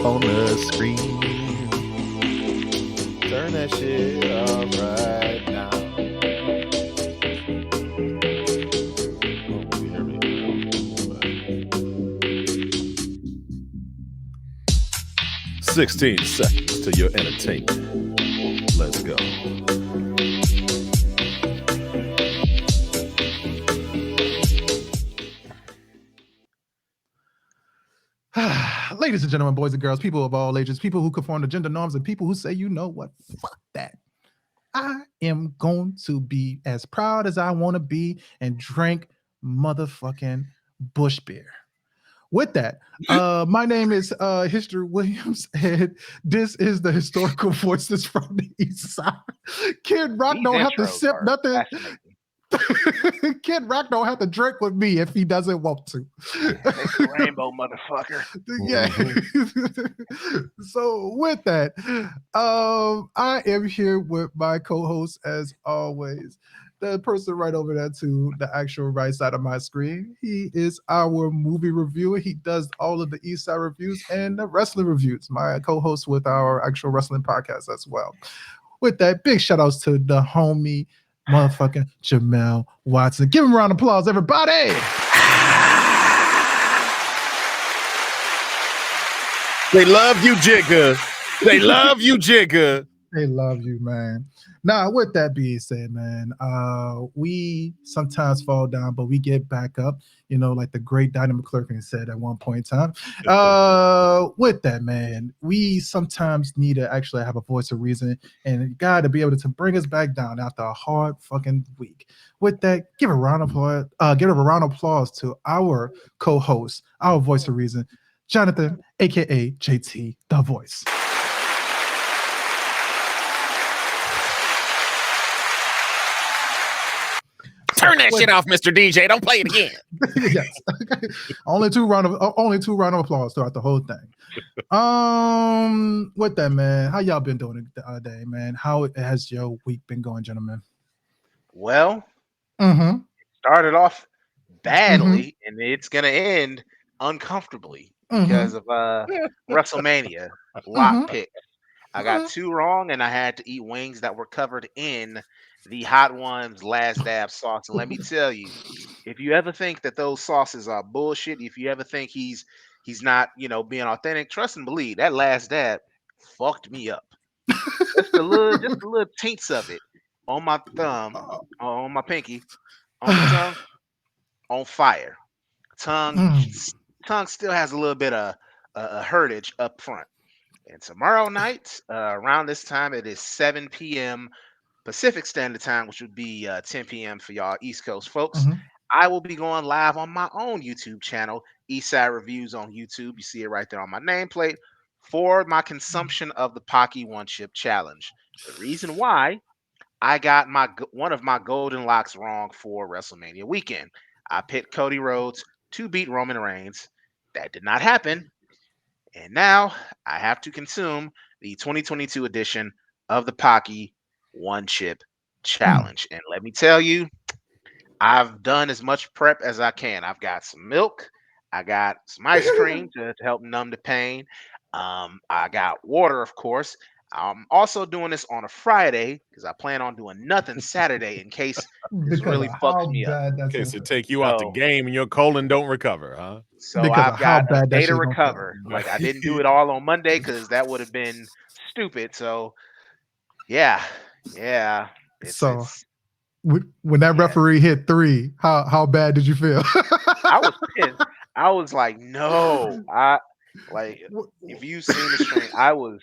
on the screen. Turn that shit off right now. Oh, you hear me? 16 seconds to your entertainment. Let's go. Ladies and gentlemen, boys and girls, people of all ages, people who conform to gender norms, and people who say, you know what, fuck that. I am going to be as proud as I want to be and drink motherfucking Bush beer. With that, my name is History Williams, and this is the historical voices from the East Side. Kid Rock These don't have to intros sip are nothing. fascinating. Kid Rock don't have to drink with me if he doesn't want to. It's the rainbow, motherfucker. Yeah. So with that, I am here with my co-host as always. The person right over there to the actual right side of my screen. He is our movie reviewer. He does all of the East Side reviews and the wrestling reviews. My co-host with our actual wrestling podcast as well. With that, big shout outs to the homie motherfucking Jamel Watson. Give him a round of applause, everybody. They love you, Jigga. They love you, Jigga. They love you, man. Now, with that being said, man, we sometimes fall down, but we get back up. You know, like the great Dinah McClurkin said at one point in time. With that, man, we sometimes need to actually have a voice of reason and God to be able to bring us back down after a hard fucking week. With that, give a round of applause. Give a round of applause to our co-host, our voice of reason, Jonathan, aka JT, the voice. Turn that shit off, Mr. DJ. Don't play it again. Yes. only two round of applause throughout the whole thing. With that, man, how y'all been doing the other day, man? How has your week been going, gentlemen? Well, Mm-hmm. started off Mm-hmm. badly, and it's gonna end uncomfortably because Mm-hmm. of WrestleMania lock Mm-hmm. pick. I got two wrong, and I had to eat wings that were covered in the Hot Ones Last Dab sauce. And let me tell you, if you ever think that those sauces are bullshit, if you ever think he's not, being authentic, trust and believe that Last Dab fucked me up. Just a little tints of it on my thumb, on my pinky, on the tongue, on fire. Tongue, tongue still has a little bit of a heritage up front. And tomorrow night, around this time, it is 7 p.m. Pacific Standard Time, which would be 10 p.m. for y'all East Coast folks. Mm-hmm. I will be going live on my own YouTube channel, Eastside Reviews on YouTube. You see it right there on my nameplate for my consumption of the Pocky One Chip Challenge. The reason why I got one of my golden locks wrong for WrestleMania weekend. I picked Cody Rhodes to beat Roman Reigns. That did not happen. And now I have to consume the 2022 edition of the Pocky One Chip Challenge. And let me tell you, I've done as much prep as I can. I've got some milk, I got some ice cream to help numb the pain. I got water, of course. I'm also doing this on a Friday because I plan on doing nothing Saturday in case this Because really of fucks how me up. bad In that's case gonna it feel. take you out the So game and your colon don't recover, huh? So Because of I've how got a bad that day to shit gonna feel. recover. Like I didn't do it all on Monday because that would have been stupid. So yeah, yeah, So it's when that yeah. referee hit 3, how bad did you feel? I was pissed. I was like, no, I like if you've seen the stream,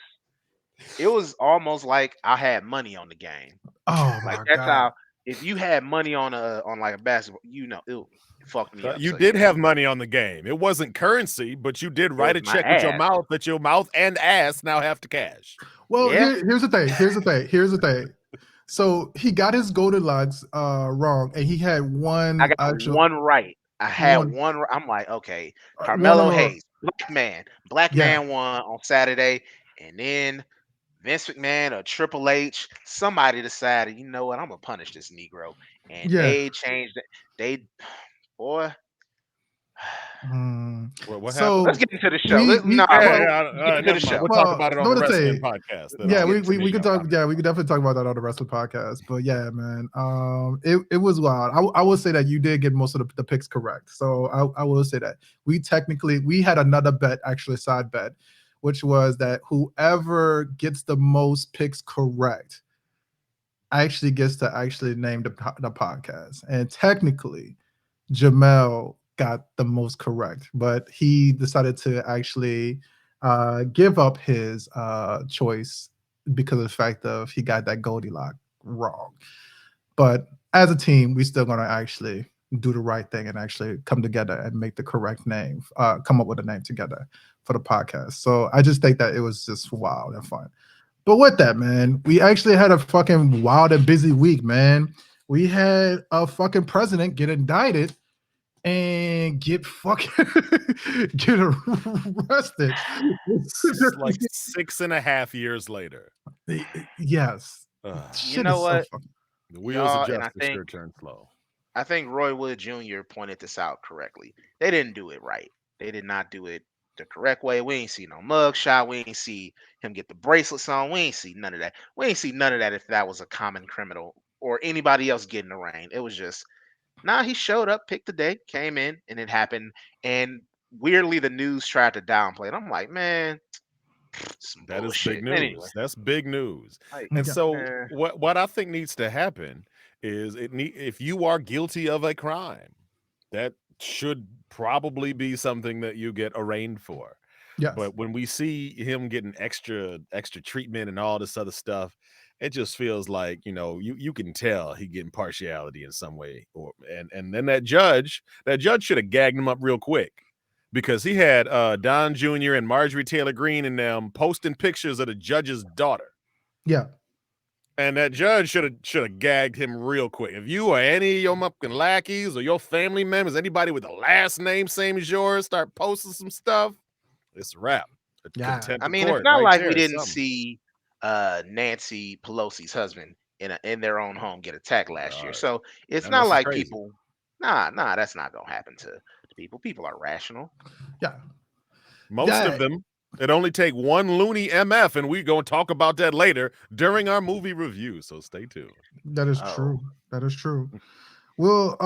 it was almost like I had money on the game. Oh Like my that's god. how if you had money on like a basketball, it fucked me up. You So did yeah, have money on the game. It wasn't currency, but you did it write was a my check with your ass. mouth that your mouth and ass now have to cash. Well, Yeah, here's the thing. Here's the thing. So he got his golden locks wrong, and he had I one got actual one right. I had one one. I'm like, okay, one Carmelo or Hayes, Black yeah. man won on Saturday, and then Vince McMahon or Triple H, somebody decided, you know what, I'm gonna punish this Negro, and Yeah. they changed it. They, boy, What happened? Let's So get into the show. we Yeah, Bro, yeah, let's get into the never mind. show. We'll talk well, about it on no the to wrestling say, podcast. yeah, get we, into we the we could show. talk. Yeah, we could definitely talk about that on the wrestling podcast. But yeah, man, it was wild. I will say that you did get most of the picks correct. So I will say that we had another bet, actually, side bet, which was that whoever gets the most picks correct actually gets to actually name the podcast. And technically, Jamel got the most correct, but he decided to actually give up his choice because of the fact of he got that Goldilocks wrong. But as a team, we still gonna actually do the right thing and actually come together and make the correct name, come up with a name together for the podcast. So I just think that it was just wild and fun. But with that, man, we actually had a fucking wild and busy week, man. We had a fucking president get indicted and get fucking get arrested. Like 6.5 years later. Yes, Ugh, You shit know is so what, fucking. the wheels of y'all, and justice sure turn slow. I think Roy Wood Jr. pointed this out correctly. They didn't do it right. They did not do it the correct way. We ain't see no mug shot. We ain't see him get the bracelets on. We ain't see none of that. We ain't see none of that if that was a common criminal or anybody else getting the rain. It was just, nah, he showed up, picked the day, came in, and it happened. And weirdly, the news tried to downplay it. I'm like, man, some That is big bullshit. Anyway, news. That's big news. like, And Yeah, so eh, what I think needs to happen is if you are guilty of a crime, that should probably be something that you get arraigned for. yes, But when we see him getting extra treatment and all this other stuff, it just feels like, you can tell he getting partiality in some way. And then that judge should have gagged him up real quick because he had Don Jr. and Marjorie Taylor Greene and them posting pictures of the judge's daughter. yeah, And that judge should have gagged him real quick. If you or any of your fucking lackeys or your family members, anybody with the last name same as yours, start posting some stuff, it's a wrap. A yeah, contempt I of mean, it's court not right like we there or didn't something. see Nancy Pelosi's husband in their own home get attacked last year. Uh, So it's none not of this is like crazy. people. Nah, that's not gonna happen to people. People are rational. yeah, Most yeah. of them, it only take one loony MF, and we're going to talk about that later during our movie review. So stay tuned. That is Oh, true. That is true. Well,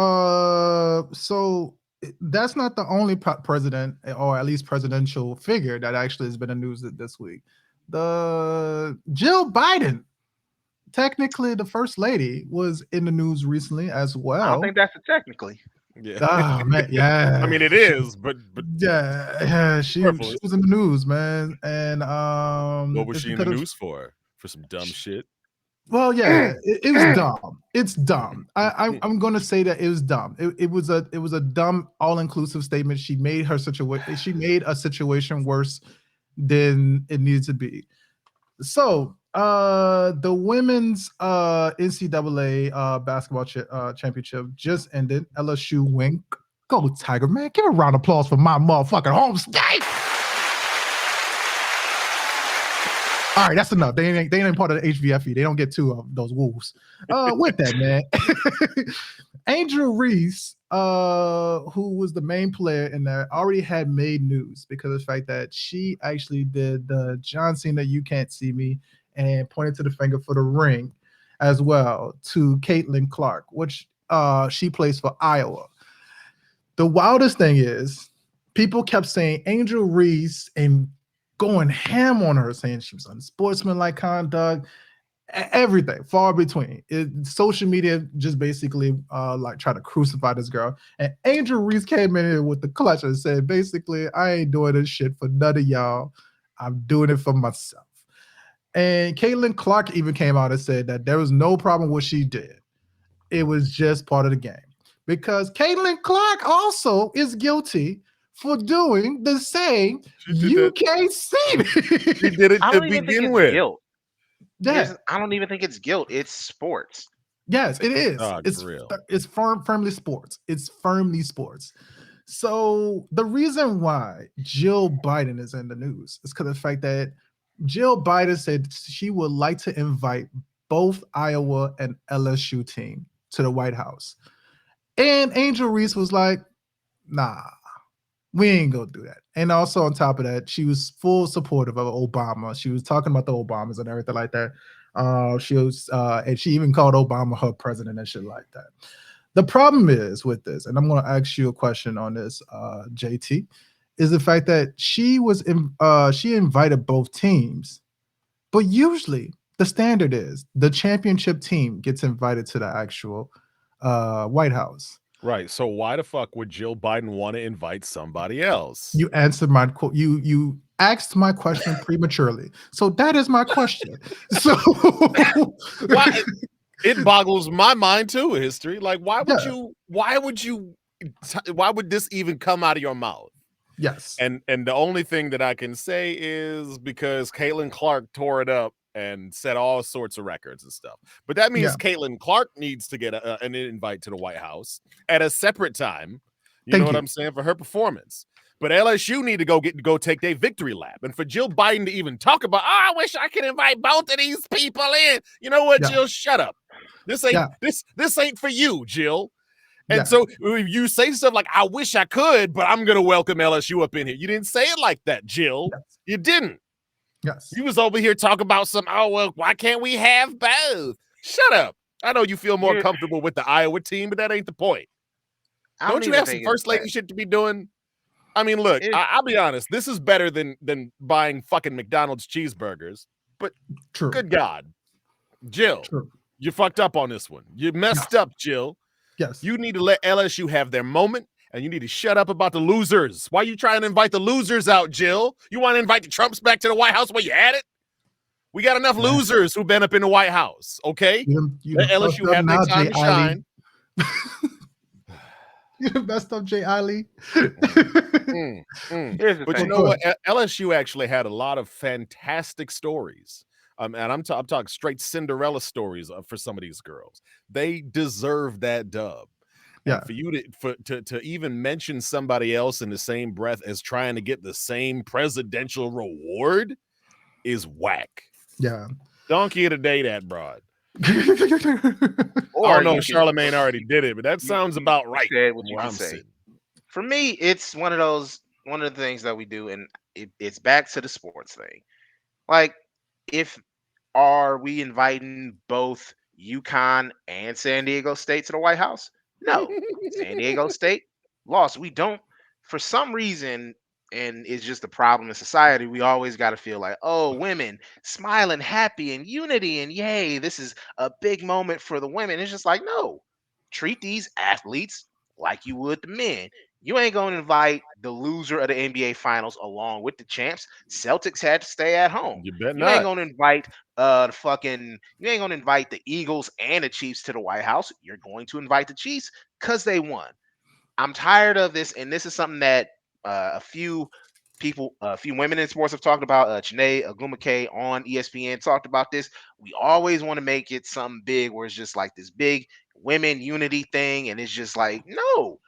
so that's not the only president, or at least presidential figure that actually has been in news this week. The Jill Biden, technically the first lady, was in the news recently as I don't well. think that's it technically. Yeah. Oh man, I yeah, mean, it is, but yeah, she superfluous. was in the news, man, and What was it's she in the because of. news for? For some dumb shit? Well, yeah, it was dumb. It's dumb. I'm gonna say that it was dumb. It was a dumb all inclusive statement. She made her situation. She made a situation worse than it needed to be. So the women's NCAA basketball championship just ended. LSU win. Go Tiger, man! Give a round of applause for my motherfucking home state. All right, that's enough. They ain't part of the HVFE. They don't get two of those wolves. With that, man, Angel Reese, who was the main player in there, already had made news because of the fact that she actually did the John Cena "You Can't See Me" and pointed to the finger for the ring, as well to Caitlin Clark, which she plays for Iowa. The wildest thing is, people kept saying Angel Reese and going ham on her, saying she was unsportsmanlike conduct, everything far between. Social media just basically like try to crucify this girl. And Angel Reese came in here with the clutch and said, basically, I ain't doing this shit for none of y'all. I'm doing it for myself. And Caitlin Clark even came out and said that there was no problem with what she did. It was just part of the game. Because Caitlin Clark also is guilty for doing the same. She did You that. can't see me. She did it I to don't even think begin it's with. guilt. Yeah. I don't even think it's guilt. It's sports. Yes, it is. Dog, It's for real. it's firmly sports. It's firmly sports. So the reason why Jill Biden is in the news is because of the fact that Jill Biden said she would like to invite both Iowa and LSU team to the White House. And Angel Reese was like, nah, We ain't gonna do that. And also on top of that, she was full supportive of Obama. She was talking about the Obamas and everything like that. She was, and she even called Obama her president and shit like that. The problem is with this, and I'm going to ask you a question on this, JT, is the fact that she invited both teams, but usually the standard is the championship team gets invited to the actual White House. Right. So why the fuck would Jill Biden want to invite somebody else? You answered my you asked my question prematurely. So that is my question. So Why it boggles my mind too, history. Like, why would yeah, why would this even come out of your mouth? yes. And the only thing that I can say is because Caitlin Clark tore it up and set all sorts of records and stuff. But that means Yeah. Caitlin Clark needs to get an invite to the White House at a separate time. You know Thank what you. I'm saying? For her performance. But LSU need to go take their victory lap. And for Jill Biden to even talk about, oh, I wish I could invite both of these people in. You know what, Yeah. Jill? Shut up. This ain't Yeah. this ain't for you, Jill. And Yeah. so you say stuff like, I wish I could, but I'm going to welcome LSU up in here. You didn't say it like that, Jill. Yes. You didn't. Yes. You was over here talking about some, oh, well, why can't we have both? Shut up. I know you feel more comfortable with the Iowa team, but that ain't the point. Don't you have some first lady shit to be doing? I mean, look, I'll be honest. This is better than buying fucking McDonald's cheeseburgers. But True. good God, Jill, True. you fucked up on this one. You messed up, Jill. Yes. You need to let LSU have their moment, and you need to shut up about the losers. Why are you trying to invite the losers out, Jill? You want to invite the Trumps back to the White House where you had it? We got enough losers who've been up in the White House, okay? Let LSU have their time to shine. You messed up, Jay Ali. But you know what? LSU actually had a lot of fantastic stories. And I'm talking straight Cinderella stories for some of these girls. They deserve that dub. Yeah. And for you to even mention somebody else in the same breath as trying to get the same presidential reward is whack. Yeah. Donkey of the day, that broad. Or I don't know if Charlemagne already did it, but that sounds about right. Said what you can say. For me, it's one of the things that we do, and it's back to the sports thing. Like, are we inviting both UConn and San Diego State to the White House? No. San Diego State lost. We don't, for some reason, and it's just a problem in society, we always got to feel like, oh, women smiling, happy, and unity, and yay, this is a big moment for the women. It's just like, no, treat these athletes like you would the men. You ain't going to invite the loser of the NBA Finals along with the champs. Celtics had to stay at home. You bet You ain't not. going to invite you ain't going to invite the Eagles and the Chiefs to the White House. You're going to invite the Chiefs cuz they won. I'm tired of this, and this is something that a few women in sports have talked about. Chanae Agumake on ESPN talked about this. We always want to make it something big where it's just like this big women unity thing, and it's just like, no,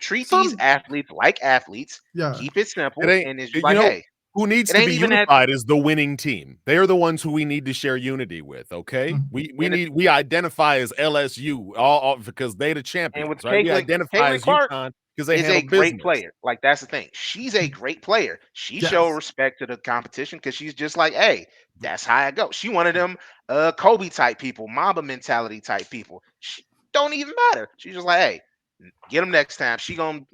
treat these athletes like athletes. Yeah. Keep it simple, and it's like, hey, who needs to be unified is the winning team. They are the ones who we need to share unity with. Okay, we identify as LSU all because they the champions, and with right? We identify as Clark UConn because they is handle a great business. player. Like, that's the thing. She's a great player. She showed respect to the competition because she's just like, hey, that's how I go. She one of them Kobe type people, Mamba mentality type people. She don't even matter. She's just like, hey, get them next time. They gonna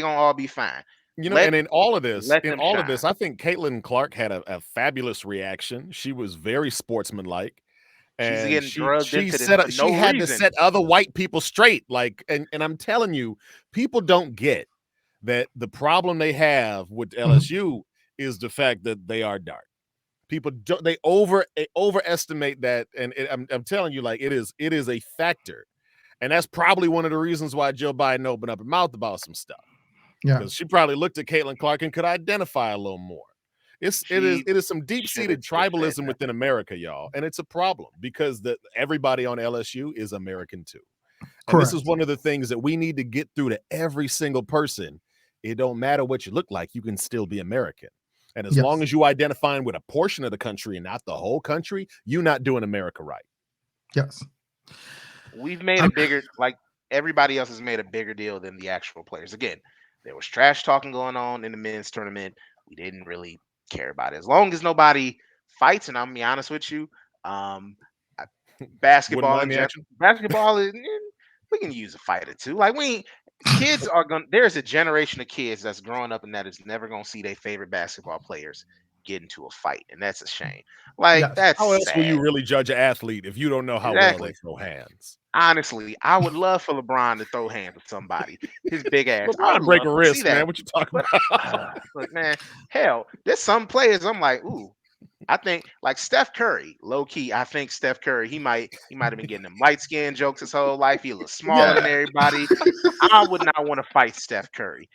all be fine. You know, and in all of this, shine. I think Caitlin Clark had a fabulous reaction. She was very sportsmanlike. She's And getting drugged into this for she no had reason. to set other white people straight. Like, and I'm telling you, people don't get that the problem they have with LSU is the fact that they are dark. People don't, they overestimate that, and I'm telling you, like, it is a factor, and that's probably one of the reasons why Jill Biden opened up her mouth about some stuff. Yeah, because she probably looked at Caitlin Clark and could identify a little more. It is some deep-seated tribalism within America, y'all, and it's a problem because everybody on LSU is American too. And this is one of the things that we need to get through to every single person. It don't matter what you look like, you can still be American. And as long as you identifying with a portion of the country and not the whole country, you're not doing America right. Yes. We've made a bigger, like, everybody else has made a bigger deal than the actual players. Again, There was trash talking going on in the men's tournament. We didn't really care about it. As long as nobody fights, and I'm gonna be honest with you, um, I- Wouldn't basketball mind in the general, action. basketball is we can use a fight or two. Like we ain't, kids are gonna. There's a generation of kids that's growing up and that is never gonna see their favorite basketball players get into a fight, and that's a shame. Like Yes. that's How else will sad. you really judge an athlete if you don't know how well they Exactly. throw hands? Honestly, I would love for LeBron to throw hands with somebody. His big ass. I would LeBron break love a to see wrist, man. that. What you talking But about? look, man, hell, there's some players I'm like, ooh, I think like Steph Curry, low key. I think Steph Curry, he might have been getting them light skin jokes his whole life. He a little smaller than Yeah. everybody. I would not want to fight Steph Curry.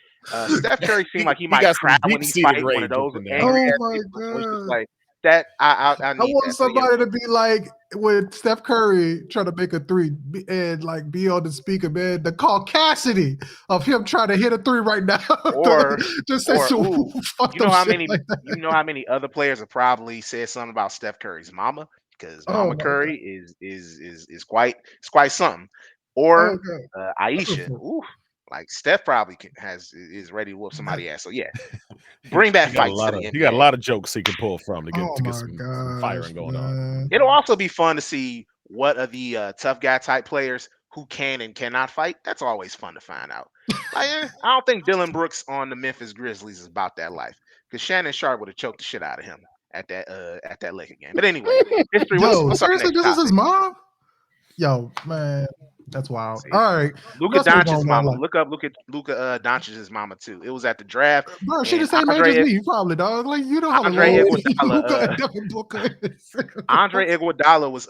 Steph Curry seemed like he He might got cry some when deep he's seated fighting one of rage up those in there. angry Oh ass my people. So it's just god. like that. I I need want that. So yeah, somebody to be like when Steph Curry trying to make a three and like be on the speaker, man. The call Cassidy of him trying to hit a three right now. or Just say or some ooh, fucked up shit like that. you know how many other players have probably said something about Steph Curry's mama because Oh Mama my god. Curry is quite something. Oh Or god. Aisha, Wonderful. ooh, like Steph probably is ready to whoop That- somebody ass. So yeah, He, bring back he got a fights to lot the of he got a NBA. lot of jokes he can pull from to oh get my some gosh, firing going on. man. It'll also be fun to see what are the tough guy type players who can and cannot fight. That's always fun to find out. Like, I don't think Dylan Brooks on the Memphis Grizzlies is about that life because Shannon Sharp would have choked the shit out of him at that Laker game. But anyway, history. What's Yo, what's our seriously, next this is his topic? mom? Yo, man, that's wild. See, All right, Luka that's what's Doncic's going on. mama. Like, Look up Luka Doncic's mama too. It was at the draft, bro, she the and same age as me, probably, dog. Like, you know how Andre low Iguodala Luca and Devin Booker is. Andre Iguodala was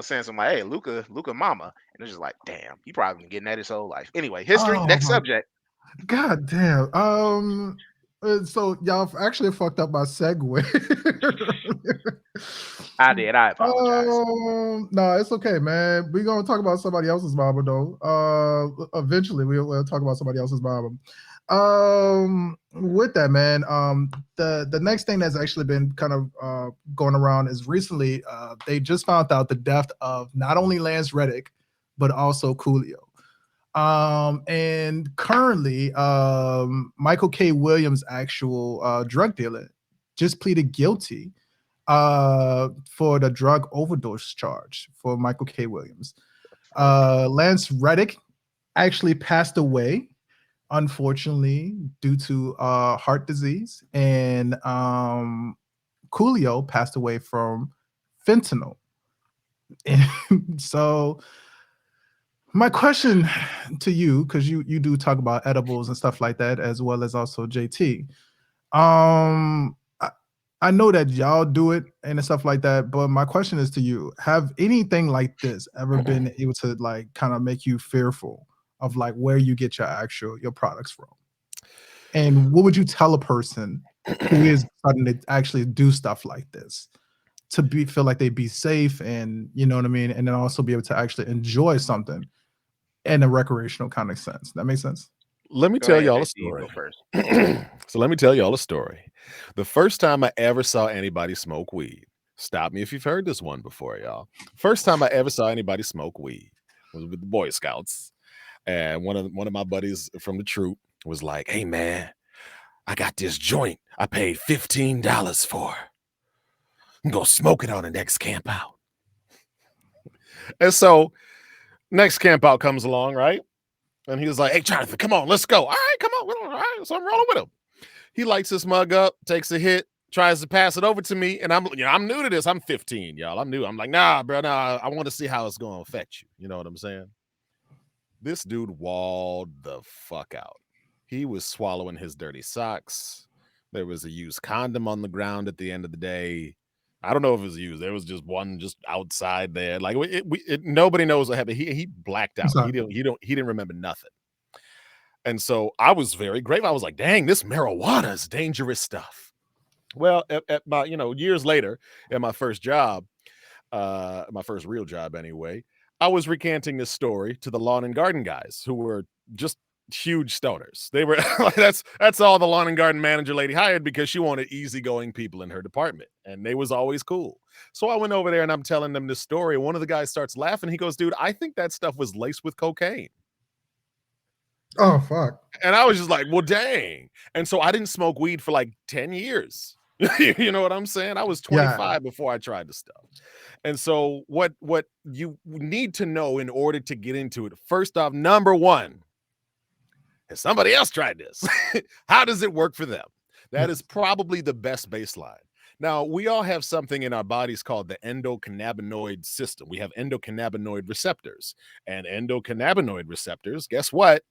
saying something like, "Hey, Luca, mama," and it's just like, "Damn, he probably been getting that his whole life." Anyway, history. Oh Next my subject. god damn. So y'all actually fucked up my segue. I did. I apologize. No, it's okay, man. We're gonna talk about somebody else's mama though. Eventually we'll talk about somebody else's mama. With that, man. The next thing that's actually been kind of going around is recently they just found out the death of not only Lance Reddick but also Coolio. And currently, Michael K. Williams' actual drug dealer just pleaded guilty for the drug overdose charge for Michael K. Williams. Fuck. Lance Reddick actually passed away, unfortunately, due to heart disease, and Coolio passed away from fentanyl. And so my question to you, because you do talk about edibles and stuff like that, as well as also JT. I, I know that y'all do it and stuff like that, but my question is to you: have anything like this ever been able to like kind of make you fearful of like where you get your products from? And what would you tell a person who is starting to actually do stuff like this to feel like they be safe and you know what I mean, and then also be able to actually enjoy something in a recreational kind of sense. That makes sense. Let me Go tell ahead, y'all a JT. You story. go first. So let me tell y'all a story. The first time I ever saw anybody smoke weed, stop me if you've heard this one before, y'all. First time I ever saw anybody smoke weed was with the Boy Scouts. And one of my buddies from the troop was like, "Hey man, I got this joint I paid $15 for. I'm gonna smoke it on the next camp out." And so next camp out comes along, right? And he was like, "Hey, Jonathan, come on, let's go." All right, come on. All right. So I'm rolling with him. He lights his mug up, takes a hit, tries to pass it over to me. And I'm new to this. I'm 15, y'all. I'm new. I'm like, nah, bro, nah, I want to see how it's going to affect you. You know what I'm saying? This dude walled the fuck out. He was swallowing his dirty socks. There was a used condom on the ground at the end of the day. I don't know if it was used. There was just one just outside there. Like nobody knows what happened. He blacked out. Sorry. He didn't remember nothing. And so I was very grateful. I was like, dang, this marijuana is dangerous stuff. Well, at my, years later, at my first job, my first real job anyway, I was recanting this story to the lawn and garden guys who were just huge stoners. They were like, that's all the lawn and garden manager lady hired because she wanted easygoing people in her department. And they was always cool. So I went over there and I'm telling them this story. One of the guys starts laughing. He goes, "Dude, I think that stuff was laced with cocaine." Oh fuck. And I was just like, well, dang. And so I didn't smoke weed for like 10 years. You know what I'm saying? I was Yeah. 25 before I tried the stuff. And so what you need to know in order to get into it, first off, number one, has somebody else tried this? How does it work for them? That is Yes. probably the best baseline. Now, we all have something in our bodies called the endocannabinoid system. We have endocannabinoid receptors. And endocannabinoid receptors, guess what?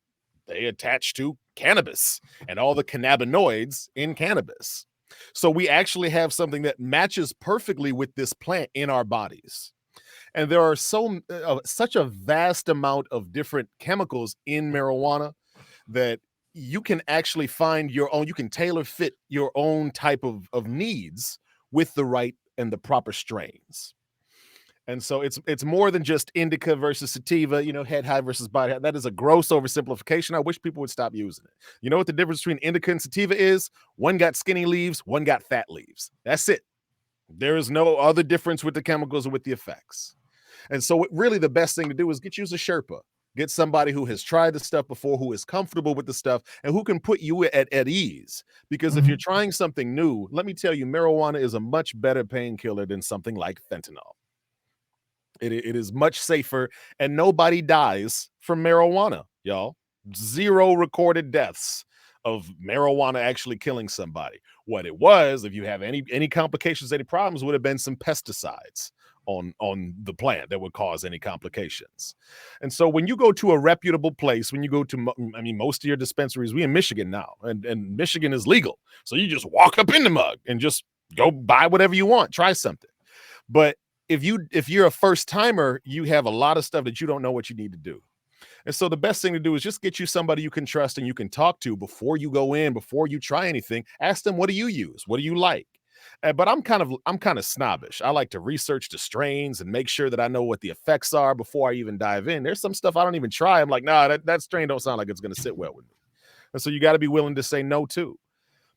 They attach to cannabis and all the cannabinoids in cannabis. So we actually have something that matches perfectly with this plant in our bodies. And there are such a vast amount of different chemicals in marijuana that you can actually find your own, you can tailor fit your own type of needs with the right and the proper strains. And so it's more than just indica versus sativa, head high versus body high. That is a gross oversimplification. I wish people would stop using it. You know what the difference between indica and sativa is? One got skinny leaves, one got fat leaves. That's it. There is no other difference with the chemicals or with the effects. And so really the best thing to do is get you as a Sherpa. Get somebody who has tried the stuff before, who is comfortable with the stuff, and who can put you at ease. Because if you're Mhm. trying something new, let me tell you, marijuana is a much better painkiller than something like fentanyl. It is much safer, and nobody dies from marijuana, y'all. Zero recorded deaths of marijuana actually killing somebody. What it was, if you have any complications, any problems, would have been some pesticides on the plant that would cause any complications. And so when you go to a reputable place, when you go to, I mean, most of your dispensaries, we in Michigan now, and Michigan is legal. So you just walk up in the mug and just go buy whatever you want, try something. But if you're a first timer, you have a lot of stuff that you don't know what you need to do. And so the best thing to do is just get you somebody you can trust and you can talk to before you go in, before you try anything. Ask them, what do you use? What do you like? But I'm kind of snobbish. I like to research the strains and make sure that I know what the effects are before I even dive in. There's some stuff I don't even try. I'm like, nah, that strain don't sound like it's going to sit well with me. And so you got to be willing to say no too.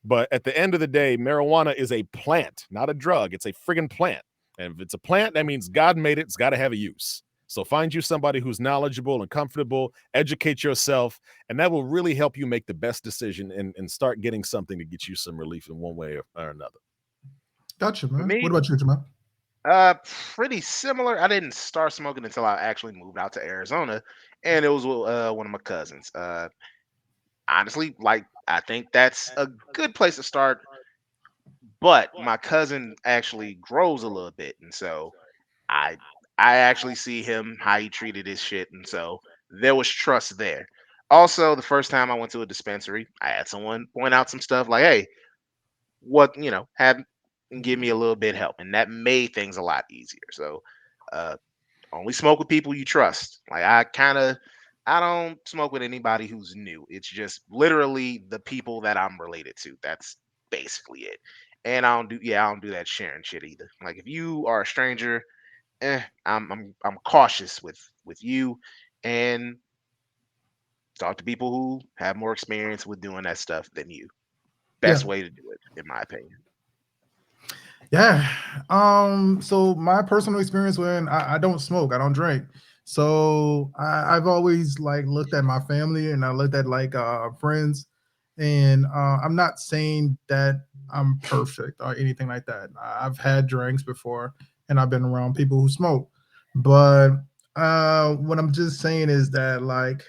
But at the end of the day, marijuana is a plant, not a drug. It's a friggin' plant. And if it's a plant, that means God made it. It's got to have a use. So find you somebody who's knowledgeable and comfortable, educate yourself, and that will really help you make the best decision and start getting something to get you some relief in one way or another. Gotcha, For man. What me, about you, Jamal? uh, pretty similar. I didn't start smoking until I actually moved out to Arizona, and it was with one of my cousins. Honestly, like I think that's a good place to start. But my cousin actually grows a little bit, and so I I actually see him how he treated his shit, and so there was trust there. Also, the first time I went to a dispensary, I had someone point out some stuff like, "Hey, what have give me a little bit help," and that made things a lot easier. So, uh, only smoke with people you trust. Like I don't smoke with anybody who's new. It's just literally the people that I'm related to. That's basically it. And I don't do that sharing shit either. Like if you are a stranger, I'm cautious with you, and talk to people who have more experience with doing that stuff than you. Yeah. Best way to do it, in my opinion. Yeah. So my personal experience when I don't smoke, I don't drink. So I've always like looked at my family and I looked at like friends, and I'm not saying that I'm perfect or anything like that. I've had drinks before and I've been around people who smoke. But what I'm just saying is that like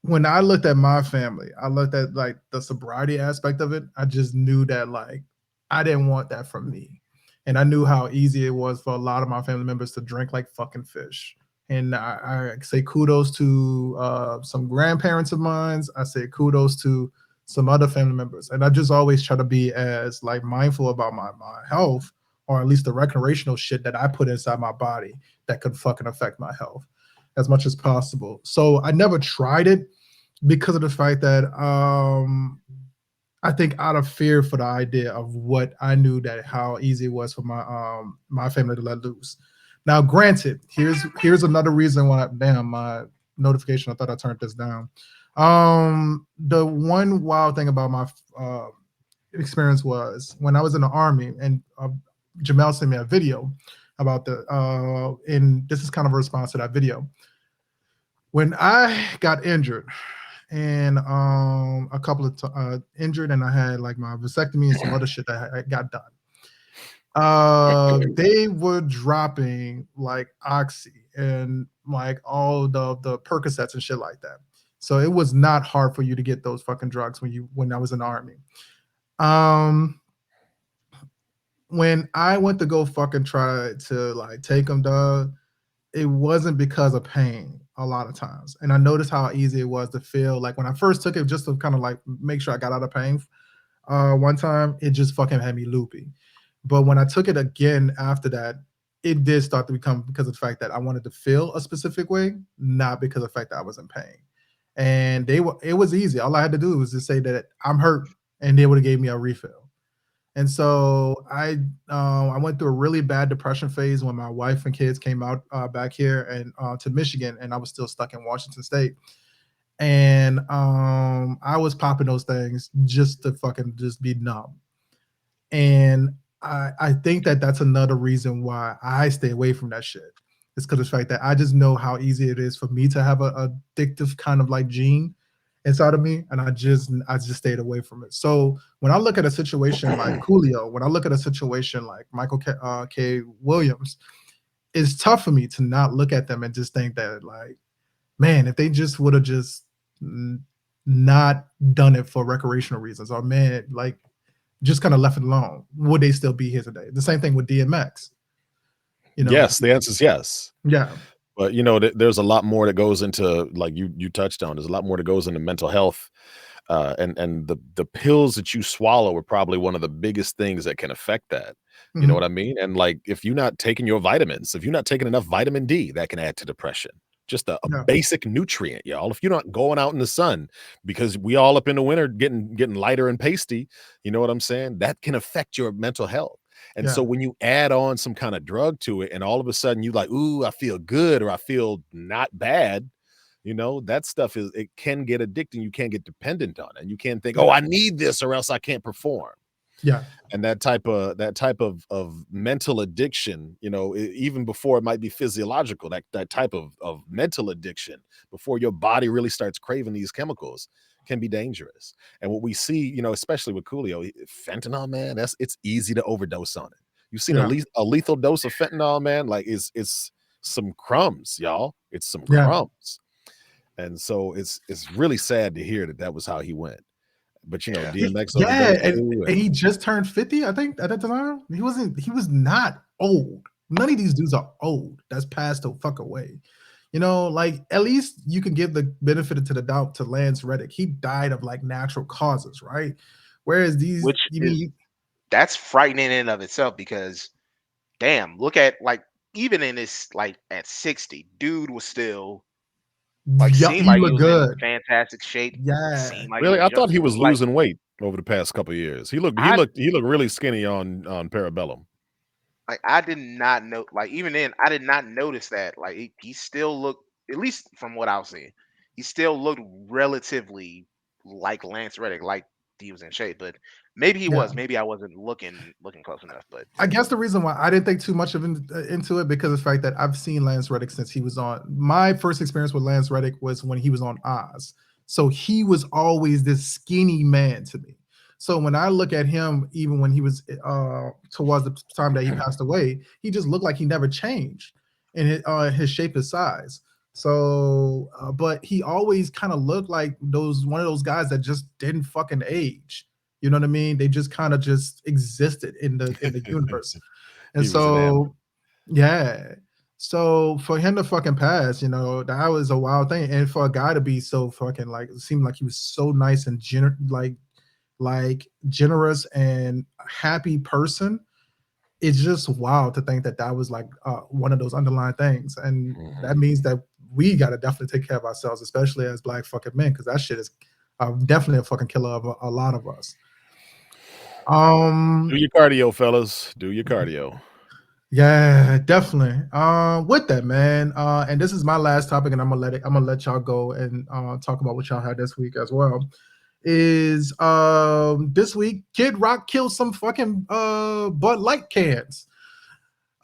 when I looked at my family, I looked at like the sobriety aspect of it. I just knew that like I didn't want that from me. And I knew how easy it was for a lot of my family members to drink like fucking fish. And I say kudos to some grandparents of mine. I say kudos to some other family members. And I just always try to be as like mindful about my health, or at least the recreational shit that I put inside my body that could fucking affect my health as much as possible. So I never tried it because of the fact that I think out of fear for the idea of what I knew that how easy it was for my family to let loose. Now, granted, here's another reason why. Damn, my notification. I thought I turned this down. The one wild thing about my experience was when I was in the army, and Jamel sent me a video about and this is kind of a response to that video. When I got injured and a couple of injured, and I had like my vasectomy and some other shit that I got done. They were dropping like oxy and like all the Percocets and shit like that. So it was not hard for you to get those fucking drugs when I was in the army. Um, when I went to go fucking try to like take them, dog, it wasn't because of pain a lot of times. And I noticed how easy it was to feel like when I first took it, just to kind of like make sure I got out of pain. One time, it just fucking had me loopy. But when I took it again after that, it did start to become because of the fact that I wanted to feel a specific way, not because of the fact that I was in pain. And it was easy. All I had to do was just say that I'm hurt, and they would have gave me a refill. And so I went through a really bad depression phase when my wife and kids came out back here and to Michigan, and I was still stuck in Washington State. And I was popping those things just to fucking just be numb. And I think that that's another reason why I stay away from that shit. It's because of the fact that I just know how easy it is for me to have a addictive kind of like gene inside of me, and I just stayed away from it. So when I look at a situation like Coolio, when I look at a situation like Michael K. Williams, it's tough for me to not look at them and just think that like, man, if they just would have just not done it for recreational reasons, or man, like just kind of left it alone, would they still be here today? The same thing with DMX. You know, Yes, the answer is yes. yeah, But there's a lot more that goes into, like you touched on. There's a lot more that goes into mental health, and the pills that you swallow are probably one of the biggest things that can affect that. You know mhm, what I mean? And like, if you're not taking your vitamins, if you're not taking enough vitamin D, that can add to depression. Just a yeah, basic nutrient, y'all. If you're not going out in the sun, because we all up in the winter getting lighter and pasty, you know what I'm saying? That can affect your mental health. And yeah, so when you add on some kind of drug to it, and all of a sudden you like, ooh, I feel good, or I feel not bad, that stuff it can get addicting. You can't get dependent on it. And you can't think, oh, yeah, I need this or else I can't perform. yeah, And that type of mental addiction, even before it might be physiological, that type of mental addiction, before your body really starts craving these chemicals, can be dangerous. And what we see, especially with Coolio, fentanyl, man, it's easy to overdose on it. You've seen yeah, a lethal dose of fentanyl, man, like it's some crumbs, y'all. It's some yeah. crumbs. And so it's really sad to hear that that was how he went. But Yeah. DMX Yeah, overdosed too, and and he just turned 50, I think, at that time. He was not old. None of these dudes are old. That's passed the fuck away. Like at least you can give the benefit to the doubt to Lance Reddick. He died of like natural causes, right? Whereas these, Which you is mean, that's frightening in and of itself because damn, look at like even in this like at 60, dude was still like yeah, seemed he like he looked was in good. fantastic shape. Yeah, Seemed like he really, was I young. thought he was Like losing weight over the past couple of years. He I looked he looked really skinny on Parabellum. I did not know like even then I did not notice that. Like he still looked at least from what I was seeing, he still looked relatively like Lance Reddick, like he was in shape. But maybe he yeah. was. Maybe I wasn't looking close enough. But I guess the reason why I didn't think too much of into it because of the fact that I've seen Lance Reddick since he was on. My first experience with Lance Reddick was when he was on Oz. So he was always this skinny man to me. So when I look at him, even when he was towards the time that he passed away, he just looked like he never changed in his shape, his size. So, but he always kind of looked like one of those guys that just didn't fucking age. You know what I mean? They just kind of just existed in the universe. And He was an animal. so, yeah. So for him to fucking pass, that was a wild thing. And for a guy to be so fucking like, it seemed like he was so nice and like generous and happy person. It's just wild to think that that was like one of those underlying things. And that Mhm. means that we got to definitely take care of ourselves, especially as black fucking men, because that shit is definitely a fucking killer of a lot of us. Do Um, your cardio, fellas. Do your cardio. yeah, definitely. With that, man. And this is my last topic, and I'm gonna let y'all go and talk about what y'all had this week as well. Is this week Kid Rock killed some fucking Bud Light cans.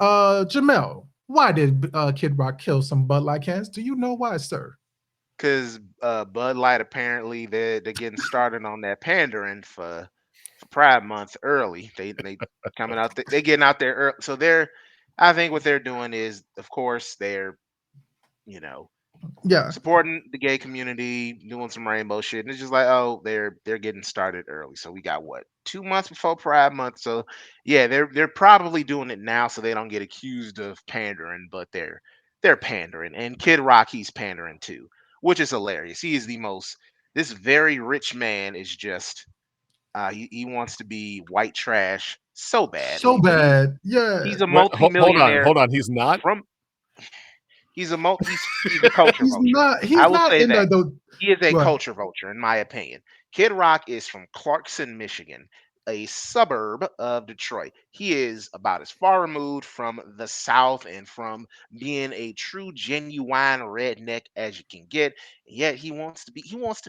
Jamel, why did Kid Rock kill some Bud Light cans? Do you know why, sir? because Bud Light apparently they're getting started on that pandering for Pride Month early. They coming out they getting out there early. So they're I think what they're doing is of course they're you know Yeah, supporting the gay community, doing some rainbow shit, and it's just like, oh, they're getting started early. So we got what 2 months before Pride Month. So yeah, they're probably doing it now so they don't get accused of pandering, but they're pandering. And Kid Rock, he's pandering too, which is hilarious. He is the most this very rich man is just he wants to be white trash so bad. so bad. He's Yeah, a What? multimillionaire Hold on. He's not. from he's a culture he's vulture. not. I He's will not say in that. the. He is a What? culture vulture, in my opinion. Kid Rock is from Clarkson, Michigan, a suburb of Detroit. He is about as far removed from the South and from being a true, genuine redneck as you can get. Yet he wants to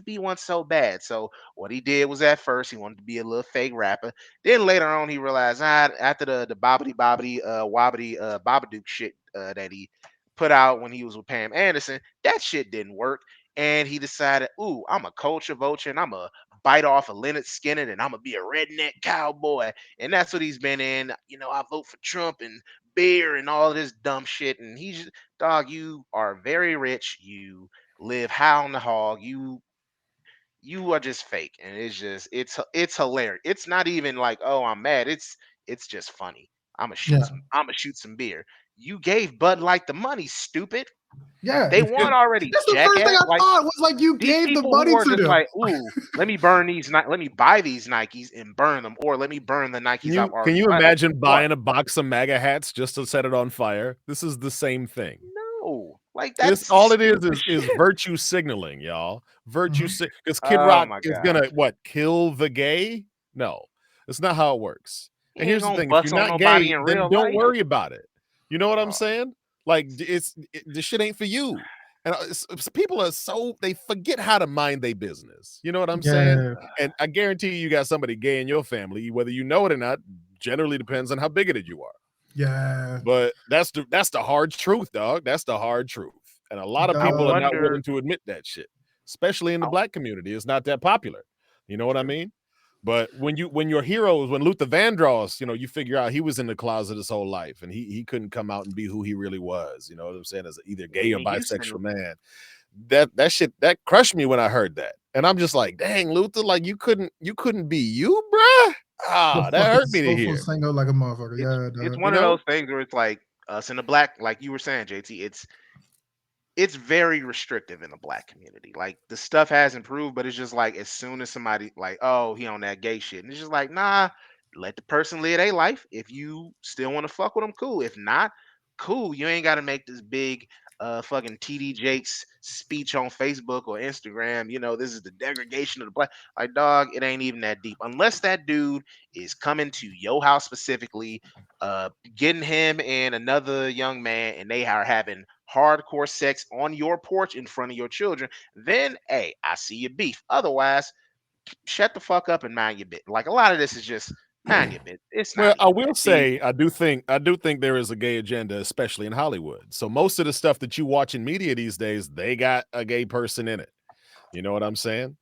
be one so bad. So what he did was at first he wanted to be a little fake rapper. Then later on he realized after the bobbity bobbity wobbity babadook shit that he put out when he was with Pam Anderson, that shit didn't work. And he decided, ooh, I'm a culture vulture and I'm a bite off of Leonard Skinner and I'm gonna be a redneck cowboy. And that's what he's been in. I vote for Trump and beer and all this dumb shit. And he's just, dog, you are very rich. You live high on the hog. You are just fake. And it's hilarious. It's not even like, oh, I'm mad. It's just funny. Yeah, I'm gonna shoot some beer. You gave Bud Light the money, stupid. yeah. They won already, That's the first thing jackass. I Like thought was like you these gave the people money who are to just them. like, ooh, let me buy these Nikes and burn them, or let me burn the Can Nikes I've you can already you bought. Like, imagine dog, buying a box of MAGA hats just to set it on fire? This is the same thing. no, like It's that's all it stupid is shit. virtue signaling, y'all. Mhm. Because Kid Oh Rock my is gonna gosh, what kill the gay? No, that's not how it works. he And ain't here's the gonna thing: if you're bust on not nobody gay, in then real don't life. worry about it. You know what I'm Oh, saying? Like the shit ain't for you. And people are they forget how to mind their business. You know what I'm saying? Yeah, And I guarantee you got somebody gay in your family, whether you know it or not. Generally depends on how bigoted you are. yeah. But that's the hard truth, dog. That's the hard truth. And a lot of I people are Dog. not wonder. willing to admit that shit, especially in the I, black community. It's not that popular. You know what I true. mean? But when your heroes, when Luther Vandross, you figure out he was in the closet his whole life and he couldn't come out and be who he really was. You know what I'm saying? As either gay or Whitney Houston. bisexual man. That shit that crushed me when I heard that. And I'm just like, dang, Luther, like you couldn't be you, bruh. The That fucking hurt me to soulful hear. singer like a motherfucker. It's Yeah, it's dog. You one of know? those things where it's like us in the black, like you were saying, JT. It's very restrictive in the black community. Like the stuff has improved, but it's just like as soon as somebody like, oh, he on that gay shit, and it's just like, nah, let the person live their life. If you still want to fuck with them, cool. If not, cool. You ain't got to make this big fucking TD Jakes speech on Facebook or Instagram. This is the degradation of the black. Like, dog, it ain't even that deep. Unless that dude is coming to your house specifically, getting him and another young man, and they are having hardcore sex on your porch in front of your children, then hey, I see your beef. Otherwise, shut the fuck up and mind your bit. Like a lot of this is just mind your bit. It's Well, not I even will that deep. say I do think there is a gay agenda, especially in Hollywood. So most of the stuff that you watch in media these days, they got a gay person in it. You know what I'm saying?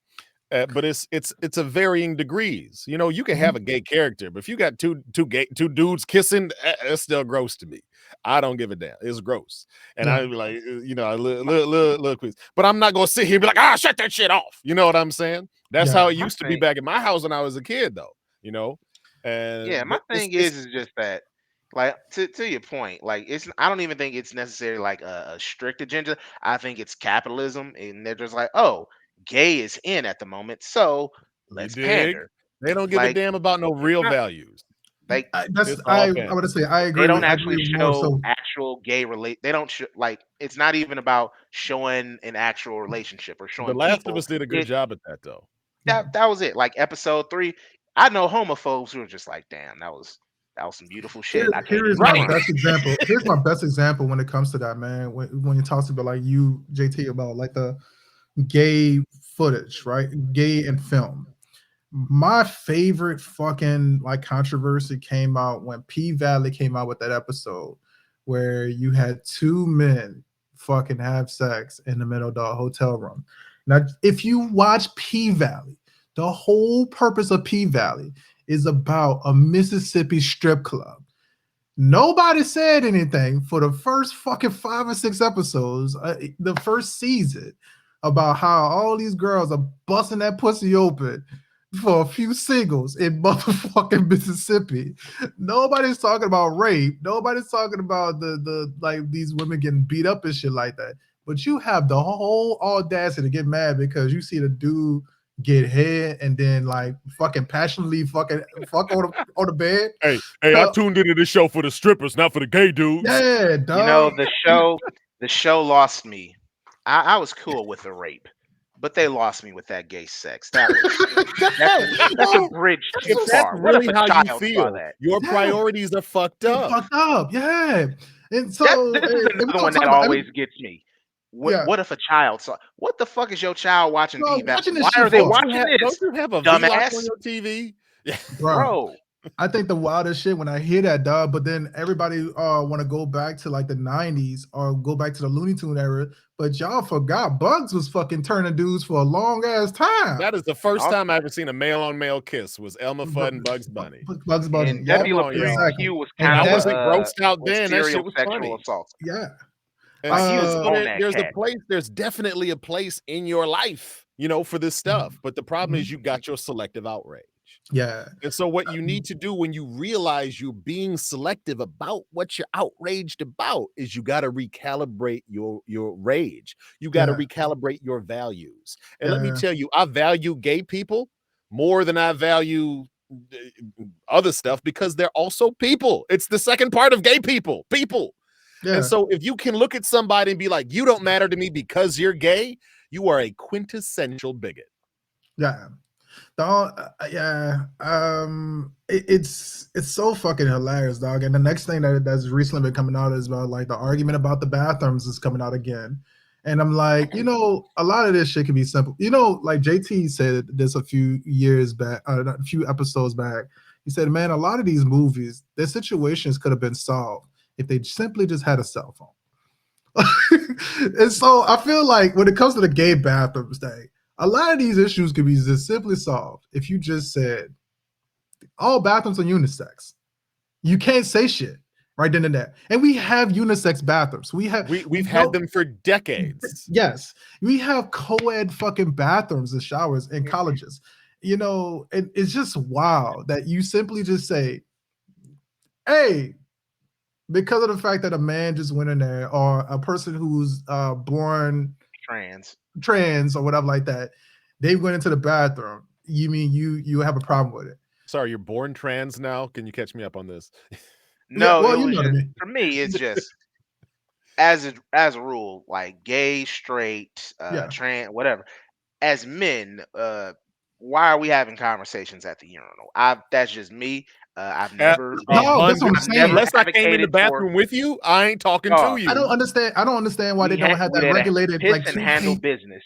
But it's a varying degrees. You can have Mhm. a gay character, but if you got two dudes kissing, it's still gross to me. I don't give a damn. It's gross, and Yeah, I be like, a My, little quiz. But I'm not gonna sit here and be like, shut that shit off. You know what I'm saying? That's yeah, how it my used to be thing, back in my house when I was a kid, though. You know, yeah, my but thing it's is just that, like to your point, like I don't even think it's necessarily like a strict agenda. I think it's capitalism, and they're just like, oh, gay is in at the moment, so you let's dig. pander. They don't give a Like damn about no it's real not values. like that's It's all I pander. would say I they agree don't with I actually agree more show so. actual gay relate. They don't like it's not even about showing an actual relationship or The showing Last of people. Us did a good It job at that, though. Yeah. that was it. Like episode 3, I know homophobes who are just like, damn, that was some beautiful shit. I can't Here is even my Right. front. best example. Here's my best example when it comes to that, man. When you talk about like you, JT, about like the gay footage, right? Gay and film. My favorite fucking like controversy came out when P Valley came out with that episode where you had two men fucking have sex in the middle of the hotel room. Now, if you watch P Valley, the whole purpose of P Valley is about a Mississippi strip club. Nobody said anything for the first fucking 5 or 6 episodes, the first season, about how all these girls are busting that pussy open for a few singles in motherfucking Mississippi. Nobody's talking about rape. Nobody's talking about the like these women getting beat up and shit like that. But you have the whole audacity to get mad because you see the dude get head and then like fucking passionately fuck on the bed. Hey, I So, tuned into this show for the strippers, not for the gay dudes. yeah, You know, dog. the show lost me. I was cool with the rape, but they lost me with that gay sex. That's a Well, bridge that's too If what that's far. What if really a how you child saw feel, that? your yeah, priorities are fucked you're up. fucked up. Yeah. And That so this is and we're another gonna one talk that about always gets me. yeah, What if a child saw? What the fuck is your child watching bro, P-Valley? watching this Why shit are they for, watching Don't this, you have a VLOC on dumbass? your TV? bro. Bro, I think the wildest shit when I hear that, dog, but then everybody want to go back to like the 90s or go back to the Looney Tune era, but y'all forgot Bugs was fucking turning dudes for a long ass time. That is the first also, time I ever seen a male on male kiss was Elmer Fudd and Bugs Bunny. Bugs Bunny. and Yep, Pepe Come Le on, Pew y'all. exactly. was And And kind I of that's wasn't grossed out a then. That shit serial was sexual funny. assault. yeah. And Like he was so on that there's a cat. place, there's definitely a place in your life, for this stuff. But the problem is Mhm. you got your selective outrage. Yeah. And so what you need to do when you realize you're being selective about what you're outraged about is you got to recalibrate your rage. You got to Yeah. recalibrate your values. And let me Yeah. tell you, I value gay people more than I value other stuff because they're also people. It's the second part of gay people. People. And Yeah. so if you can look at somebody and be like, you don't matter to me because you're gay, you are a quintessential bigot. Yeah. Dog, yeah. It's so fucking hilarious, dog. And the next thing that's recently been coming out is about like the argument about the bathrooms is coming out again. And I'm like, a lot of this shit can be simple. Like JT said this a few years back, a few episodes back. He said, man, a lot of these movies, their situations could have been solved if they simply just had a cell phone. And so I feel like when it comes to the gay bathrooms thing, a lot of these issues could be just simply solved if you just said all bathrooms are unisex. You can't say shit right then and there. And we have unisex bathrooms. We've had them for decades. Yes, we have co-ed fucking bathrooms and showers in colleges. And it's just wild that you simply just say, hey, because of the fact that a man just went in there or a person who's born trans or whatever like that, they went into the bathroom. You mean you have a problem with it? Sorry, you're born trans now? Can you catch me up on this? Yeah, No, well, it you was know what I just mean. for me. It's just as a rule, like gay, straight, Yeah. trans, whatever. As men, why are we having conversations at the urinal? That's just me. I've At never been. No, that's what I'm 100. I've never saying. Unless I came in the advocated for. bathroom with you, I ain't talking to Dog, I don't you. understand. I don't understand why they don't have we that there to regulated piss like and 2 handle feet. business.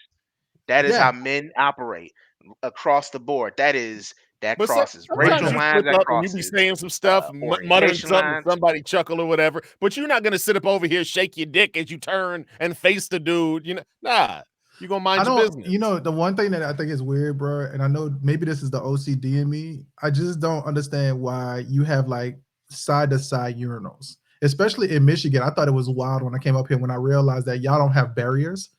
That is Yeah. how men operate across the board. That But crosses sometimes racial you lines. slip That up and you be crosses saying some stuff, muttering orientation something, and lines. somebody chuckle or whatever. But you're not gonna sit up over here, shake your dick as you turn and face the dude. Nah, you gonna I mind your don't, business. the one thing that I think is weird, bro, and I know maybe this is the OCD in me. I just don't understand why you have like side to side urinals, especially in Michigan. I thought it was wild when I came up here when I realized that y'all don't have barriers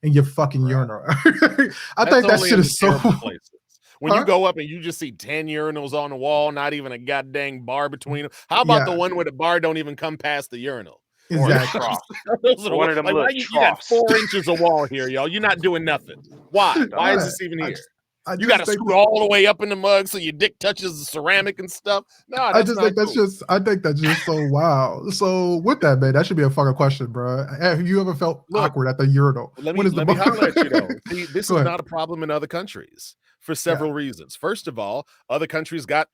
in your fucking Right. urinal. I That's think that only shit in the is so. terrible places. When you Huh? go up and you just see 10 urinals on the wall, not even a goddamn bar between them. How about the Yeah, one where the bar don't even come past the urinal? Or a exactly. trough. Those are One of them like, why little you got troughs. 4 inches of wall here, y'all? You're not doing nothing. Why? Why is Dog. Yeah, this even I here? just, I You got to just think scoot all the way up in the mug so your dick touches the ceramic and stuff. No, I that's just not think that's cool. just I think that's just so wild. So with that, man, that should be a fucking question, bro. Have you ever felt Look, awkward at the urinal? let When me is the let me holler at you though. See, this Go is ahead. not a problem in other countries for Yeah. several reasons. First of all, other countries got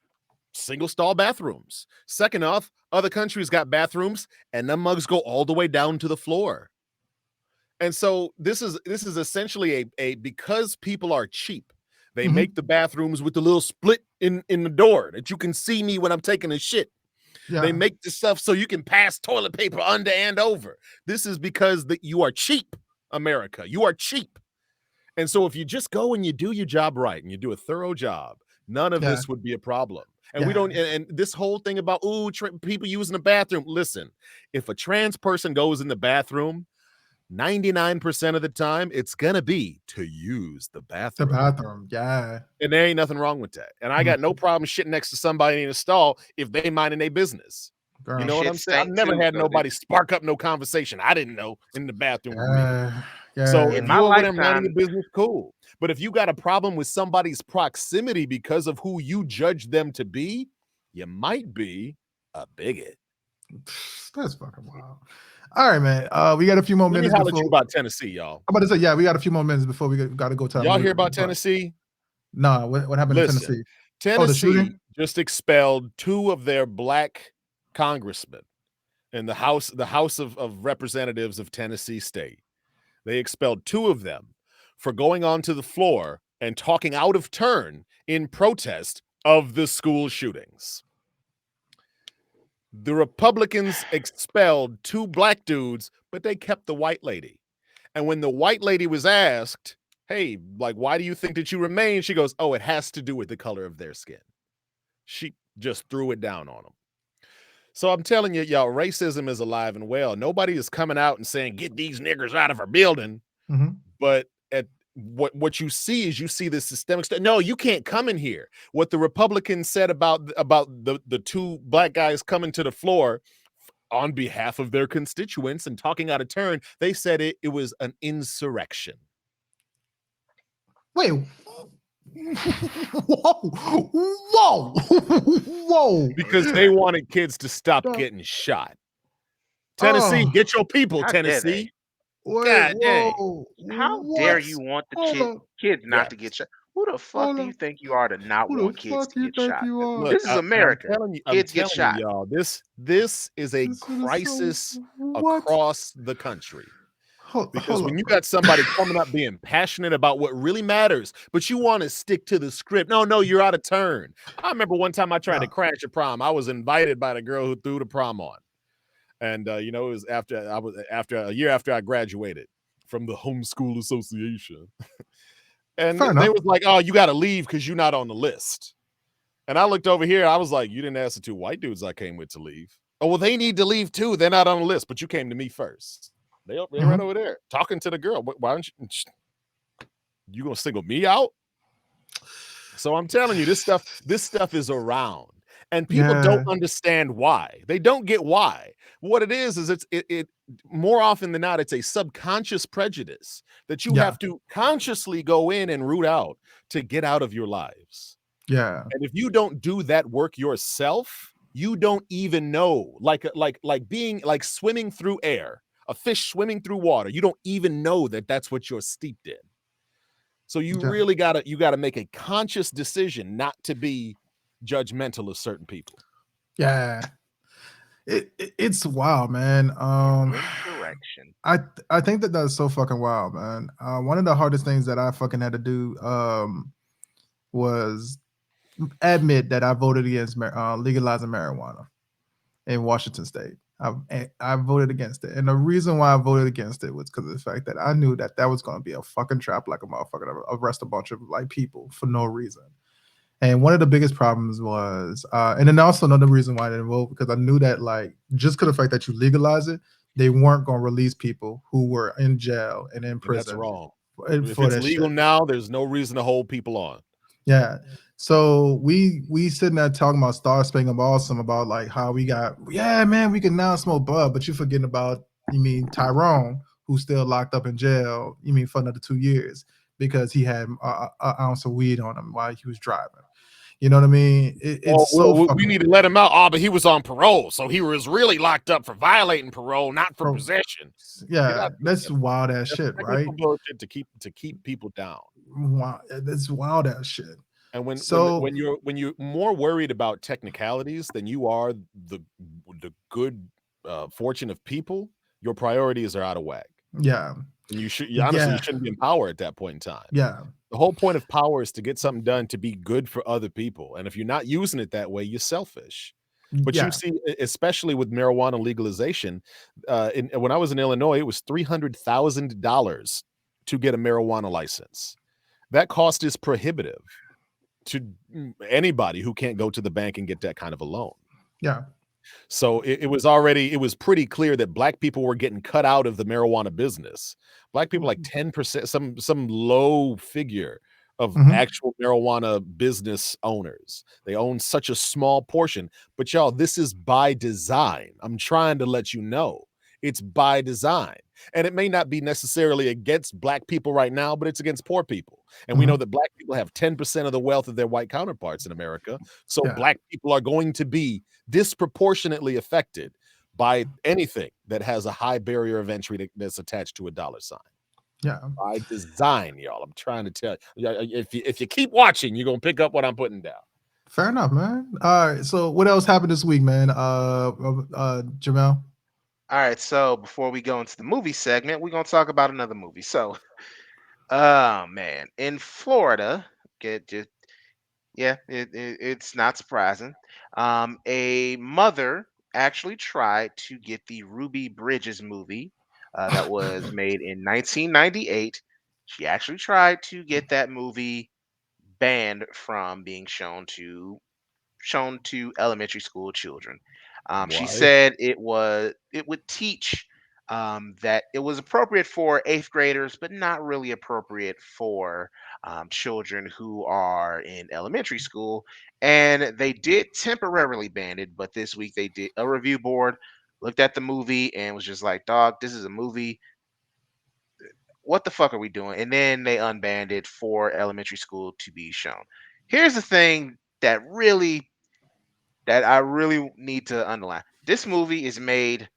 single stall bathrooms. Second off, other countries got bathrooms and the mugs go all the way down to the floor. And so this is essentially a because people are cheap, they Mhm. make the bathrooms with the little split in the door that you can see me when I'm taking a shit. They Yeah. make the stuff so you can pass toilet paper under and over. This is because that you are cheap, America. You are cheap. And so if you just go and you do your job right and you do a thorough job, none of Yeah. this would be a problem. And we Yeah. don't, and this whole thing about, people using the bathroom. Listen, if a trans person goes in the bathroom, 99% of the time, it's gonna be to use the The bathroom. bathroom. Yeah. And there ain't nothing wrong with that. And I got no problem shitting next to somebody in a stall if they minding their business. You And know Girl. what shit I'm saying? I've stank never too. had So nobody spark up no conversation I didn't know in the bathroom with me. Yeah. So in if Yeah. my you over there minding your lifetime, business, cool. But if you got a problem with somebody's proximity because of who you judge them to be, you might be a bigot. That's fucking wild. All right, man. We got a few more Let me minutes holler at you before. about Tennessee, y'all. I'm about to say, yeah, we got a few more minutes before we got to go to our Y'all hear music about break. Tennessee? Nah, what happened in Listen, Tennessee? Oh, the Tennessee shooting? just expelled 2 of their black congressmen in the House of Representatives of Tennessee State. They expelled 2 of them for going onto the floor and talking out of turn in protest of the school shootings. The Republicans expelled 2 black dudes, but they kept the white lady. And when the white lady was asked, "Hey, like, why do you think that you remain?" She goes, "Oh, it has to do with the color of their skin." She just threw it down on them. So I'm telling you, y'all, racism is alive and well. Nobody is coming out and saying, "Get these niggers out of our building." Mhm. But at what you see is you see this systemic stuff. No, you can't come in here. What the Republicans said about the 2 black guys coming to the floor on behalf of their constituents and talking out of turn, they said it was an insurrection. Wait. Whoa. Whoa. Whoa. Because they wanted kids to stop Stop. getting shot. Tennessee, Oh, get your people, how dare they? Tennessee. wait. God dang. Whoa. How dare What? you want the Hold on. kids not Yes. to get shot? Who the fuck Hold do you on. think you are to not Who the want kids fuck to you get think shot? you are? Look, This is and America. I'm Kids get telling you, shot. y'all, this is a This is so crisis what? across the country. Because Hold when up, you bro. got somebody coming up being passionate about what really matters, but you want to stick to the script. No, you're out of turn. I remember one time I tried Yeah. to crash a prom. I was invited by the girl who threw the prom on. And it was after a year after I graduated from the homeschool association. And Fair they enough. was like, "Oh, you got to leave because you're not on the list." And I looked over here. I was like, "You didn't ask the 2 white dudes I came with to leave." "Oh, well, they need to leave too. They're not on the list, but you came to me first." They're right Mhm. over there talking to the girl. Why don't you gonna single me out? So I'm telling you, this stuff is around, and people don't Yeah. understand why. They don't get why. What it is it more often than not, it's a subconscious prejudice that you Yeah. have to consciously go in and root out to get out of your lives. Yeah. And if you don't do that work yourself, you don't even know. Like being like swimming through air, a fish swimming through water. You don't even know that that's what you're steeped in. So you Yeah. really gotta make a conscious decision not to be judgmental of certain people. Yeah. It's wild, man. Insurrection. I think that that's so fucking wild, man. One of the hardest things that I fucking had to do was admit that I voted against legalizing marijuana in Washington State. I voted against it, and the reason why I voted against it was because of the fact that I knew that that was going to be a fucking trap, like a motherfucker, to arrest a bunch of like people for no reason. And one of the biggest problems was, and then also another reason why I didn't vote because I knew that like just because of the fact that you legalize it, they weren't going to release people who were in jail and in And that's prison wrong. If for it's that legal shit. now, there's no reason to hold people on. Yeah. So we sitting there talking about Star Spangled Awesome about like how we got, yeah, man, we can now smoke bud, but you're forgetting about, you mean Tyrone, who's still locked up in jail, you mean for another 2 years because he had an ounce of weed on him while he was driving. You know what I mean? Oh, It's so we fucking need to let him out. Oh, but he was on parole, so he was really locked up for violating parole, not for pro- possession. Get yeah, out of that's here. wild ass That's shit, right? technical bullshit to keep people down. Wow, that's wild ass shit. And So when you're more worried about technicalities than you are the good fortune of people, your priorities are out of whack. yeah, And honestly, you yeah, shouldn't be in power at that point in time. yeah. The whole point of power is to get something done to be good for other people. And if you're not using it that way, you're selfish. But you Yeah, see, especially with marijuana legalization, when I was in Illinois, it was $300,000 to get a marijuana license. That cost is prohibitive to anybody who can't go to the bank and get that kind of a loan. yeah. So it was pretty clear that black people were getting cut out of the marijuana business. Black people like 10%, some low figure of Mhm. actual marijuana business owners. They own such a small portion. But y'all, this is by design. I'm trying to let you know. It's by design. And it may not be necessarily against black people right now, but it's against poor people. And we know Mhm. that black people have 10% of the wealth of their white counterparts in America. So Yeah, black people are going to be disproportionately affected by anything that has a high barrier of entry that's attached to a dollar sign yeah. by design, y'all. I'm trying to tell you. If you keep watching, you're gonna pick up what I'm putting down. Fair enough, man. All right. So what else happened this week, man? Jamel. All right, so before we go into the movie segment, we're gonna talk about another movie. So, man, in Florida, get just yeah, it's not surprising. A mother actually tried to get the Ruby Bridges movie that was made in 1998. She actually tried to get that movie banned from being shown to elementary school children. She Why? said it would teach that it was appropriate for eighth graders, but not really appropriate for children who are in elementary school. And they did temporarily ban it, but this week they did a review board looked at the movie and was just like, "Dog, this is a movie. What the fuck are we doing?" And then they unbanned it for elementary school to be shown. Here's the thing that I really need to underline. This movie is made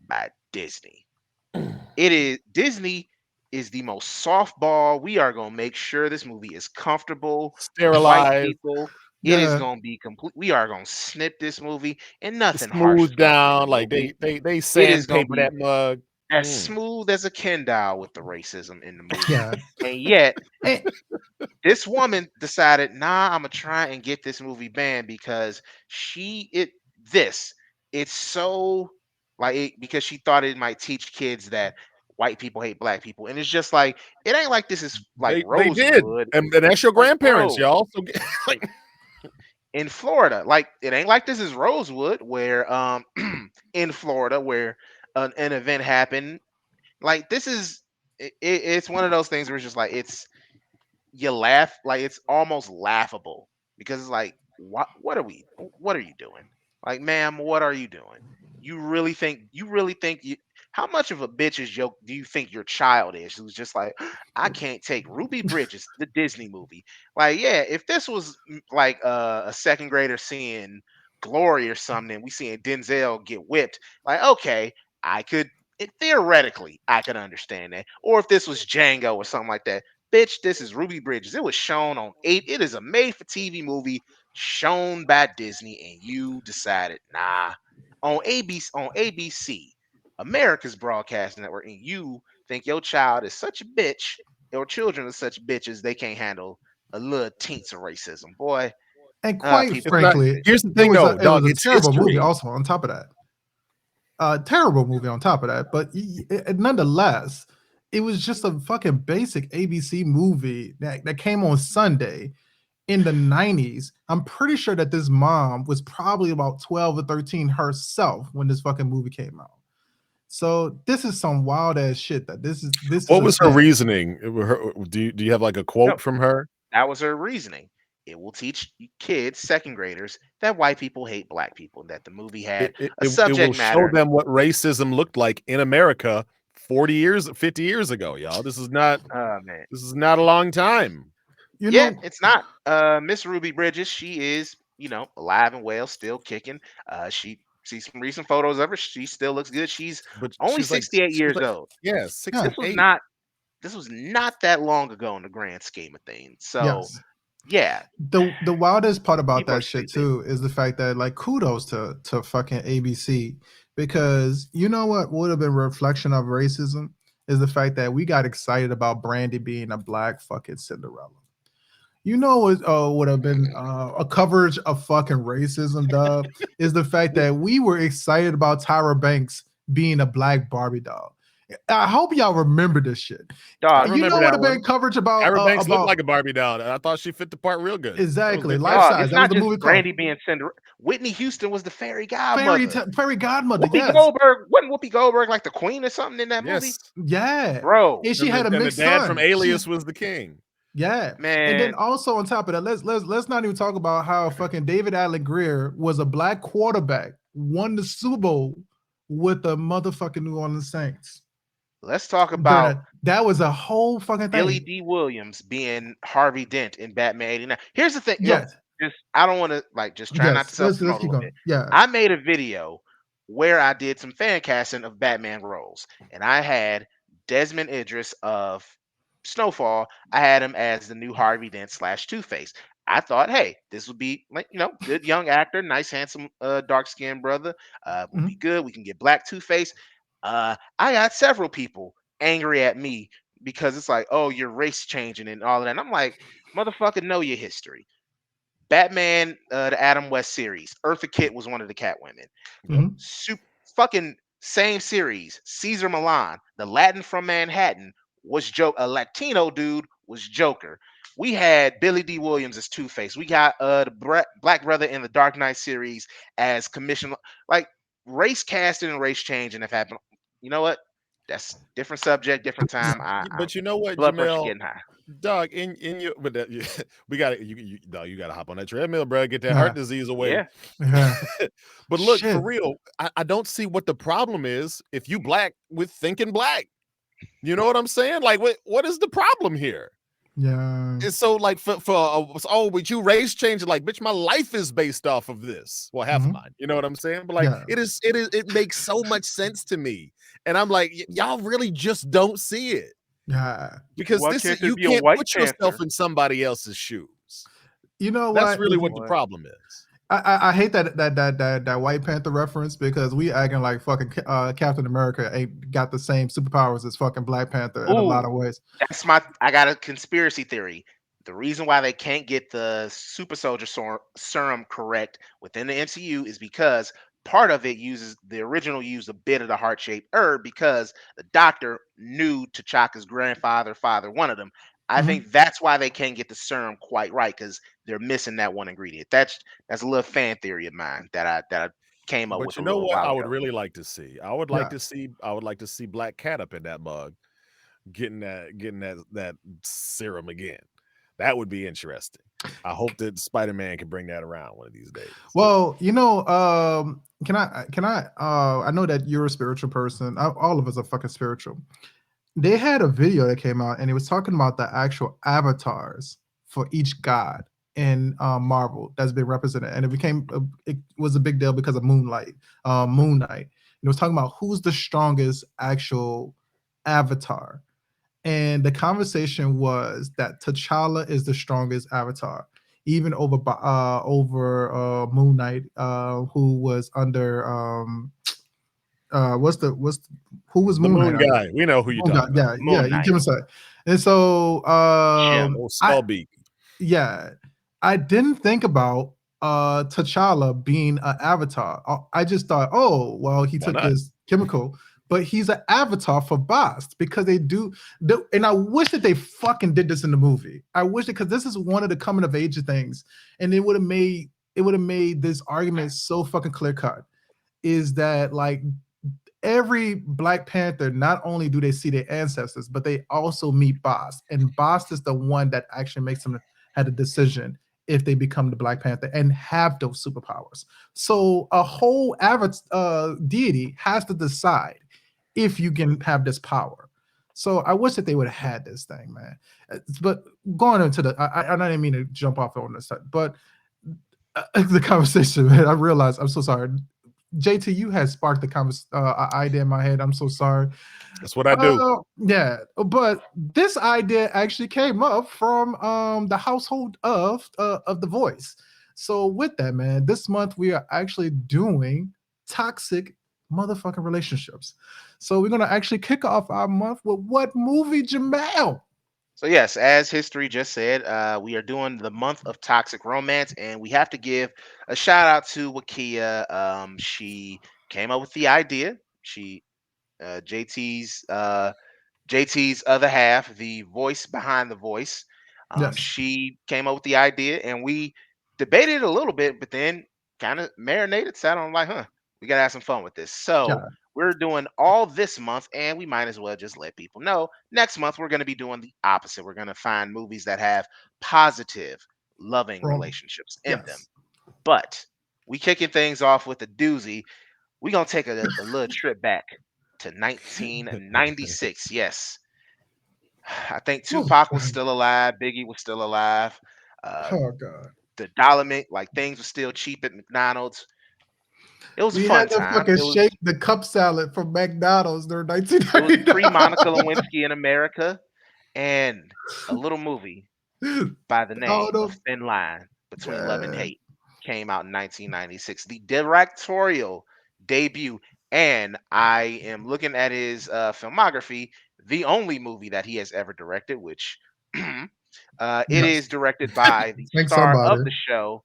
by Disney. It is Disney is the most softball. We are gonna make sure this movie is comfortable for white Sterilized, people. It is Yeah. gonna be complete. We are gonna snip this movie, and nothing harsh is smooth gonna happen in the down, like movie. they It is gonna sandpaper be that mug. as Mm. smooth as a Ken doll with the racism in the movie, Yeah. and yet And, this woman decided, nah, I'm gonna try and get this movie banned because she it this it's so because she thought it might teach kids that white people hate black people, and it's just like it ain't like this is like They did, Rosewood, and that's your like grandparents, bro, y'all. So like, in Florida, like it ain't like this is Rosewood where in Florida where an event happened. Like this is it's one of those things where it's just like you laugh like it's almost laughable because it's like what are you doing, like ma'am, what are you doing? You really think how much of a bitch do you think your child is who's just like I can't take Ruby Bridges, the Disney movie? Like yeah, if this was like a second grader seeing Glory or something and we seeing Denzel get whipped, like okay, I could theoretically I could understand that. Or if this was Django or something like that. Bitch, this is Ruby Bridges. It was shown on 8. It is a made for TV movie shown by Disney, and you decided, nah. On ABC, America's broadcast network, and you think your child is such a bitch, your children are such bitches they can't handle a little teens of racism. Boy, and quite people it's need not. to frankly, sit. Here's the thing, though, it dog. was a It's terrible movie. history. Also, on top of that, terrible movie. On top of that, but nonetheless, it was just a fucking basic ABC movie that came on Sunday in the 90s. I'm pretty sure that this mom was probably about 12 or 13 herself when this fucking movie came out. So this is some wild ass shit that this is What a was her thing. reasoning? Do you have like a No, quote from her? that was her reasoning. It will teach kids, second graders, that white people hate black people, and that the movie It had it a it, it will subject show matter. them what racism looked like in America 40 years, 50 years ago, y'all. Man. This is not a long time. You Yeah, know, it's not. Miss Ruby Bridges, she is, alive and well, still kicking. She see some recent photos of her. She still looks good. She's But only 68 she's years like, old. yeah, yeah, This was 68. not this was not that long ago in the grand scheme of things. So yes. yeah, The wildest part about people are that shit stupid. too is the fact that like kudos to fucking ABC, because you know what would have been a reflection of racism is the fact that we got excited about Brandy being a black fucking Cinderella. You know what would have been a coverage of fucking racism, dog, is the fact that we were excited about Tyra Banks being a black Barbie doll. I hope y'all remember this shit. I Dog, You know remember what would that have been one. coverage Tyra Banks looked about like a Barbie doll, and I thought she fit the part real good. That was exactly good life casting. dog. size. It's That was not the just movie called Brandy being Cinderella. Whitney Houston was the fairy godmother. Fairy Godmother. Whoopi Yes, Goldberg wasn't Whoopi Goldberg like the queen or something in that movie, Yes, yeah, bro. and she had a and the mixed dad from son. Alias was the king. Yeah, and then Man, also on top of that, let's not even talk about how fucking David Allen Greer was a black quarterback, won the Super Bowl with the motherfucking New Orleans Saints. let's talk During about that was a whole fucking Billy thing. D. Williams being Harvey Dent in Batman 89. Here's the thing, Yes, just I don't want to like just try not to yes. self Let's promote a keep little going. bit. Yeah. I made a video where I did some fan casting of Batman roles, and I had Desmond Idris of Snowfall. I had him as the new Harvey Dent slash Two Face. I thought, hey, this would be like good young actor, nice handsome dark skinned brother. Will be Mhm, good. We can get Black Two Face. I got several people angry at me because it's like, oh, you're race changing and all of that. And I'm like, motherfucker, know your history. Batman, the Adam West series, Eartha Kitt was one of the Catwomen. mhm, Super, fucking same series, Caesar Milan, the Latin from Manhattan was a Latino dude was Joker. We had Billy D. Williams as Two Face. We got the Black Brother in the Dark Knight series as Commissioner. Like race casting and race changing have happened. You know what? That's different subject, different time. I But you know what, blood pressure Jamel, getting high. dog, in your but that, we got to dog, you got to hop on that treadmill, bro. Get that heart yeah, disease away. Yeah, yeah. But look, for Shit. real, I don't see what the problem is if you black with thinking black. You know what I'm saying? Like, what is the problem here? Yeah. It's so like oh, but you race changing, like, bitch, my life is based off of this. Well, half of Mhm, mine, you know what I'm saying? But like, yeah. it makes so much sense to me, and I'm like, y'all really just don't see it Yeah. because why this can't is there you be a can't White put yourself Panther? in somebody else's shoes. You know That's what? really what the Boy, problem is. I hate that White Panther reference because we acting like fucking Captain America ain't got the same superpowers as fucking Black Panther in a lot ooh, of ways. I got a conspiracy theory. The reason why they can't get the super soldier serum correct within the MCU is because part of it uses the original used a bit of the heart-shaped herb because the doctor knew T'Chaka's grandfather, father, one of them. I Mhm. think that's why they can't get the serum quite right because they're missing that one ingredient. That's a little fan theory of mine that I came up But with you a know little what? while I would ago. really like to see. Yeah. I would like to see Black Cat up in that mug, getting that serum again. That would be interesting. I hope that Spider-Man can bring that around one of these days. Well, I know that you're a spiritual person. All of us are fucking spiritual. They had a video that came out and it was talking about the actual avatars for each god in Marvel that's been represented, and it was a big deal because of Moon Knight. And it was talking about who's the strongest actual avatar, and the conversation was that T'Challa is the strongest avatar, even over Moon Knight, who was under who was The Moon Knight Moon under? guy, we know who you're Oh God, talking about. yeah, yeah, Moon you Knight, give me a sec. And so Shem. Oh, I Skullbeak. yeah, I didn't think about T'Challa being an avatar. I just thought, oh well, he Why took not? this chemical, but he's an avatar for Bast because and I wish that they fucking did this in the movie. I wish it because this is one of the coming of age things, and it would have made this argument so fucking clear cut. Is that like every Black Panther, not only do they see their ancestors, but they also meet Boss. And Boss is the one that actually makes them have a decision if they become the Black Panther and have those superpowers. So a whole deity has to decide if you can have this power. So I wish that they would have had this thing, man. But going into I didn't mean to jump off on this, but the conversation, man. I realized I'm so sorry. JT, you had sparked the idea in my head. I'm so sorry. That's what I do. Yeah, but this idea actually came up from the household of the voice. So with that, man, this month we are actually doing toxic motherfucking relationships. So we're gonna actually kick off our month with what movie, Jamal? So yes, as history just said, we are doing the month of toxic romance, and we have to give a shout out to Wakia. She came up with the idea. She JT's other half, the voice behind the voice. Yes. She came up with the idea, and we debated a little bit, but then kind of marinated, sat on like, huh, we gotta have some fun with this. So Yeah. we're doing all this month, and we might as well just let people know. Next month, we're gonna be doing the opposite. We're gonna find movies that have positive, loving Wrong. relationships in them. Yes. But we kicking things off with a doozy. We're gonna take a little trip back to 1996. Yes, I think Oh, Tupac was man. still alive, Biggie was still alive. Uh, Oh God. the dollar mint, like things were still cheap at McDonald's. It was a We had fun to time. fucking It shake was the cup salad from McDonald's during it was pre Monica 1999. Lewinsky in America, and a little movie by the Oh name of no. Thin Line Between Love and Yeah. Hate came out in 1996. The directorial debut, and I am looking at his filmography, the only movie that he has ever directed, which it Yes. is directed by the Thank star somebody. of the show,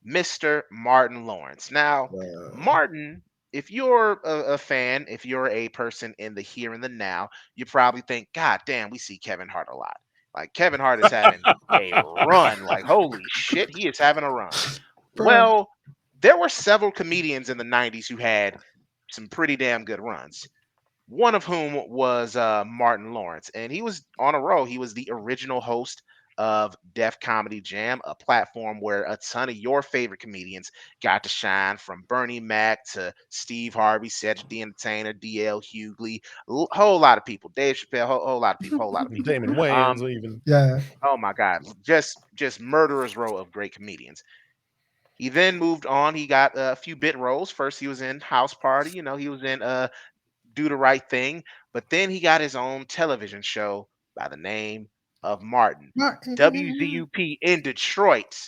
Mr. Martin Lawrence. Now, Uh, Martin, if you're a fan, if you're a person in the here and the now, you probably think, God damn, we see Kevin Hart a lot. Like Kevin Hart is having a run. Like, holy shit, he is having a run. bruh. Well, there were several comedians in the 90s who had some pretty damn good runs. One of whom was Martin Lawrence, and he was on a roll. He was the original host of Def Comedy Jam, a platform where a ton of your favorite comedians got to shine, from Bernie Mac to Steve Harvey, Cedric the Entertainer, DL Hughley, whole lot of people, Dave Chappelle, whole lot of people, whole lot of people. Damon Wayans, Um, even. Yeah. oh my God, just murderers row of great comedians. He then moved on. He got a few bit roles. First, he was in House Party. You know, he was in Do the Right Thing. But then he got his own television show by the name of Martin. Martin. WZUP in Detroit.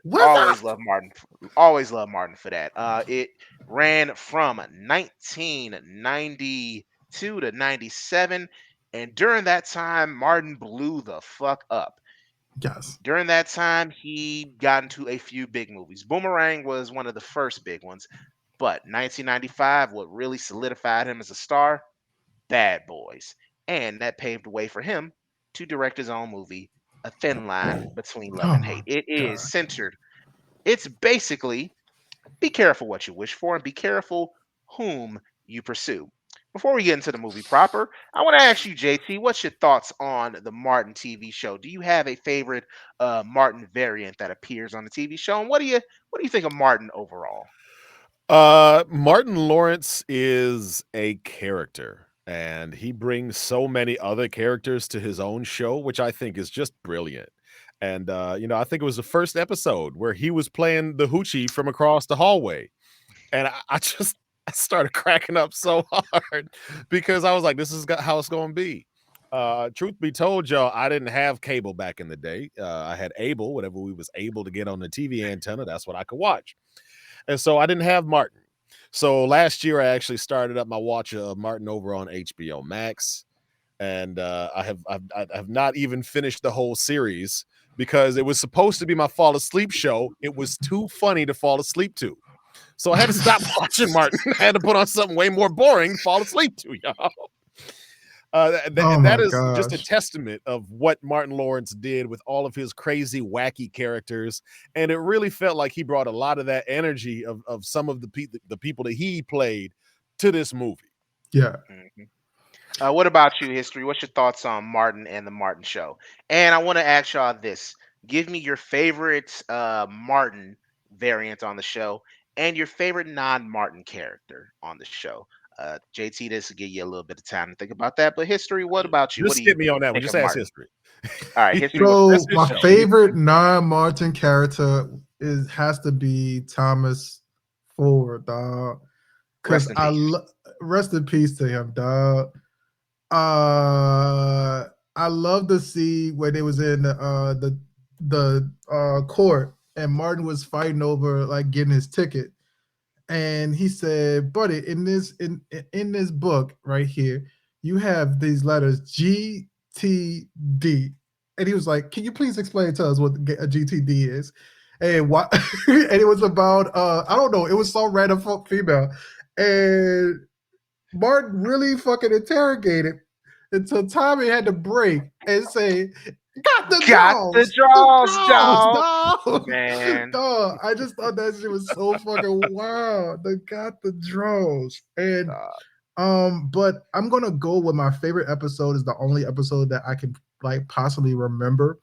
What's up? Always love Martin. Always love Martin for that. It ran from 1992 to 97. And during that time, Martin blew the fuck up. Yes. During that time, he got into a few big movies. Boomerang was one of the first big ones. But 1995, what really solidified him as a star? Bad Boys. And that paved the way for him to direct his own movie, A Thin Line Between Love Oh and my Hate. It is God. centered. It's basically be careful what you wish for and be careful whom you pursue. Before we get into the movie proper, I want to ask you, JT, what's your thoughts on the Martin TV show? Do you have a favorite Martin variant that appears on the TV show? And what do you think of Martin overall? Martin Lawrence is a character, and he brings so many other characters to his own show, which I think is just brilliant. And I think it was the first episode where he was playing the hoochie from across the hallway, and I just I started cracking up so hard because I was like, "This is how it's going to be." Truth be told, y'all, I didn't have cable back in the day. I had able, whatever we was able to get on the TV antenna. That's what I could watch. And so I didn't have Martin. So last year I actually started up my watch of Martin over on HBO Max, and I have not even finished the whole series because it was supposed to be my fall asleep show. It was too funny to fall asleep to. So I had to stop watching Martin. I had to put on something way more boring to fall asleep to, y'all. Oh That my is just a gosh. testament of what Martin Lawrence did with all of his crazy, wacky characters, and it really felt like he brought a lot of that energy of some of the people that he played to this movie. Yeah. Mhm. What about you, History? What's your thoughts on Martin and the Martin Show? And I want to ask y'all this: give me your favorite Martin variant on the show, and your favorite non-Martin character on the show. JT, this will give you a little bit of time to think about that. But History, what about you? What Just do you skip me on that one. think Just of ask Martin? history. All right, History. That's So his my show. favorite non-Martin character has to be Thomas Ford, dog. Cause Rest in peace. rest in peace to him, dog. Uh, I love to see when they was in the court and Martin was fighting over like getting his ticket, and he said, "Buddy, in this book right here, you have these letters G." And he was like, "Can you please explain to us what a GTD is?" And what? And it was about I don't know. It was some random female, and Martin really fucking interrogated until Tommy had to break and say, "Got the Got the draws, the draws, draws, dog. dog, Man. dog." I just thought that shit was so fucking wild. They got the draws, and Dog. but I'm gonna go with my favorite episode. Is the only episode that I can like possibly remember.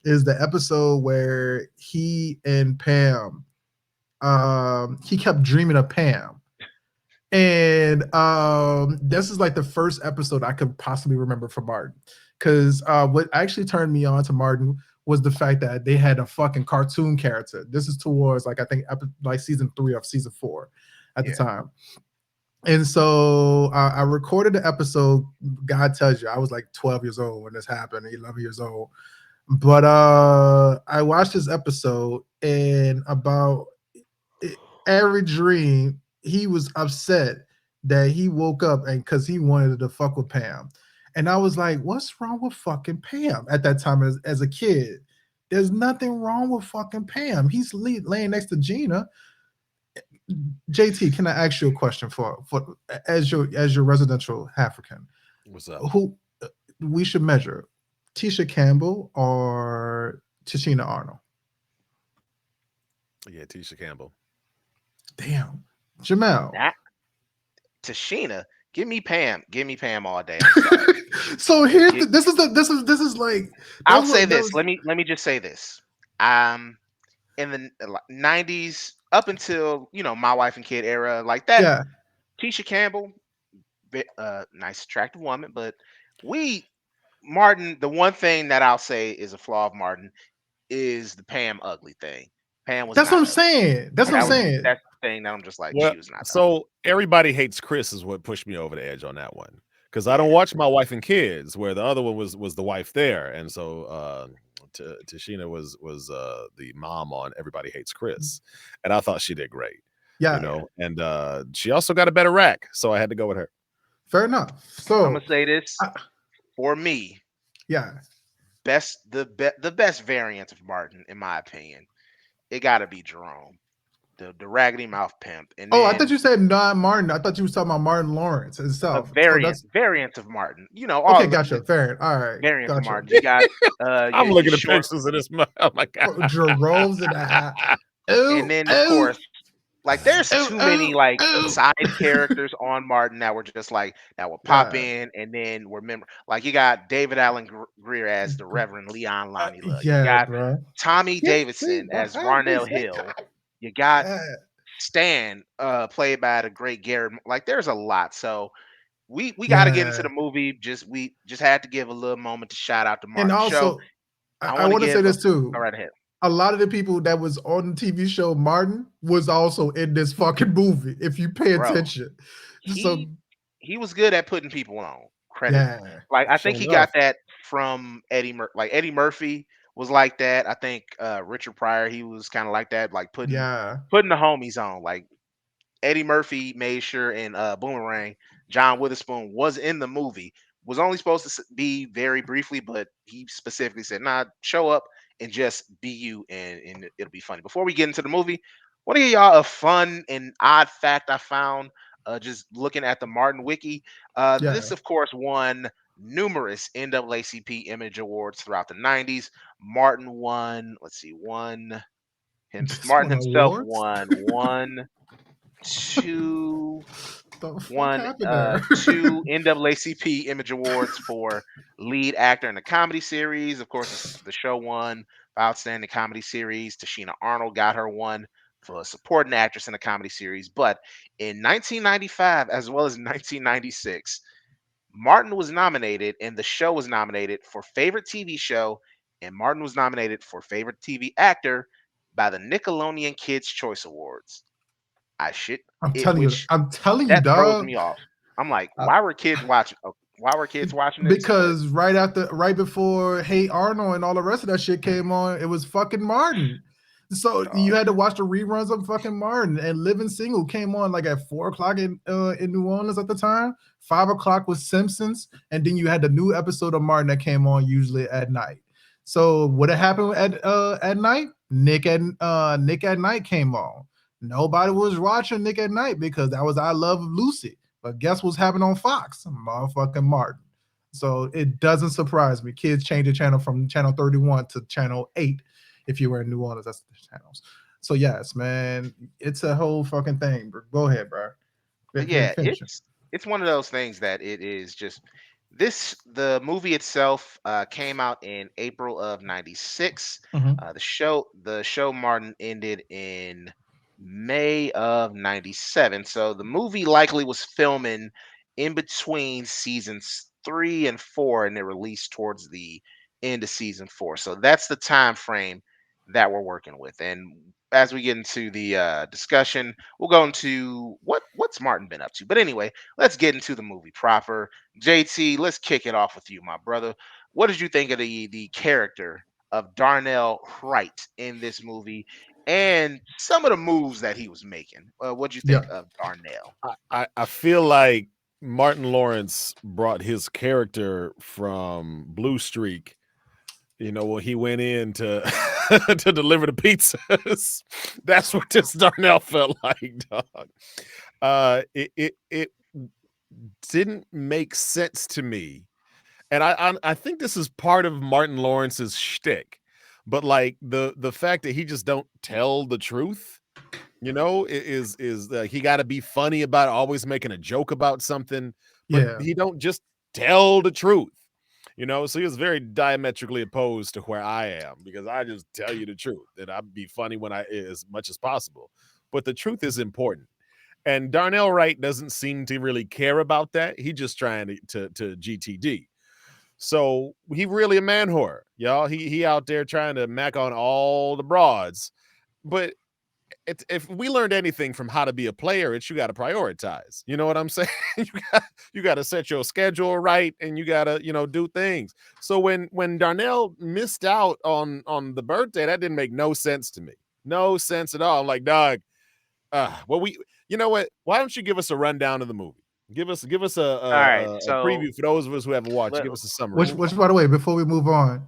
Is the episode where he and Pam, he kept dreaming of Pam, and this is like the first episode I could possibly remember from Martin. Because what actually turned me on to Martin was the fact that they had a fucking cartoon character. This is towards like I think like season 3 of season 4 at the Yeah. time. And so I recorded the episode. God tells you, I was like 12 years old when this happened, 11 years old. But I watched this episode, and about every dream, he was upset that he woke up and because he wanted to fuck with Pam. And I was like, what's wrong with fucking Pam at that time as a kid? There's nothing wrong with fucking Pam. He's laying next to Gina. JT, can I ask you a question for as your residential African? What's up? Who we should measure, Tisha Campbell or Tashina Arnold? Yeah, Tisha Campbell. Damn, Jamel. That Tashina, give me Pam. Give me Pam all day. I'm sorry. So here's this is like I'll say this. Let me just say this. In the 90s up until my wife and kid era, like that, yeah. Tisha Campbell, nice attractive woman, but Martin, the one thing that I'll say is a flaw of Martin is the Pam ugly thing. Pam was That's what not I'm ugly. saying. That's what I'm saying. That's the thing that I'm just like, Well, she was not ugly. so Everybody Hates Chris is what pushed me over the edge on that one because I don't Yeah. watch My Wife and Kids, where the other one was the wife there, and so Tashina was the mom on Everybody Hates Chris, and I thought she did great. Yeah. And she also got a better rack, so I had to go with her. Fair enough. So I'm gonna say this for me. Yeah. The best variant of Martin, in my opinion, it gotta be Jerome, the raggedy mouth pimp. And I thought you said not Martin. I thought you were talking about Martin Lawrence a himself. variant of Martin. Okay, gotcha. Fair. All right. Variants Gotcha. of Martin. You got I'm looking at pictures of this. Oh my god, Jerome's in the hat. And then of course, like there's too many like side characters on Martin that were just like that would pop in and then remember. Like you got David Allen Greer as the Reverend Leon Lonnie Love. Yeah, You got bro. Tommy Davidson as Varnell Hill. You got Stan, played by the great Garrett. Like there's a lot. So we got to get into the movie. We just had to give a little moment to shout out to Martin. And also, Show. I want to say this too. Go right ahead. A lot of the people that was on the TV show Martin was also in this fucking movie. If you pay attention, He was good at putting people on credit. Yeah, like I think he got that from Eddie Murphy. Like Eddie Murphy was like that. I think Richard Pryor, he was kind of like that, like putting the homies on. Like Eddie Murphy made sure in Boomerang, John Witherspoon was in the movie. Was only supposed to be very briefly, but he specifically said, "Nah, show up and just be you, and it'll be funny." Before we get into the movie, want to give y'all a fun and odd fact I found just looking at the Martin Wiki. This, of course, won numerous NAACP Image Awards throughout the 90s. Martin won, Martin himself won one, two NAACP Image Awards for lead actor in a comedy series. Of course, the show won for outstanding comedy series. Tashina Arnold got her one for supporting actress in a comedy series. But in 1995, as well as 1996, Martin was nominated and the show was nominated for favorite TV show, and Martin was nominated for favorite TV actor by the Nickelodeon Kids Choice Awards. I'm telling you, that dog. Throws me off. I'm like, why were kids watching? Why were kids watching this? Because right before Hey Arnold and all the rest of that shit came on, it was fucking Martin. So dog. you had to watch the reruns of fucking Martin, and Living Single came on like at 4 o'clock in New Orleans at the time. 5 o'clock was Simpsons, and then you had the new episode of Martin that came on usually at night. So what had happened at night? Nick at Night came on. Nobody was watching Nick at Night because that was I Love Lucy. But guess what's happening on Fox? Motherfucking Martin. So it doesn't surprise me. Kids change the channel from channel 31 to channel 8 if you were in New Orleans. That's the channels. So yes, man, it's a whole fucking thing. Go ahead, bro. Yeah, Finish it. it's one of those things that it is just the movie itself came out in April of '96. Mhm. The show Martin ended in May of '97. So the movie likely was filming in between seasons 3 and 4, and it released towards the end of season 4. So that's the time frame that we're working with. And as we get into the discussion, we'll go into what's Martin been up to. But anyway, let's get into the movie proper. JT, let's kick it off with you, my brother. What did you think of the character of Darnell Wright in this movie and some of the moves that he was making? What did you Yeah. think of Darnell? I feel like Martin Lawrence brought his character from Blue Streak. You know, when he went in to to deliver the pizzas, that's what this Darnell felt like, dog. It didn't make sense to me, and I think this is part of Martin Lawrence's shtick. But like the fact that he just don't tell the truth, you know, is he got to be funny about always making a joke about something, but Yeah. he don't just tell the truth. You know, so he was very diametrically opposed to where I am because I just tell you the truth and I'd be funny when I as much as possible. But the truth is important. And Darnell Wright doesn't seem to really care about that. He just trying to GTD. So he really a man whore, y'all. He out there trying to mac on all the broads. But if we learned anything from how to be a player, it's you got to prioritize. You know what I'm saying? You got to set your schedule right, and you got to do things. So when Darnell missed out on the birthday, that didn't make no sense to me. No sense at all. I'm like, dog. Well, you know what? Why don't you give us a rundown of the movie? Give us All right, a so preview for those of us who haven't watched. let, Give us a summary. Which by the way, before we move on,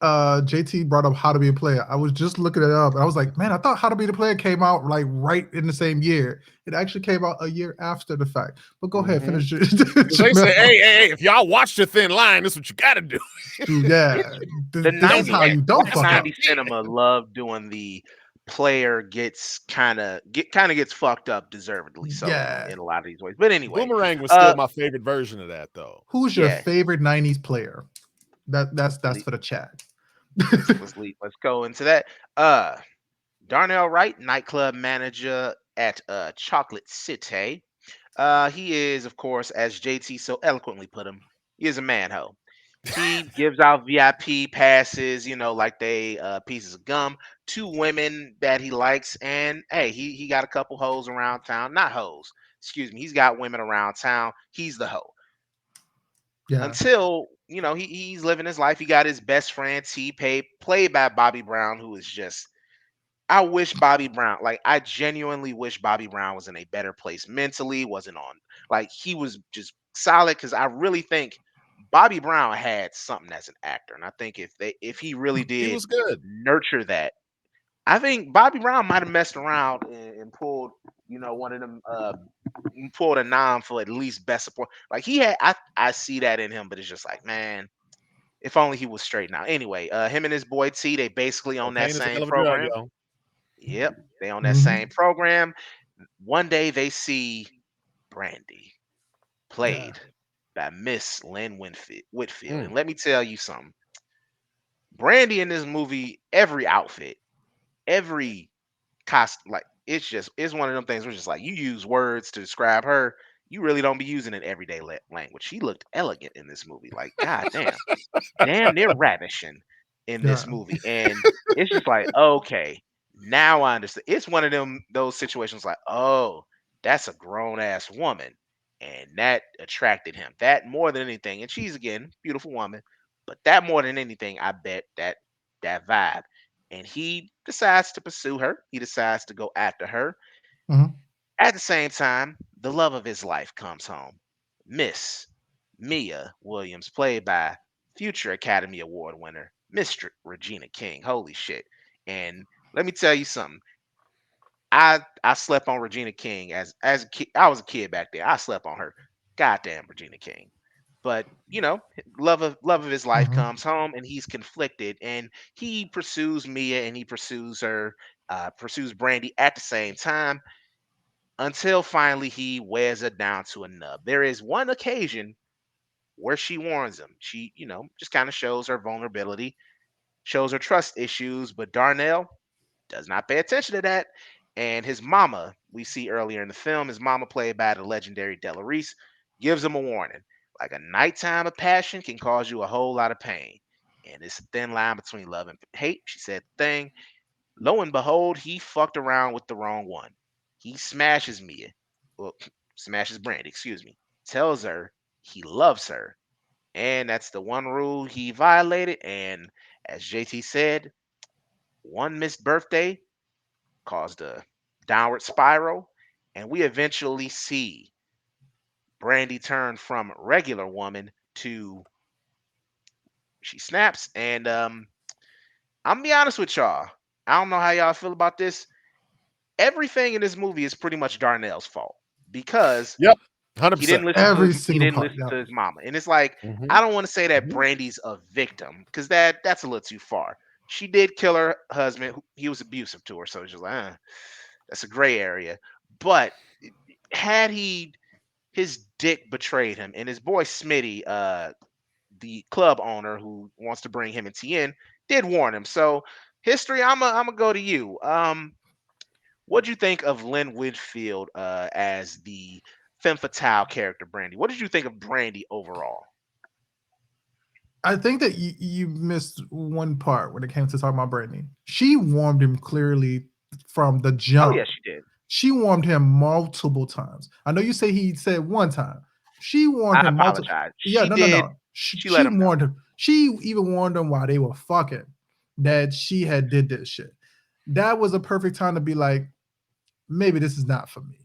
JT brought up How to Be a Player. I was just looking it up, and I was like, man, I thought How to Be the Player came out like right in the same year. It actually came out a year after the fact. But go ahead, Mhm. finish it. Because they say, hey, if y'all watch the Thin Line, this is what you got to do. yeah, Yeah, the this is 90s how you don't black fuck up. 90s cinema loved doing the player gets fucked up deservedly so Yeah. in a lot of these ways. But anyway, Boomerang was still uh my favorite version of that, though. Who's your yeah, favorite '90s player? That's le- for the chat. let's go into that. Uh Darnell Wright, nightclub manager at Chocolate City. He is, of course, as JT so eloquently put him, he is a manho. He gives out VIP passes, like they pieces of gum to women that he likes. And hey, he got a couple hoes around town. Not hoes, excuse me. He's got women around town. He's the hoe. Yeah, Until, he's living his life. He got his best friend T played by Bobby Brown, who is just I wish Bobby Brown, like I genuinely wish Bobby Brown was in a better place mentally, wasn't on like he was just solid because I really think Bobby Brown had something as an actor. And I think if he really He did was good. nurture that, I think Bobby Brown might have messed around and pulled, one of them pulled a nom for at least best support. Like he had I see that in him, but it's just like, man, if only he was straight now. Anyway, him and his boy T, they basically on that Cocaine is a same hell of a drug, program. yo. Yep, they on that hmm same program. One day they see Brandy yeah, played by Miss Lynn Whitfield, and Mm. let me tell you something. Brandy in this movie, every outfit, every costume, like it's one of them things where it's just like you use words to describe her, you really don't be using it everyday language. She looked elegant in this movie, like god damn near ravishing in this yeah, movie. And it's just like, okay, now I understand. It's one of those situations like, oh, that's a grown ass woman. And that attracted him. That more than anything. And she's again, beautiful woman, but that more than anything, I bet that vibe. and he decides to pursue her. He decides to go after her. Mhm. At the same time, the love of his life comes home. Miss Mia Williams, played by future Academy Award winner Miss Regina King. Holy shit. And let me tell you something. I slept on Regina King as a kid. I was a kid back then. I slept on her. Goddamn Regina King. But love of his life Mhm. comes home, and he's conflicted, and he pursues Mia, and he pursues Brandy at the same time, until finally he wears her down to a nub. There is one occasion where she warns him. She, just kind of shows her vulnerability, shows her trust issues, but Darnell does not pay attention to that. And his mama, we see earlier in the film, his mama, played by the legendary Della Reese, gives him a warning. Like, a nighttime of passion can cause you a whole lot of pain. And it's a thin line between love and hate. She said the thing. Lo and behold, he fucked around with the wrong one. He smashes Mia. Well, smashes Brandy, excuse me. Tells her he loves her. And that's the one rule he violated. And as JT said, one missed birthday caused a downward spiral. And we eventually see Brandy turn from regular woman to she snaps. And I'm gonna be honest with y'all. I don't know how y'all feel about this. Everything in this movie is pretty much Darnell's fault because Yep, he didn't 100%. listen to Every he single didn't part. listen Yeah. to his mama. And it's like, Mhm, I don't want to say that mhm. Brandy's a victim because that's a little too far. She did kill her husband. He was abusive to her, so it's just like, that's a gray area. But had his dick betrayed him, and his boy Smitty, the club owner who wants to bring him and TN, did warn him. So history, I'm gonna go to you. What'd you think of Lynn Whitfield as the femme fatale character, Brandy? What did you think of Brandy overall? I think that you missed one part when it came to talking about Brittany. She warmed him clearly from the Oh jump. yeah, she did. She warmed him multiple times. I know you say he said one time. She warned I him multiple. apologize. Yeah, She no, no, did. no. She let She him know. warned him. She even warned him while they were fucking that she had did this shit. That was a perfect time to be like, maybe this is not for me.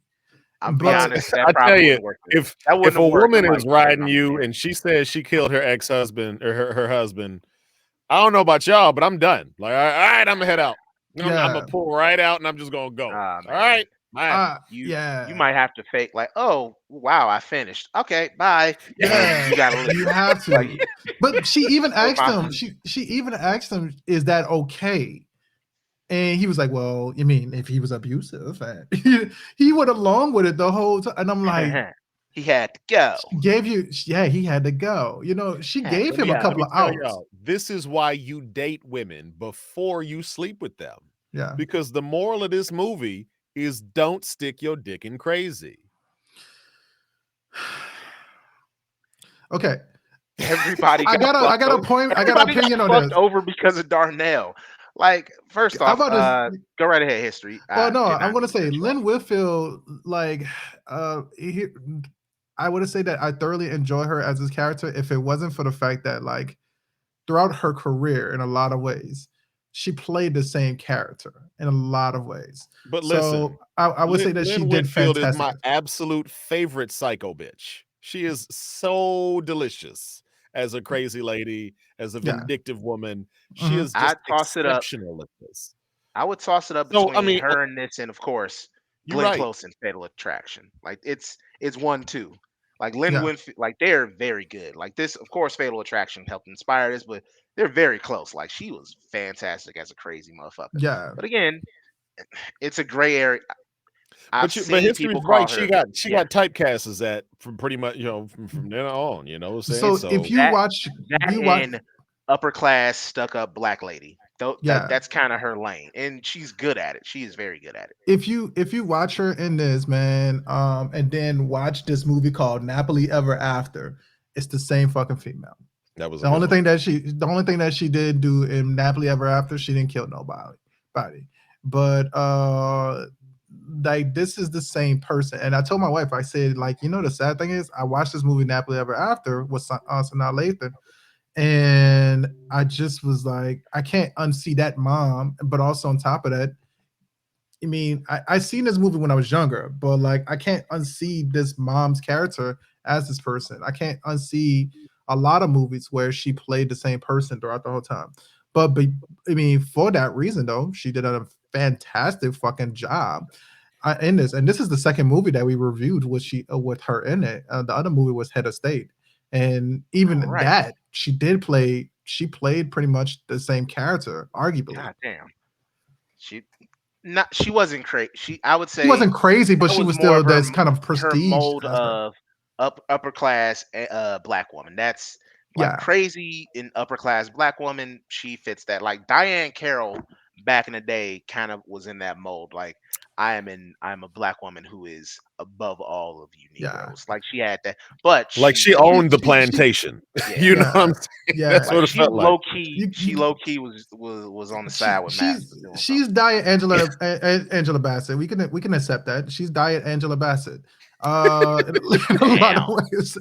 I'll be But honest, that I tell probably you, wouldn't work. That if wouldn't a have worked woman like is Karen riding on the you man. and she says she killed her ex-husband or her husband, I don't know about y'all, but I'm done. Like, all right, I'm gonna head out. I'm gonna yeah, pull right out and I'm just gonna go. Ah All man. right, bye. You yeah, might have to fake like, oh wow, I finished. Okay, bye. And yeah. you gotta You leave. have Like, to. But she even or asked my him. She even asked him, "Is that okay?" And he was like, "Well, you mean if he was abusive?" And he went along with it the whole time. And I'm like, he had to go. she gave you, yeah, he had to go. You know, she Had gave to him a Let go. couple me of tell outs. y'all, this is why you date women before you sleep with them. Yeah. Because the moral of this movie is don't stick your dick in crazy. Okay. Everybody I got got a I fucked got a over. point. I got an Everybody got opinion on fucked this. over because of Darnell. Like, first How off, about this? go right ahead, history. Well, I no, did I'm not gonna mean to say cut you off. Lynn Whitfield, like, I would say that I thoroughly enjoy her as this character if it wasn't for the fact that, like, throughout her career, in a lot of ways, she played the same character in a lot of ways. But listen, So I would say that she Lynn did Whitfield is fantastic. my absolute favorite psycho bitch. She is so delicious as a crazy lady, as a Yeah. vindictive woman. She Mhm. is just I'd toss it up. exceptional at this. I would toss it up So, I between mean, her and this, and of course, you're Glenn right. Close and Fatal Attraction. Like, it's 1-2. Like, Lynn Yeah. Winfield, like, they're very good. Like, this, of course, Fatal Attraction helped inspire this, but they're very close. Like, she was fantastic as a crazy motherfucker. Yeah. But again, it's a gray area. I've But seen history's people right. call She her, got yeah, typecast as that from pretty much, from then on, you know what I'm saying? So if So you that watch that you watch and upper class stuck up black lady. Though yeah, that's kind of her lane, and she's good at it. She is very good at it. if you watch her in this, man, and then watch this movie called Napoli Ever After, it's the same fucking female. that was a The good only one. thing that she did do in Napoli Ever After, she didn't kill nobody. But like, this is the same person. And I told my wife, I said, like, the sad thing is, I watched this movie Napoli Ever After with Sanaa Lathan, And I just was like, I can't unsee that mom. But also on top of that, I mean, I seen this movie when I was younger, but like I can't unsee this mom's character as this person. I can't unsee a lot of movies where she played the same person throughout the whole time. But I mean, for that reason though, she did a fantastic fucking job in this. And this is the second movie that we reviewed with she with her in it. The other movie was Head of State, and All even right. that she did play. She played pretty much the same character, arguably. God damn. She not she wasn't crazy. I would She say wasn't crazy, but that she was was more still of her this kind of her prestige mold aspect. of upper class black woman. That's like Yeah, crazy in upper class black woman. She fits that. Like Diane Carroll back in the day kind of was in that mold. Like I'm a black woman who is above all of you yeah, Negroes. Like she had that, but Like she she she, owned the she plantation. yeah. You know what yeah, I'm saying? That's yeah. what it felt like. She You low key was on the side with she's Master doing she's something. diet Angela Bassett. We can accept that she's diet Angela Bassett. In a lot of Damn, ways,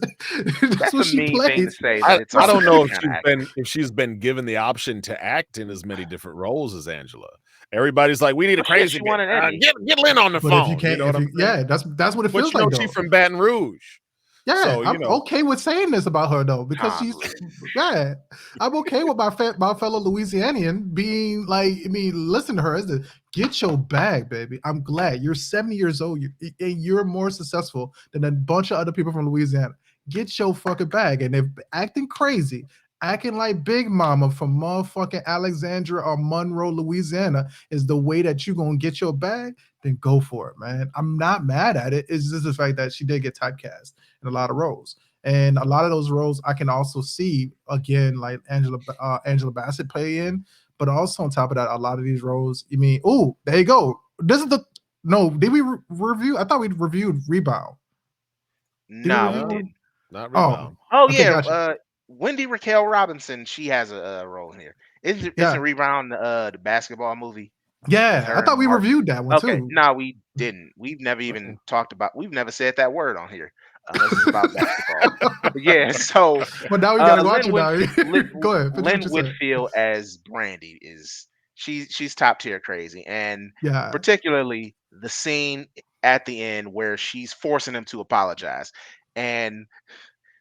that's that's what a she mean thing to plays. say, but I it's I also don't true know if kind of accurate. she's been given the option to act in as many different roles as Angela. Everybody's like, "We need a Well, shit, crazy she bitch. won an Emmy. Get Lynn on the But if you phone." You can't, know what if I'm you saying? yeah, that's what it But feels like she's though. from Baton Rouge, Yeah, so I'm okay with saying this about her though, because Baton she's Rouge. yeah, I'm okay with my fellow Louisianian being like, I mean, listen to her as the get your bag, baby. I'm glad you're 70 years old, and you're more successful than a bunch of other people from Louisiana. Get your fucking bag, and if acting crazy, acting like Big Mama from motherfucking Alexandria or Monroe, Louisiana, is the way that you're gonna get your bag, then go for it, man. I'm not mad at it. It's just the fact that she did get typecast in a lot of roles. And a lot of those roles I can also see again, like Angela Bassett play in, but also on top of that, a lot of these roles. I mean, oh, there you go. This is the no. Did we review? I thought we reviewed Rebound. Did we Nah, we no, review? didn't. not Oh, Rebound. Oh okay, yeah, gotcha. Wendy Raquel Robinson. She has a role in here. Isn't Yeah, Rebound the basketball movie with yeah. I her and thought we Martin? reviewed that one Okay, too. no, we didn't. We've never even talked about. We've never said that word on here unless it's about basketball. But yeah, so But now we gotta go out Lynn you now. Go ahead, finish what Lynn you said. Whitfield as Brandy is she's top tier crazy, and Yeah, particularly the scene at the end where she's forcing him to apologize. And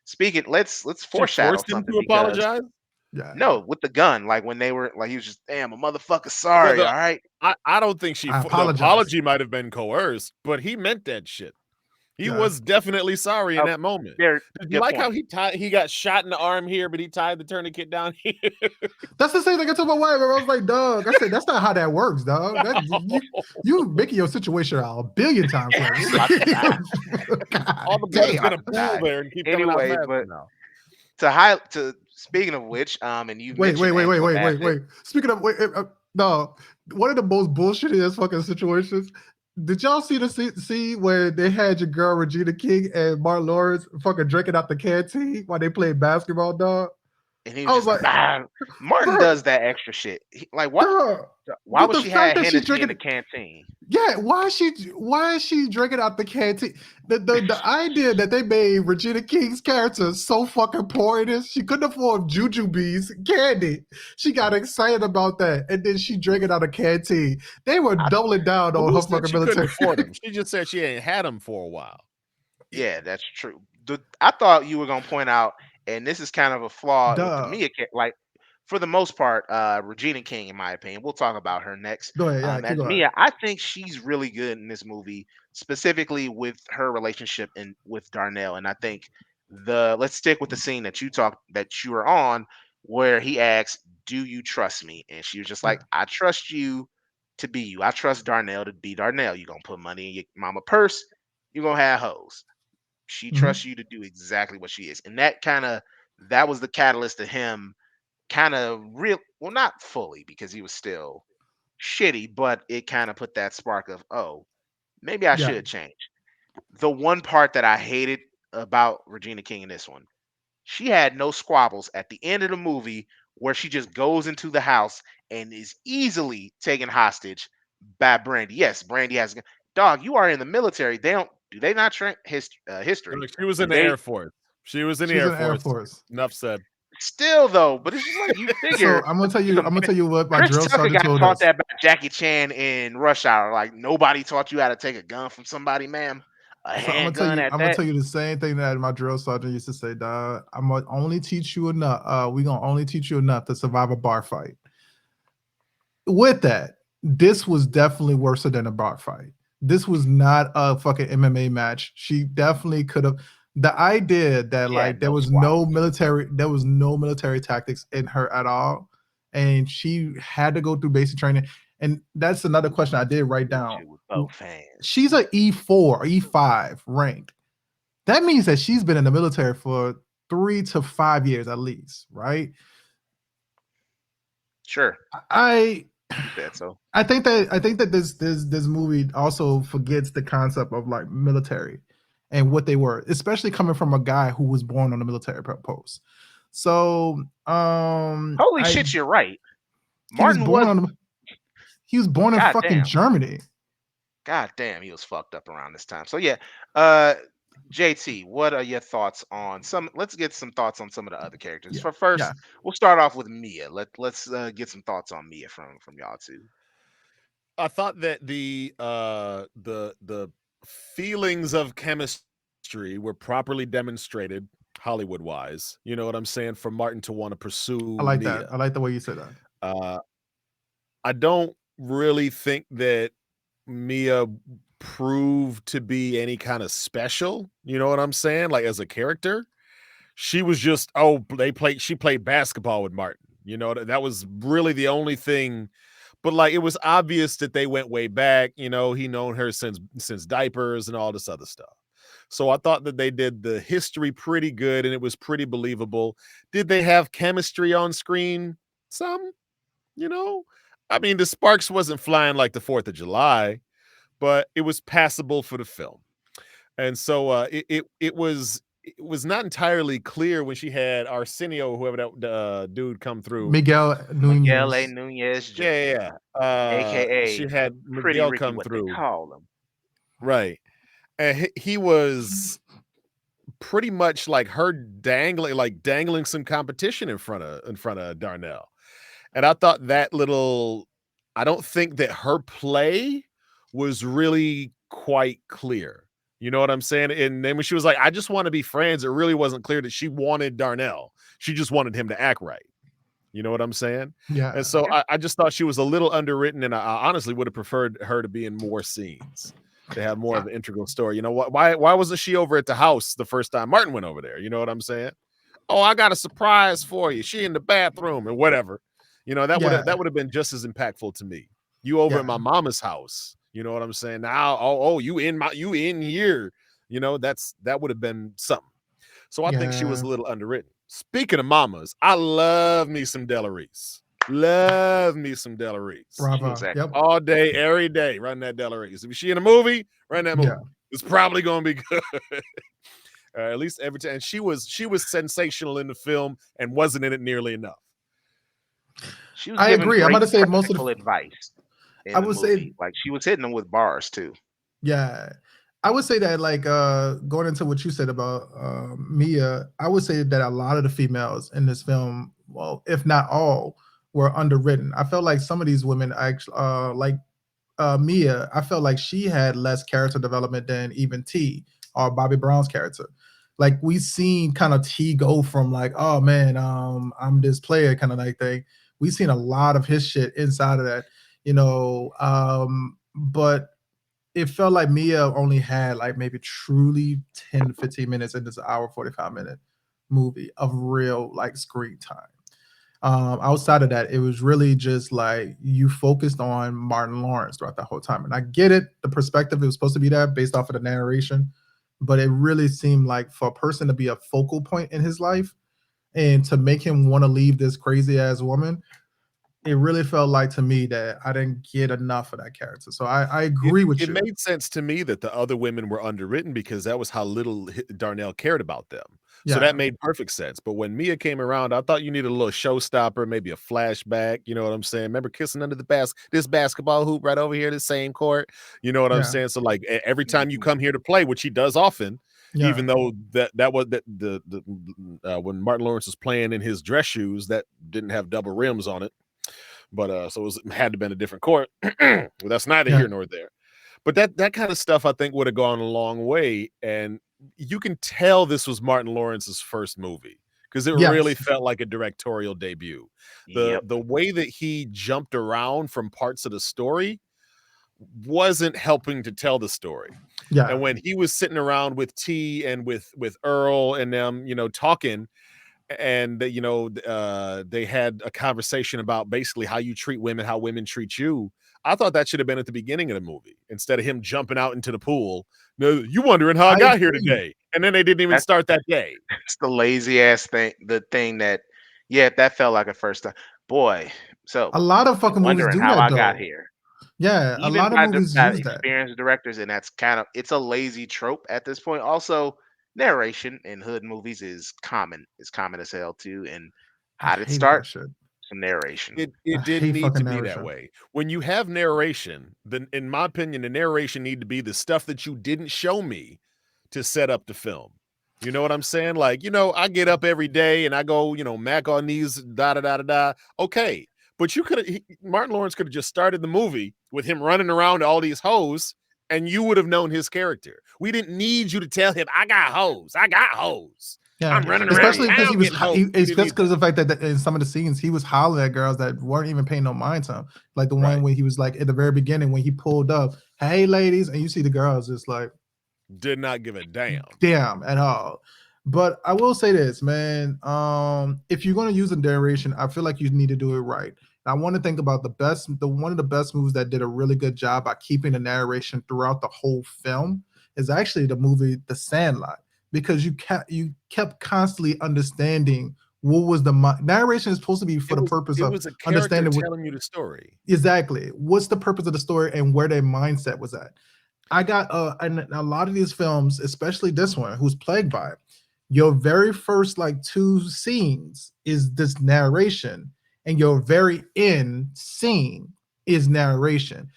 speaking, let's She foreshadow forced him something to because apologize. yeah. no, with the gun, like when they were like he was just damn a motherfucker Well, sorry, all right. I don't think I the apologize. apology might have been coerced, but he meant that shit. He Yeah. was definitely sorry in Oh, that moment. there, Did you good like how point. he got shot in the arm here, but he tied the tourniquet down here? That's the same thing I told my wife. I was like, dog, I said, that's not how that works, dog. That you making your situation out a billion times worse. You about to die. All God the You blood's damn. about gonna to pool die. there and keep coming out Anyway, faster but now. to speaking of which, and you've mentioned Angela Bassett. Wait. Speaking of, wait, no, one of the most bullshittiest fucking situations. Did y'all see the scene where they had your girl Regina King and Martin Lawrence fucking drinking out the canteen while they played basketball, dog? And he was I was just like, bah. Martin bro, does that extra shit. Like what? dog. Why would The she fact have that she's Hennessy in the drinking, canteen? yeah, why is she drinking out the canteen? The idea that they made Regina King's character so fucking poor in this, she couldn't afford Jujubes candy. She got excited about that, and then she drank it out of canteen. They were I, doubling down Well, on who her said fucking she couldn't military. afford them? She just said she ain't had them for a while. yeah, that's true. I thought you were gonna point out, and this is kind of a flaw with the Duh. Mia. Like for the most part, Regina King, in my opinion, we'll talk about her next. Go ahead, yeah, keep As going. Mia, I think she's really good in this movie, specifically with her relationship with Darnell. And I think let's stick with the scene that you were on, where he asks, "Do you trust me?" And she was just like, Yeah. "I trust you to be you. I trust Darnell to be Darnell. You're gonna put money in your mama purse. You're gonna have hoes. She Mhm. trusts you to do exactly what she is." And that was the catalyst to him kind of real well, not fully because he was still shitty, but it kind of put that spark of, oh, maybe I Yeah. should change. The one part that I hated about Regina King in this one, she had no squabbles at the end of the movie where she just goes into the house and is easily taken hostage by Brandy. Yes, Brandy has a gun. Dog, you are in the military. They don't do they not train history? Like she was in Do the Air they Force. She was in She the was Air in the Air Force. Force. Enough said. Still though, but it's just like you So figure I'm gonna tell you. some I'm gonna tell you what my Chris drill Tucker sergeant got told taught us. that by Jackie Chan in Rush Hour. Like nobody taught you how to take a gun from somebody, ma'am. A So I'm gonna tell handgun you. at I'm gonna that. tell you the same thing that my drill sergeant used to say. Dog, I'm gonna only teach you enough. We gonna only teach you enough to survive a bar fight. With that, this was definitely worse than a bar fight. This was not a fucking MMA match. She definitely could have. The idea that She had like no squat. there was no military tactics in her at all, and she had to go through basic training. And that's another question I did write down. Shoot with both hands. She's a E4, E5 ranked. That means that she's been in the military for 3 to 5 years at least, right? Sure, I you said so. I think that this movie also forgets the concept of like military and what they were, especially coming from a guy who was born on a military post. So Holy I shit, you're right. he was Martin born was on he was born in fucking goddamn. Germany. God damn, he was fucked up around this time. So yeah, uh JT, what are your thoughts on some? Let's get some thoughts on some of the other characters. Yeah, For yeah. first, we'll start off with Mia. Let's get some thoughts on Mia from y'all too. I thought that the feelings of chemistry were properly demonstrated Hollywood wise. You know what I'm saying? For Martin to want to I pursue like that. Mia. I like the way you said that. Uh, I don't really think that Mia proved to be any kind of special. You know what I'm saying? Like as a character, she was just she played basketball with Martin. You know that was really the only thing. But like it was obvious that they went way back. You know, he known her since diapers and all this other stuff. So I thought that they did the history pretty good and it was pretty believable. Did they have chemistry on screen? Some, you know. I mean, the sparks wasn't flying like the 4th of July, but it was passable for the film. And so it was not entirely clear when she had Arsenio, whoever that dude, come through. Miguel Miguel A. Nunez. Nunez Yeah, Jr., yeah, yeah. She aka had Pretty Miguel Ricky, come what they through, call him. right? And he was pretty much like her dangling some competition in front of Darnell. And I thought that little, I don't think that her play was really quite clear. You know what I'm saying? And then when she was like, I just want to be friends, it really wasn't clear that she wanted Darnell. She just wanted him to act right. You know what I'm saying? And Yeah, so Yeah, I just thought she was a little underwritten, and I honestly would have preferred her to be in more scenes, to have more I, of an integral story. You know what? Why wasn't she over at the house the first time Martin went over there? You know what I'm saying? Oh, I got a surprise for you. She in the bathroom and whatever. You know, that would yeah, have that would have been just as impactful to me. You over at yeah, my mama's house. You know what I'm saying? Now, you in here. You know, that would have been something. So I think she was yeah. a little underwritten. Speaking of mamas, I love me some Delarice. Love me some Delarice. she was Bravo. excellent. Yep. All day, every day, run that Delarice. If she in a movie, run that Yeah. movie. It's probably gonna be good. At least every time. And she was sensational in the film and wasn't in it nearly enough. She was I giving agree. I'm about great to say most of practical the. advice I in the would say movie. Like she was hitting them with bars too. Yeah. I would say that like going into what you said about Mia, I would say that a lot of the females in this film, well, if not all, were underwritten. I felt like some of these women actually like Mia, I felt like she had less character development than even T or Bobby Brown's character. Like we seen kind of T go from like, oh man, I'm this player kind of like thing. We seen a lot of his shit inside of that, but it felt like Mia only had like maybe truly 10 to 15 minutes in this hour 45-minute movie of real like screen time. Outside of that, it was really just like you focused on Martin Lawrence throughout the whole time. And I get it, the perspective it was supposed to be that based off of the narration, but it really seemed like for a person to be a focal point in his life and to make him want to leave this crazy ass woman, it really felt like to me that I didn't get enough of that character. So I It agree with it you. made sense to me that the other women were underwritten because that was how little Darnell cared about them. So that Yeah, made perfect sense. But when Mia came around, I thought you needed a little showstopper, maybe a flashback. You know what I'm saying? Remember kissing under this basketball hoop right over here, the same court. You know what I'm yeah, saying? So like every time you Mhm. come here to play, which he does often, Yeah. even though that was that the when Martin Lawrence was playing in his dress shoes that didn't have double rims on it, but so it had to been a different court. Well, that's neither Yeah. here nor there. But that kind of stuff I think would have gone a long way, and you can tell this was Martin Lawrence's first movie because it really Yes. felt like a directorial debut. The Yep. the way that he jumped around from parts of the story wasn't helping to tell the story. And Yeah. when he was sitting around with T and with Earl and them, talking, and they had a conversation about basically how you treat women, how women treat you. I thought that should have been at the beginning of the movie instead of him jumping out into the pool. No, you wondering how I I got here agree. today, and then they didn't even That's start that day. it's the lazy ass thing. The thing that, yeah, that felt like a first time. Boy, so A lot of you fucking movies wondering do how that I got though. here. Yeah, a Even lot of movies by use that. experienced directors, and that's kind of it's a lazy trope at this point. Also, narration in hood movies is common. It's common as hell too. And I how did it hated that start? shit. Some narration. I It didn't hate need fucking to be that narration. way. When you have narration, then in my opinion, the narration need to be the stuff that you didn't show me to set up the film. You know what I'm saying? Like, I get up every day and I go, mac on these da da da da da. Okay. But Martin Lawrence could have just started the movie with him running around all these hoes and you would have known his character. We didn't need you to tell him, I got hoes. I got hoes. Yeah, I'm running around especially Exactly. because town getting hoes. We it's didn't just need because that. of the fact that in some of the scenes he was hollering at girls that weren't even paying no mind to him. Like the one Right. where he was like at the very beginning when he pulled up, "Hey ladies," and you see the girls just like, Did not give a damn. damn at all. But I will say this, man. If you're gonna use a narration, I feel like you need to do it right. And I want to think about one of the best movies that did a really good job by keeping the narration throughout the whole film is actually the movie The Sandlot, because you kept constantly understanding what was narration is supposed to be for It the was purpose it of was a character understanding what telling you the story. exactly what's the purpose of the story and where their mindset was at. I got and a lot of these films, especially this one, who's plagued by it. Your very first like two scenes is this narration, and your very end scene is narration.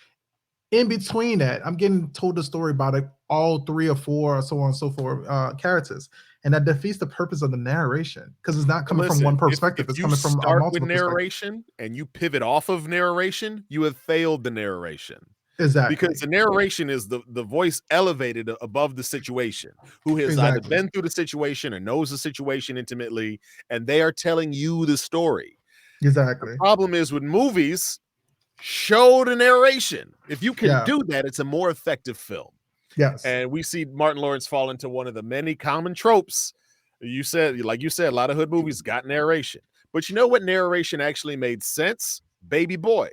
In between that, I'm getting told the story about it, all three or four, or so on and so forth, characters, and that defeats the purpose of the narration because it's not But coming from one listen, perspective; if it's you coming from start with multiple perspectives. narration and you pivot off of narration, you have failed the narration. Because Exactly, the narration is the voice elevated above the situation, who has either exactly, been through the situation or knows the situation intimately, and they are telling you the story. The exactly. problem is with movies, show the narration. If you can Yeah. do that, it's a more effective film. Yes. And we see Martin Lawrence fall into one of the many common tropes. Like you said, a lot of hood movies got narration. But you know what narration actually made sense? Baby Boy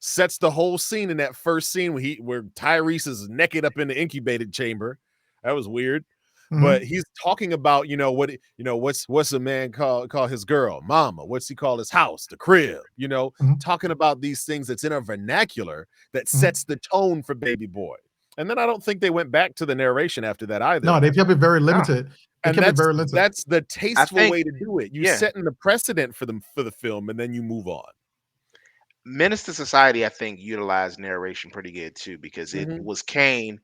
sets the whole scene in that first scene where Tyrese is naked up in the incubated chamber. That was weird. But Mhm. he's talking about, what's a man call his girl? Mama. What's he call his house? The crib, Mhm. talking about these things that's in a vernacular that Mhm. sets the tone for Baby Boy. And then I don't think they went back to the narration after that either. No, they kept it very No, limited. They And kept it that's very limited. that's the I tasteful think, way to do it. You yeah, setting the precedent for the film, and then you move on. Menace to Society, I think, utilized narration pretty good too, because it Mhm. was Kane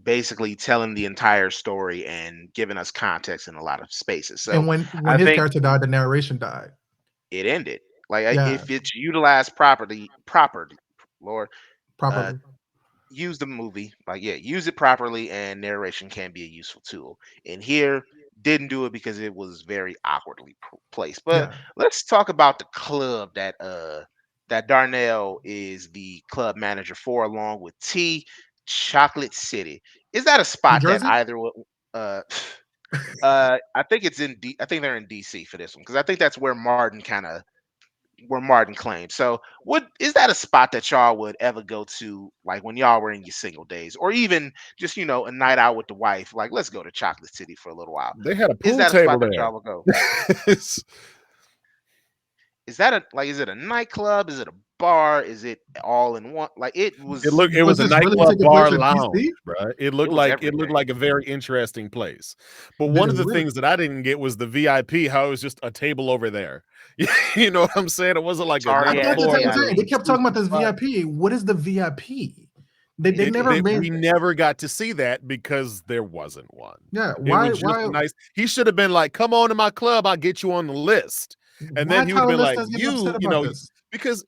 basically telling the entire story and giving us context in a lot of spaces. And So when I his think character died, the narration died. it ended. Like Yeah, if it's utilized properly, Lord, uh, properly. use the movie, like, yeah, use it properly, and narration can be a useful tool. And here, didn't do it because it was very awkwardly placed. But Yeah. let's talk about the club that Darnell is the club manager for, along with T. Chocolate City. Is that a New spot that Jersey? either uh I think it's in I think they're in DC for this one, because I think that's where Martin claimed. So, would is that a spot that y'all would ever go to, like when y'all were in your single days, or even just a night out with the wife? Like, let's go to Chocolate City for a little while. They had a Is pool that a table spot that there. y'all would go? It's Is that a like? Is it a nightclub? Is it a bar? Is it all in one? Like it Was was a this really nightclub taking place bar in lounge, DC? bro. it was It looked everything. like a very interesting place. But Did one it of the really? things that I didn't get was the VIP, how it was just a table over there. You know what I'm saying? It wasn't like Sorry That's another ass the floor thing with I'm an saying. They VIP. kept talking about exclusive this spot. VIP. What is the VIP? They never We made. never got to see that because there wasn't one. Yeah, It why was just why a nice. He should have been like, "Come on to my club, I'll get you on the list," and then why he would have Tyler been like, listeners getting upset about this? because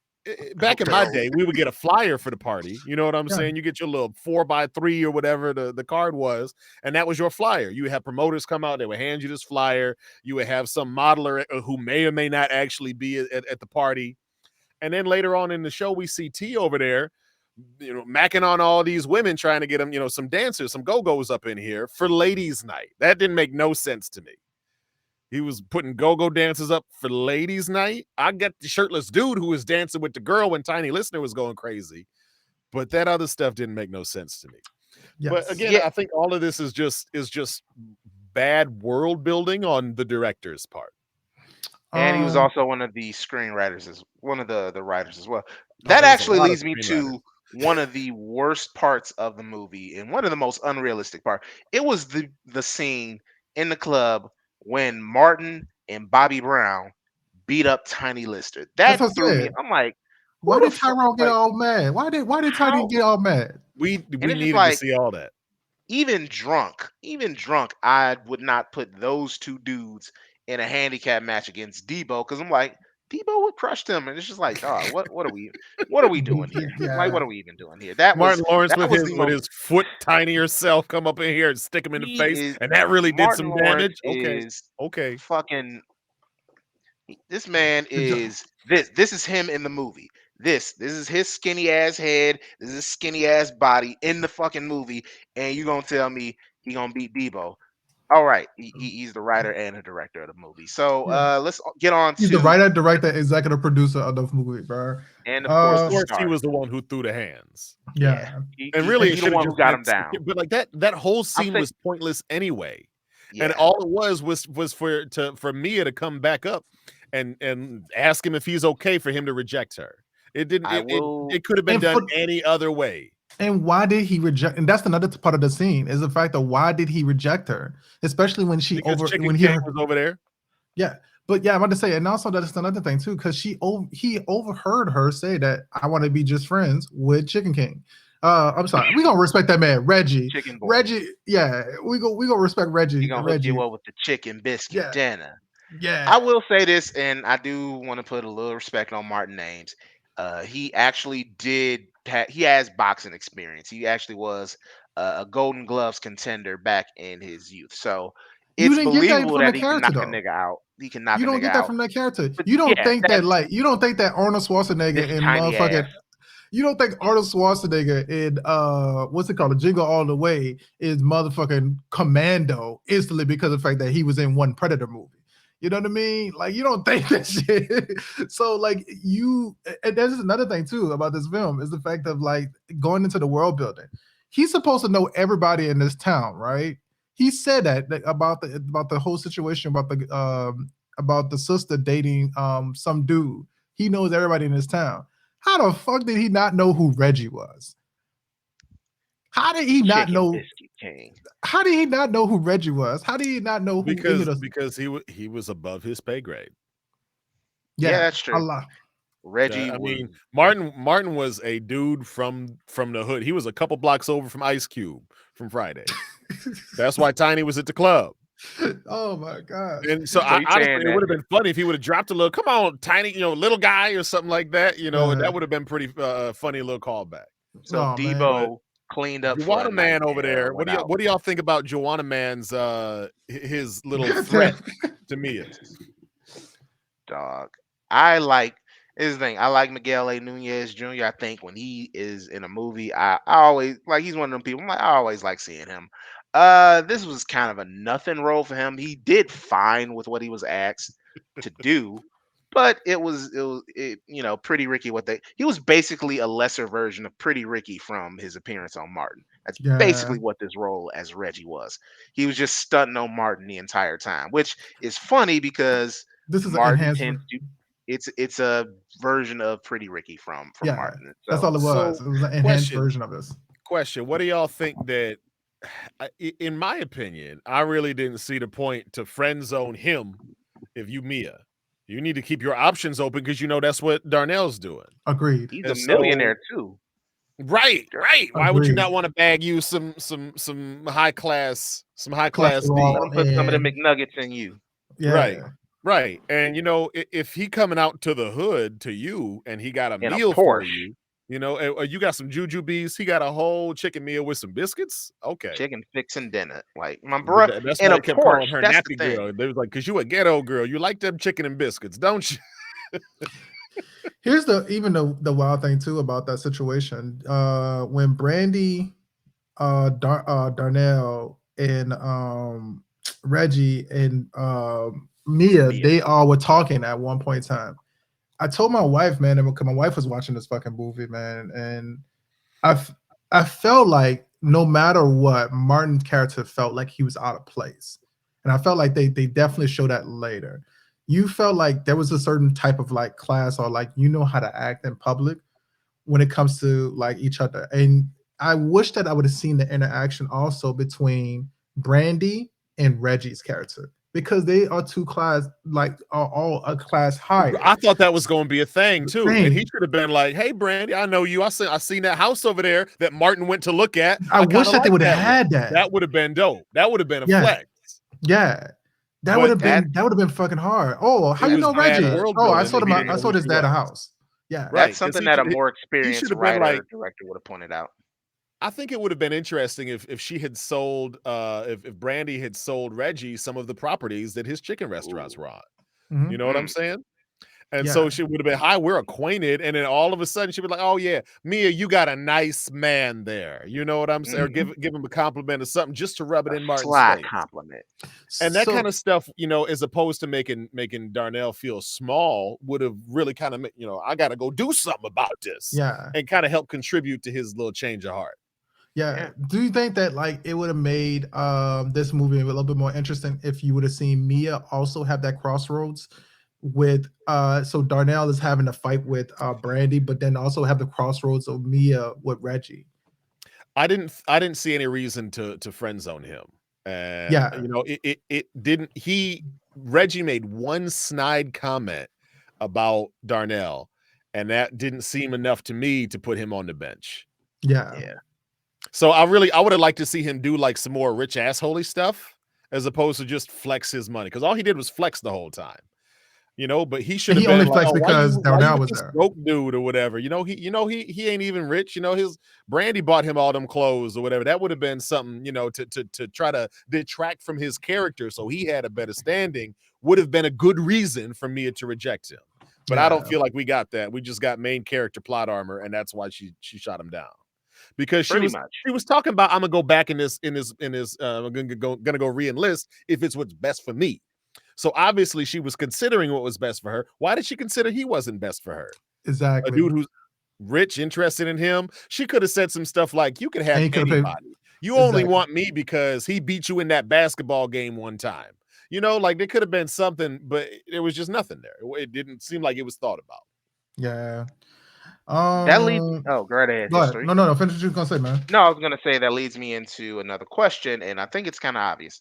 back in my Bro, day, we would get a flyer for the party. You know what I'm Yeah, saying? You get your little 4x3 or whatever the card was, and that was your flyer. You would have promoters come out, they would hand you this flyer. You would have some modeler who may or may not actually be at the party. And then later on in the show, we see T over there, macking on all these women, trying to get them, some dancers, some go-go's up in here for ladies' night. That didn't make no sense to me. He was putting go-go dancers up for ladies' night. I got the shirtless dude who was dancing with the girl when Tiny Listener was going crazy, but that other stuff didn't make no sense to me. But yes. again, yeah, I think all of this is just bad world building on the director's part. and he was Um, also one of the screenwriters as one of the writers as well. Oh, That there was a actually lot of leads me screenwriters. to one of the worst parts of the movie and one of the most unrealistic part. It was the scene in the club when Martin and Bobby Brown beat up Tiny Lister. that's That what I threw me. said. I'm like, Why who the did fuck? Tyrone get Like, all mad? Why did Tiny how? get all mad? And We it's just needed to like, see all that. even drunk, I would not put those two dudes in a handicap match against Debo because I'm like, Debo would crush them, and it's just like, dog, what are we doing here? Like, Yeah, what are we even doing here? That was Martin Lawrence that with was his the most. foot tinier self come up in here and stick him in the He face, is and that really did Martin some Lawrence damage. Okay, is okay. fucking. This man the jo- is this is him in the movie. This is his skinny ass head. This is his skinny ass body in the fucking movie, and you gonna tell me he gonna beat Debo? All right, he's the writer and the director of the movie. So yeah. let's get on He's the to, writer, director, executive producer of the movie, bro. and of Of course the Uh, course, he star. was the one who threw the hands, Yeah, yeah. and And really, it he the should have one who just got been. him down. But like that whole I'm scene saying, was pointless anyway, and yeah, all it was for Mia to come back up and ask him if he's okay for him to reject her. It didn't. I It will. it could have been and done for any other way. and why did he reject? And that's another part of the scene is the fact of why did he reject her, especially when she Because over Chicken when he King was over there. yeah. But yeah, I'm about to say, and also that's another thing too, because he overheard her say that I want to be just friends with Chicken King. I'm sorry, we gonna respect that man, Reggie. Chicken boy. Reggie, yeah, we gonna respect He Reggie. gonna hook you Reggie, up with the chicken biscuit yeah, dinner. I yeah. will say this, and I do want to put a little respect on Martin Ames. He actually he has boxing experience. He actually was a Golden Gloves contender back in his youth. So You it's didn't get that believable from the that he can character knock a though. nigga out. He can knock You a don't nigga get that out. from that character. But yeah, that's You don't think that Arnold this Schwarzenegger in tiny ass. motherfucking you don't think Arnold Schwarzenegger in what's it called, a Jingle All the Way is motherfucking commando instantly because of the fact that he was in one Predator movie. You know what I mean? Like you don't think that shit. So like and there's another thing too about this film is the fact of like going into the world building. He's supposed to know everybody in this town, right? He said that about the whole situation about the sister dating some dude. He knows everybody in this town. How the fuck did he not know who Reggie was? How did he not Chicken know? biscuit king. How did he not know who Reggie was? How did he not know who any of Because those? he was above his pay grade. Yeah, Yeah, that's a true. lot. Reggie I was mean, Martin was a dude from the hood. He was a couple blocks over from Ice Cube from Friday. That's why Tiny was at the club. Oh my gosh. And so so I you honestly, saying it that would have been funny if he would have dropped a little, come on, Tiny, little guy or something like that. Uh, That would have been pretty funny little callback. so oh man. But Debo cleaned up for a Joanna night Man over there, there, went out. what do y'all think about Joanna Man's his little threat Goddamn. to Mia? Dog. I like This is the thing. I like Miguel A. Nunez Jr. I think when he is in a movie, I always like he's one of them people. I always like seeing him. This was kind of a nothing role for him. He did fine with what he was asked to do, but Pretty Ricky. He was basically a lesser version of Pretty Ricky from his appearance on Martin. That's Yeah, basically what this role as Reggie was. He was just stunting on Martin the entire time, which is funny because this is an Martin enhanced. tends to it's a version of Pretty Ricky from Yeah, Martin. that's So all it was. So, It was an enhanced question, version of this. what do y'all think that in my opinion, I really didn't see the point to friend zone him if you Mia. You need to keep your options open because that's what Darnell's doing. Agreed. he's a And so millionaire too. Right, right. Why would you Agreed. not want to bag you some high class Cholesterol B? Let him put some of the and McNuggets in you. Right. yeah, Right. And if he coming out to the hood to you and he got a In a meal for Porsche. you, you got some jujubes, he got a whole chicken meal with some biscuits. Okay. Chicken fixing dinner. Like my But bruh that's in why a they kept calling Porsche. her That's the nappy thing. girl. They was like, cause you a ghetto girl. You like them chicken and biscuits, don't you? here's the wild thing too about that situation. When Brandy, Darnell, and Reggie and Mia, Mia. they all were talking at one point in time. I told my wife, man, and because my wife was watching this fucking movie, man, and I f- I felt like no matter what, Martin's character felt like he was out of place, and I felt like they definitely showed that later. You felt like there was a certain type of like class or like how to act in public when it comes to like each other, and I wish that I would have seen the interaction also between Brandy and Reggie's character because they are two class like are all a class higher. I thought that was going to be a thing too, and he Thing should have been like, "Hey, Brandy, I know you. I seen that house over there that Martin went to look at. I I kind wish of that they like would have that one. had that. That would have been dope. That would have been a Yeah, flex." yeah. But That That would have been fucking hard. Oh, how it you was know bad Reggie? uh world Oh, building that he didn't I know saw who his she dad a was. house. Yeah. that's Right, because something that a more he experienced should have been writer like, or director would have pointed out. I think it would have been interesting if she had sold, if Brandy had sold Reggie some of the properties that his chicken restaurants Ooh. were on. You Mhm. know what I'm saying? And so Yeah. she would have been, "Hi, we're acquainted," and then all of a sudden she'd be like, "Oh yeah, Mia, you got a nice man there." You know what I'm saying? Or Mhm. give him a compliment or something just to rub it A in Martin's sly face. compliment. And that kind So of stuff, as opposed to making Darnell feel small, would have really kind of, I got to go do something about this, yeah. and kind of help contribute to his little change of heart. Yeah. Yeah. Do you think that like it would have made this movie a little bit more interesting if you would have seen Mia also have that crossroads with so Darnell is having a fight with Brandy, but then also have the crossroads of Mia with Reggie. I didn't see any reason to friend zone him. And Yeah. it didn't he Reggie made one snide comment about Darnell, and that didn't seem enough to me to put him on the bench. Yeah. Yeah. So I would have liked to see him do like some more rich assholey stuff as opposed to just flex his money, because all he did was flex the whole time. But he should And have he only been like, flexed "Oh, because why you Darnell with was this there. broke dude or whatever?" He ain't even rich. His Brandy bought him all them clothes or whatever. That would have been something, to try to detract from his character so he had a better standing, would have been a good reason for Mia to reject him. But I don't Yeah. feel like we got that. We just got main character plot armor, and that's why she shot him down. Because she Pretty was much. she was talking about, I'm gonna go back I'm gonna go re-enlist if it's what's best for me. So obviously she was considering what was best for her. Why did she consider he wasn't best for her? A Exactly. dude who's rich, interested in him. She could have said some stuff like, "You could And have he could have paid anybody. You only exactly. want me because he beat you in that basketball game one time." Like there could have been something, but there was just nothing there. It didn't seem like it was thought about. Yeah. That leads Um oh, go right ahead, go ahead. history. No, finish what you was gonna say, man. No, I was gonna say that leads me into another question, and I think it's kind of obvious.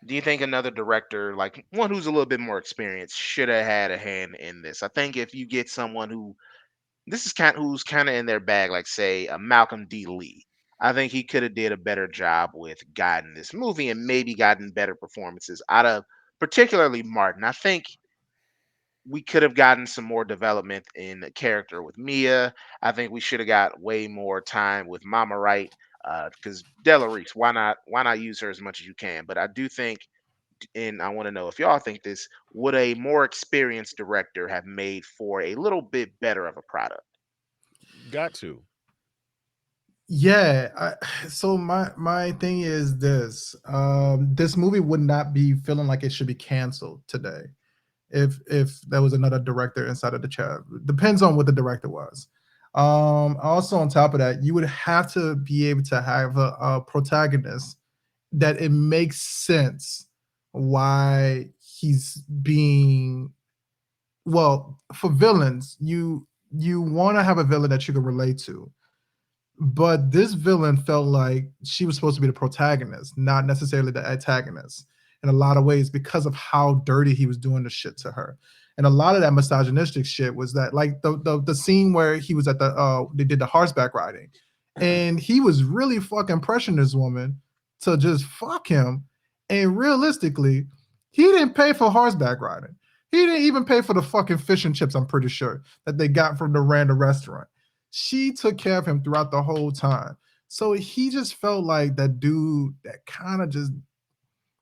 Do you think another director, like one who's a little bit more experienced, should have had a hand in this? I think if you get someone this is who's kind of in their bag, like say a Malcolm D. Lee, I think he could have did a better job with guiding this movie and maybe gotten better performances out of particularly Martin. I think we could have gotten some more development in the character with Mia. I think we should have got way more time with Mama Wright, because Della Reese, why not use her as much as you can? But I do think, and I want to know if y'all think this, would a more experienced director have made for a little bit better of a product? Got to. Yeah, so my thing is this: this movie would not be feeling like it should be canceled today if there was another director inside of the chair. Depends on what the director was. Also on top of that, you would have to be able to have a protagonist that it makes sense why he's being well for villains. You want to have a villain that you can relate to, but this villain felt like she was supposed to be the protagonist, not necessarily the antagonist in a lot of ways because of how dirty he was doing the shit to her. And a lot of that misogynistic shit was that like the scene where he was at they did the horseback riding. and he was really fucking pressuring this woman to just fuck him. And realistically, he didn't pay for horseback riding. He didn't even pay for the fucking fish and chips, I'm pretty sure, that they got from the random restaurant. She took care of him throughout the whole time. So he just felt like that dude that kind of just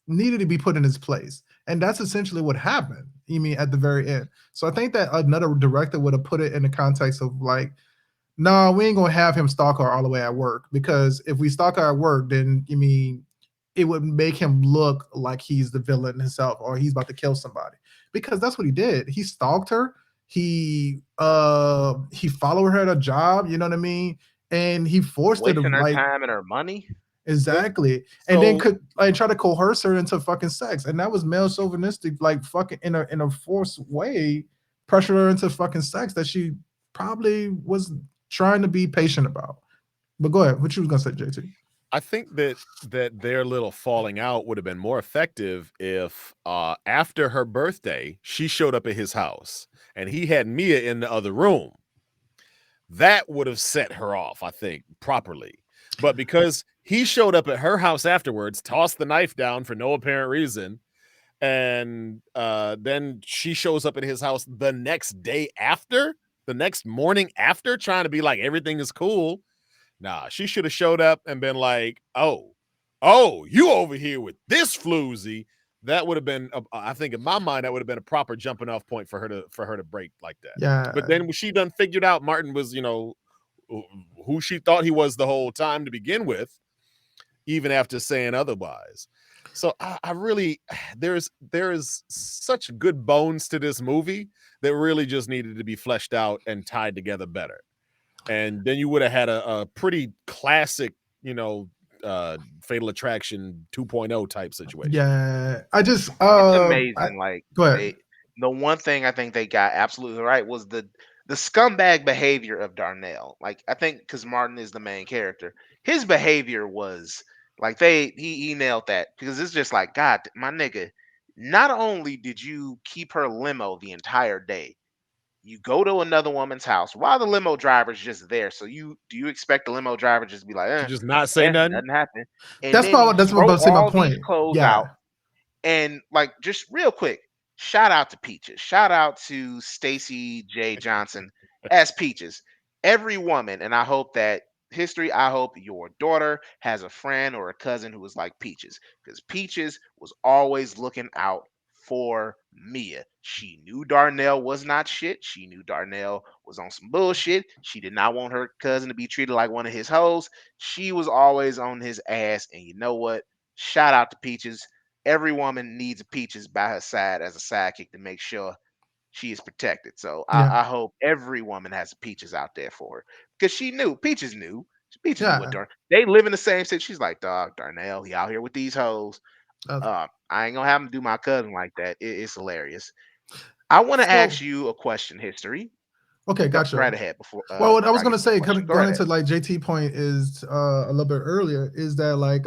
needed to be put in his place. And that's essentially what happened. You mean at the very end. So I think that another director would have put it in the context of like, no, we ain't gonna have him stalk her all the way at work, because if we stalk her at work, then you mean it would make him look like he's the villain himself or he's about to kill somebody. Because that's what he did. He stalked her. He followed her at a job, you know what I mean? And he forced her to Wasting her like time and her money. But exactly. And then so could like try to coerce her into fucking sex. And that was male chauvinistic, like fucking in a forced way, pressure her into fucking sex that she probably was trying to be patient about. But go ahead. What you was gonna say, JT? I think that their little falling out would have been more effective if after her birthday she showed up at his house and he had Mia in the other room. That would have set her off, I think, properly. But because he showed up at her house afterwards, tossed the knife down for no apparent reason, and then she shows up at his house the next day after, the next morning after, trying to be like everything is cool. Nah, she should have showed up and been like, oh, you over here with this floozy. That would have been, I think, in my mind, that would have been a proper jumping off point for her to break like that. But Yeah. then when she done figured out Martin was, who she thought he was the whole time to begin with, even after saying otherwise. So I really, there is such good bones to this movie that really just needed to be fleshed out and tied together better. And then you would have had a pretty classic, Fatal Attraction 2.0 type situation. Yeah. I just It's I amazing. Like go ahead. the one thing I think they got absolutely right was the scumbag behavior of Darnell. Like I think because Martin is the main character, his behavior was like he nailed that because it's just like God, my nigga. Not only did you keep her limo the entire day, you go to another woman's house while the limo driver's just there. So you expect the limo driver just to be like, To just not say nothing. nothing happened, and That's then you my that's what I'm throw about to say my all these point. clothes Yeah. out and like just real quick, shout out to Peaches. Shout out to Stacy J. Johnson as Peaches. Every woman, and I hope that history, I hope your daughter has a friend or a cousin who was like Peaches. Because Peaches was always looking out for Mia. She knew Darnell was not shit. She knew Darnell was on some bullshit. She did not want her cousin to be treated like one of his hoes. She was always on his ass. And you know what? Shout out to Peaches. Every woman needs a Peaches by her side as a sidekick to make sure she is protected. So Yeah. I hope every woman has a Peaches out there for her because she knew Peaches knew. Peaches knew what Yeah. Darn. They live in the same city. She's like, dog, Darnell, he out here with these hoes. Uh, I ain't gonna have him do my cousin like that. It's hilarious. I want to ask so you a question. History. okay, Go gotcha. right ahead before Well, what I before was I get gonna to the say, question. Go going right ahead. into like JT point is a little bit earlier, is that like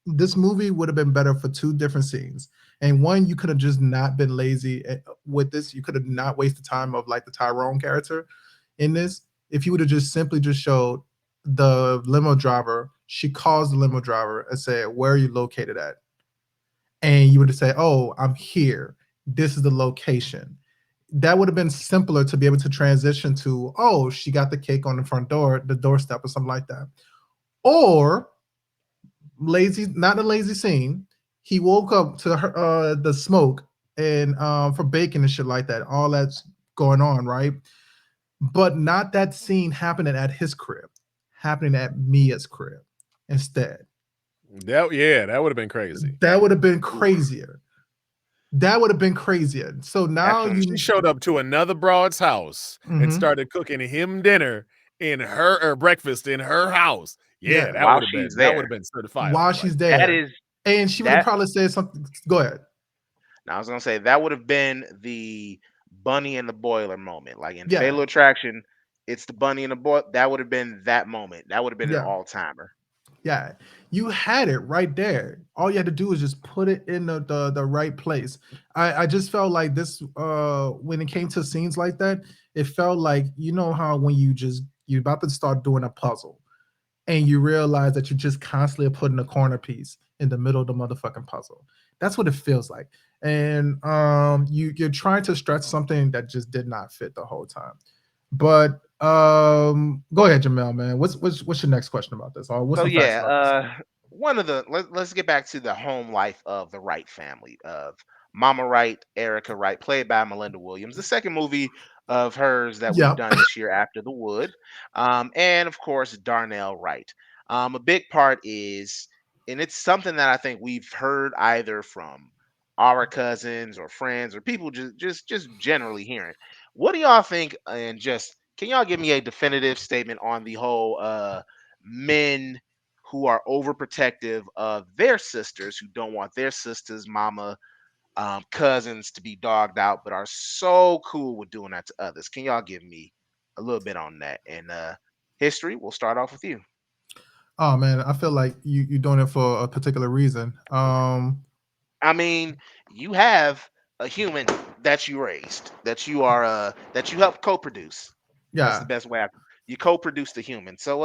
this movie would have been better for two different scenes. And one, you could have just not been lazy with this. You could have not wasted time of like the Tyrone character in this. If you would have just simply just showed the limo driver, she calls the limo driver and said, "Where are you located at?" And you would say, "Oh, I'm here. This is the location." That would have been simpler to be able to transition to, "Oh, she got the cake on the front door, the doorstep, or something like that." Or lazy, not a lazy scene. He woke up to the smoke and for bacon and shit like that. All that's going on, right? But not that scene happening at his crib, happening at Mia's crib instead. That would have been crazy. That would have been Oof. crazier. That would have been crazier. So That's now when She you, showed up to another broad's house and mhm, started cooking him dinner in her or breakfast in her house. Yeah, yeah, while she's that would have there. been while certifiable right she's That there, is and she would have that. probably said something. Go ahead. Now I was gonna say that would have been the bunny in the boiler moment. Like in Yeah, Fatal Attraction, it's the bunny in the boiler. That would have been that moment. That would have been an yeah, all timer. yeah. You had it right there. All you had to do was just put it in the right place. I just felt like this when it came to scenes like that, it felt like, you know how when you're about to start doing a puzzle, and you realize that you just constantly are putting a corner piece in the middle of the motherfucking puzzle. That's what it feels like. And you're trying to stretch something that just did not fit the whole time. But go ahead, Jamel, man. What's your next question about this? Or what's So some facts yeah, about this? one of the let's get back to the home life of the Wright family of Mama Wright, Erica Wright, played by Melinda Williams. The second movie of hers that we've Yep. done this year after The Wood, and of course Darnell Wright. A big part is, and it's something that I think we've heard either from our cousins or friends or people just generally hearing. What do y'all think? And just can y'all give me a definitive statement on the whole men who are overprotective of their sisters, who don't want their sisters, mama, cousins to be dogged out, but are so cool with doing that to others? Can y'all give me a little bit on that? And history, we'll start off with you. Oh man, I feel like you're doing it for a particular reason. I mean, you have a human that you raised, that you helped co-produce. That's the Yeah, best way. You co-produced the human. So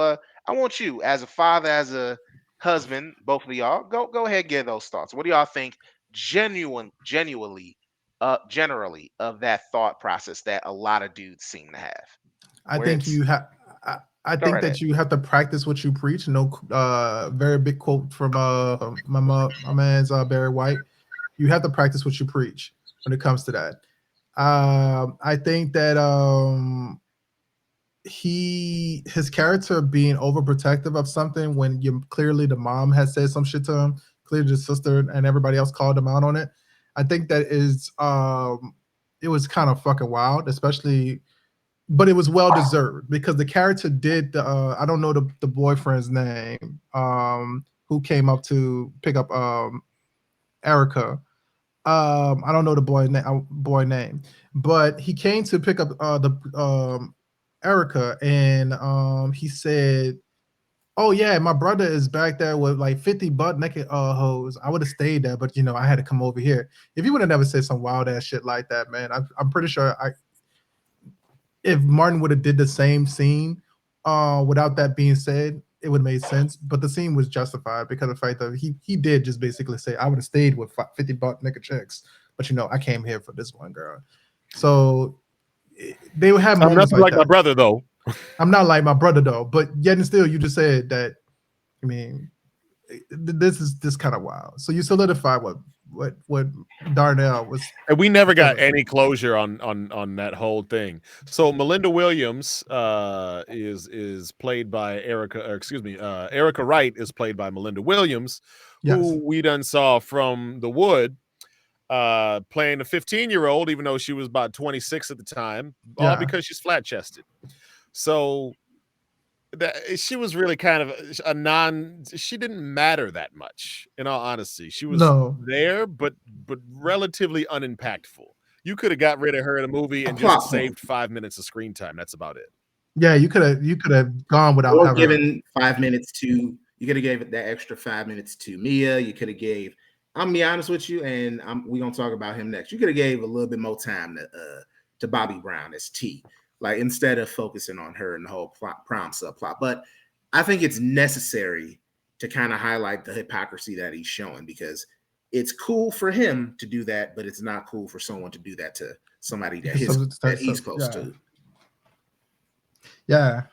I want you, as a father, as a husband, both of y'all, go ahead and give those thoughts. What do y'all think genuinely generally of that thought process that a lot of dudes seem to have? I Where think it's you have. I go think right ahead. that you have to practice what you preach. No, very big quote from my man's Barry White. You have to practice what you preach when it comes to that. I think that his character being overprotective of something when you clearly the mom has said some shit to him, clearly the sister and everybody else called him out on it. I think that is it was kind of fucking wild, especially, but it was well deserved because the character did the I don't know the boyfriend's name who came up to pick up Erica. I don't know the boy name, but he came to pick up the Erica, and he said, "Oh yeah, my brother is back there with like 50 butt naked hoes. I would have stayed there, but I had to come over here." If you would have never said some wild ass shit like that, man, I'm pretty sure if Martin would have did the same scene without that being said, it would have made sense. But the scene was justified because of the fact that he did just basically say, "I would have stayed with 50 butt naked chicks, but I came here for this one girl." So they would have I'm moments nothing like like my that. brother though. I'm not like my brother though, but yet and still, you just said that. I mean, this is just kind of wild. So you solidify what Darnell was And we never got feeling. any closure on that whole thing. So Melinda Williams is played by Erica, or excuse me, Erica Wright is played by Melinda Williams, Yes, who we done saw from The Wood, playing a 15-year-old, even though she was about 26 at the time, all yeah, because she's flat chested. So that she was really kind of a she didn't matter that much, in all honesty. She was no, there, but relatively unimpactful. You could have got rid of her in a movie A and just plot point, saved 5 minutes of screen time. That's about it. yeah, you could have gone without or having her. given 5 minutes to you could have gave it that extra 5 minutes to Mia. You could have gave. I'm gonna be honest with you, and we're gonna talk about him next. You could have gave a little bit more time to Bobby Brown as T, like instead of focusing on her and the whole prom subplot. But I think it's necessary to kind of highlight the hypocrisy that he's showing because it's cool for him to do that, but it's not cool for someone to do that to somebody that he's close Yeah. to. Yeah.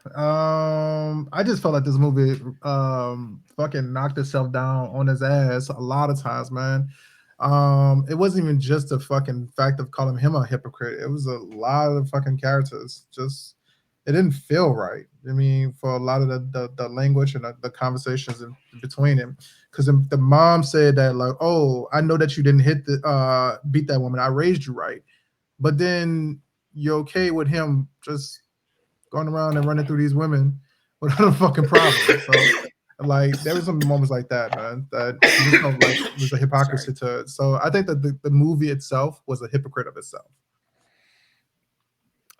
I just felt like this movie fucking knocked itself down on his ass a lot of times, man. It wasn't even just the fucking fact of calling him a hypocrite. It was a lot of fucking characters. Just it didn't feel right. I mean, for a lot of the language and the conversations between him. Because the mom said that, like, "Oh, I know that you didn't beat that woman. I raised you right." But then you're okay with him just going around and running through these women without a fucking problem. So, like, there was some moments like that, man, that you just felt like it was a Sorry. hypocrisy to it. So I think that the movie itself was a hypocrite of itself.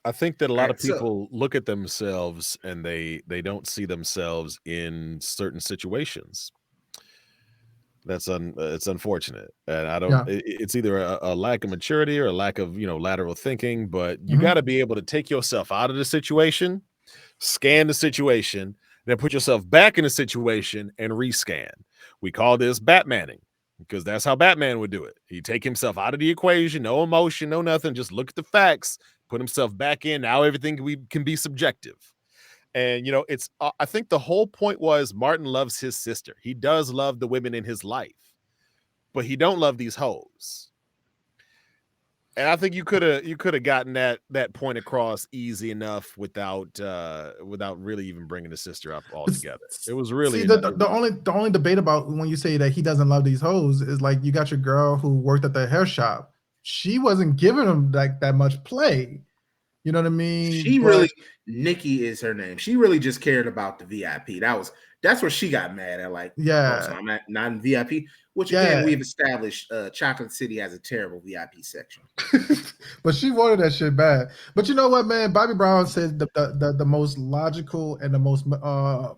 I think that a All lot of right, so people look at themselves and they don't see themselves in certain situations. It's unfortunate, and I don't. Yeah. It's either a lack of maturity or a lack of lateral thinking. But you got Hmm. to be able to take yourself out of the situation, scan the situation, Then put yourself back in a situation and rescan. We call this Batmaning because that's how Batman would do it. He'd take himself out of the equation, no emotion, no nothing, just look at the facts, put himself back in. Now everything can be subjective. And it's I think the whole point was Martin loves his sister. He does love the women in his life, but he don't love these hoes. And I think you could have gotten that point across easy enough without really even bringing the sister up altogether. It was really see the only debate about when you say that he doesn't love these hoes is like you got your girl who worked at the hair shop. She wasn't giving him like that much play. You know what I mean? She really, Nikki is her name. She really just cared about the VIP. That's where she got mad at. Like, yeah, oh, so I'm not in VIP. Which again, we've established Chocolate City has a terrible VIP section. But she wanted that shit bad. But you know what, man? Bobby Brown said the most logical and the most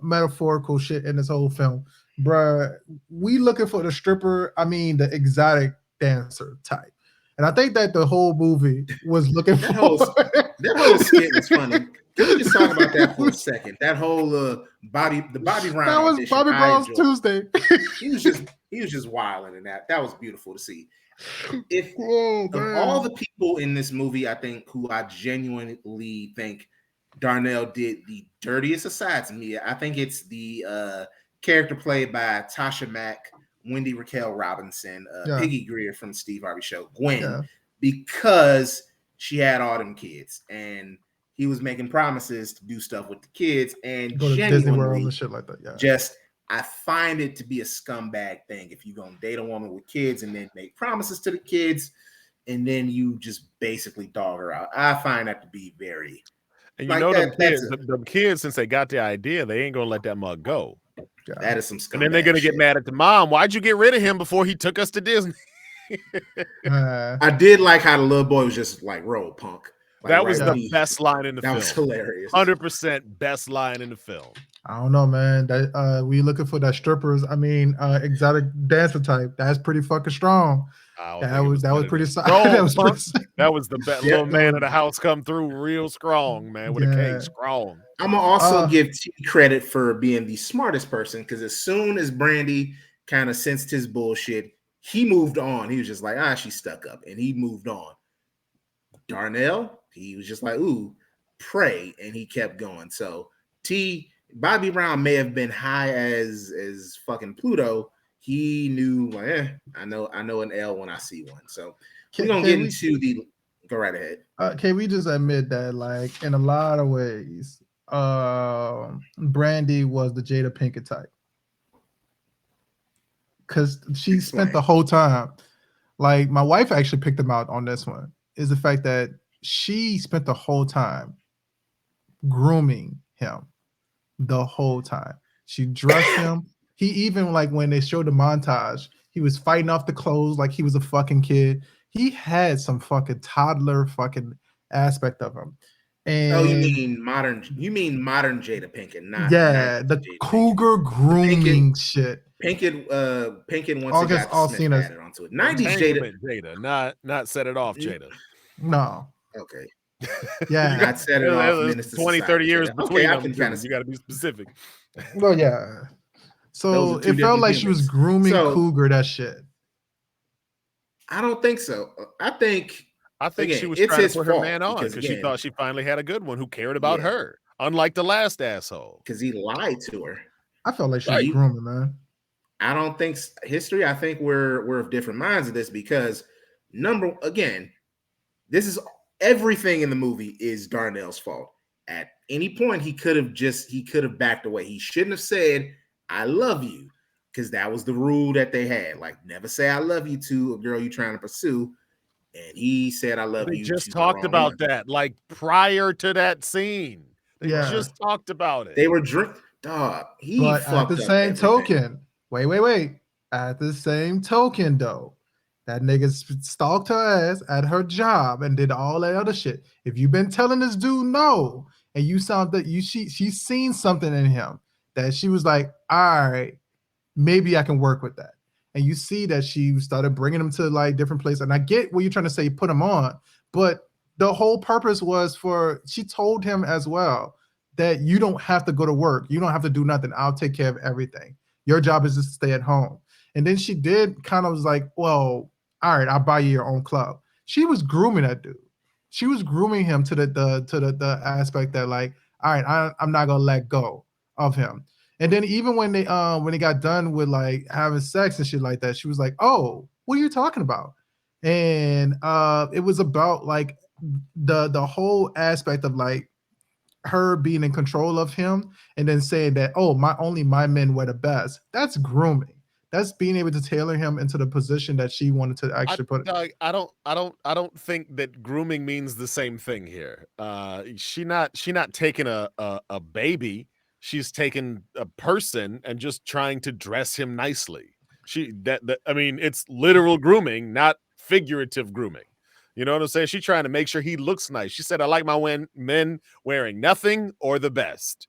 metaphorical shit in this whole film. Bruh, we looking for the stripper, the exotic dancer type. And I think that the whole movie was looking for that whole skit was funny. Can we just talk about that for a second? That whole Bobby Brown. That was audition, Bobby Brown's Tuesday. he was just wilding in that. That was beautiful to see. Of all the people in this movie, I think who I genuinely think Darnell did the dirtiest, aside to me, I think it's the character played by Tasha Mack, Wendy Raquel Robinson, Piggy Greer from the Steve Harvey Show, Gwen, because she had all them kids and he was making promises to do stuff with the kids and go to Disney World and shit like that. Yeah, just I find it to be a scumbag thing if you're gonna date a woman with kids and then make promises to the kids and then you just basically dog her out. I find that to be very. And them kids, since they got the idea, they ain't gonna let that mug go. God. That is some scumbag. And then they're gonna get mad at the mom. Why'd you get rid of him before he took us to Disney? I did like how the little boy was just like, roll punk. Like, that was the best line in the film. That was hilarious. 100% best line in the film. I don't know, man. That we looking for that strippers. Exotic dancer type. That's pretty fucking strong. That was pretty solid. That was the best little man of the house come through real strong, man, with a cake strong. I'm gonna also give T credit for being the smartest person because as soon as Brandy kind of sensed his bullshit, he moved on. He was just like, she's stuck up, and he moved on. Darnell, he was just like, ooh, pray, and he kept going. So Bobby Brown may have been high as fucking Pluto. He knew, like, I know an L when I see one. So we're gonna get into the. Go right ahead. Can we just admit that, like, in a lot of ways, Brandy was the Jada Pinkett type, because she spent the whole time. Like, my wife actually picked him out on this one. Is the fact that she spent the whole time grooming him, the whole time. She dressed him. He even, like, when they showed the montage, he was fighting off the clothes like he was a fucking kid. He had some fucking toddler fucking aspect of him. And you mean modern Jada Pinkett, not the cougar grooming shit. Pinkett once again all seen added onto it. 90s Jada, not set it off, Jada. No. Okay. Yeah. Not set it off. 20, 30 years between them. You got to be specific. Well, yeah. So it felt like she was grooming cougar that shit. I don't think so. I think again, she was trying to put her man on because she thought she finally had a good one who cared about her, unlike the last asshole. Because he lied to her. I felt like she was grooming, man. I don't think history. I think we're of different minds of this because this is everything in the movie is Darnell's fault. At any point, he could have backed away. He shouldn't have said, "I love you," because that was the rule that they had. Like, never say "I love you" to a girl you're trying to pursue. And he said, "I love you." They just talked about that, like, prior to that scene. They just talked about it. They were drunk. Dog. But at the same token, wait. At the same token, though, that nigga stalked her ass at her job and did all that other shit. If you've been telling this dude no, and you sound that she's seen something in him that she was like, all right, maybe I can work with that. And you see that she started bringing him to, like, different places. And I get what you're trying to say, put him on, but the whole purpose was she told him as well that you don't have to go to work. You don't have to do nothing. I'll take care of everything. Your job is just to stay at home. And then she did kind of was like, well, all right, I'll buy you your own club. She was grooming that dude. She was grooming him to the aspect that like, all right, I'm not gonna let go of him. And then even when they got done with like having sex and shit like that, she was like, oh, what are you talking about? And it was about like the whole aspect of like her being in control of him and then saying that, oh, my men were the best. That's grooming. That's being able to tailor him into the position that she wanted to actually put. I don't think that grooming means the same thing here. She not taking a baby. She's taking a person and just trying to dress him nicely. That I mean, it's literal grooming, not figurative grooming. You know what I'm saying? She's trying to make sure he looks nice. She said, "I like my men wearing nothing or the best.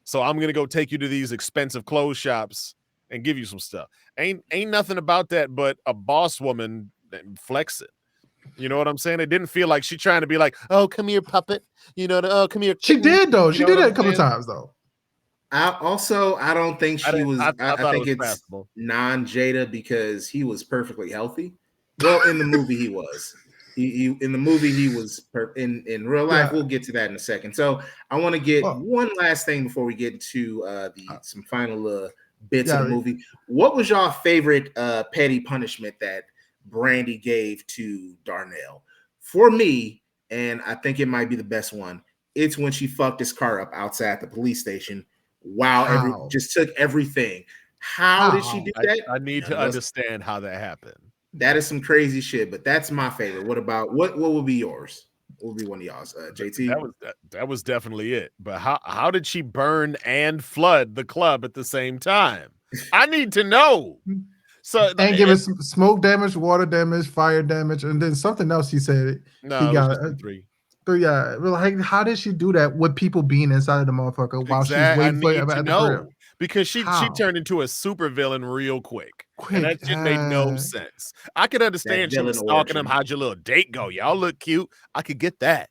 So I'm gonna go take you to these expensive clothes shops and give you some stuff." Ain't nothing about that but a boss woman flexing. You know what I'm saying? It didn't feel like she trying to be like, "Oh, come here, puppet." You know, oh, come here, She kitten. did though. You She know did what it I'm a couple of saying? times though. I don't think she was. I I thought it think was it's passable. non-Jada because he was perfectly healthy. Well, in the movie he was. He in the movie he was in real life. Yeah. We'll get to that in a second. So I want to get Well, one last thing before we get into the some final bits of yeah. the movie. What was y'all favorite petty punishment that Brandy gave to Darnell? For me, and I think it might be the best one. It's when she fucked his car up outside the police station. Wow, How? just took everything. How did she How? do that? I need None to of us. understand how that happened. That is some crazy shit, but that's my favorite. What about what will be yours? What will be one of y'all's? JT? That was definitely it. But how did she burn and flood the club at the same time? I need to know. So And give us smoke damage, water damage, fire damage, and then something else he said he no, it was got. just them three. So yeah, like how did she do that with people being inside of the motherfucker while she's Exactly. I waiting for need him to at the crib? know because she How? turned into a super villain real quick. And Quick. that shit made no sense. I could That understand she villain was stalking him. origin. How'd your little date go? Y'all look cute. I could get that.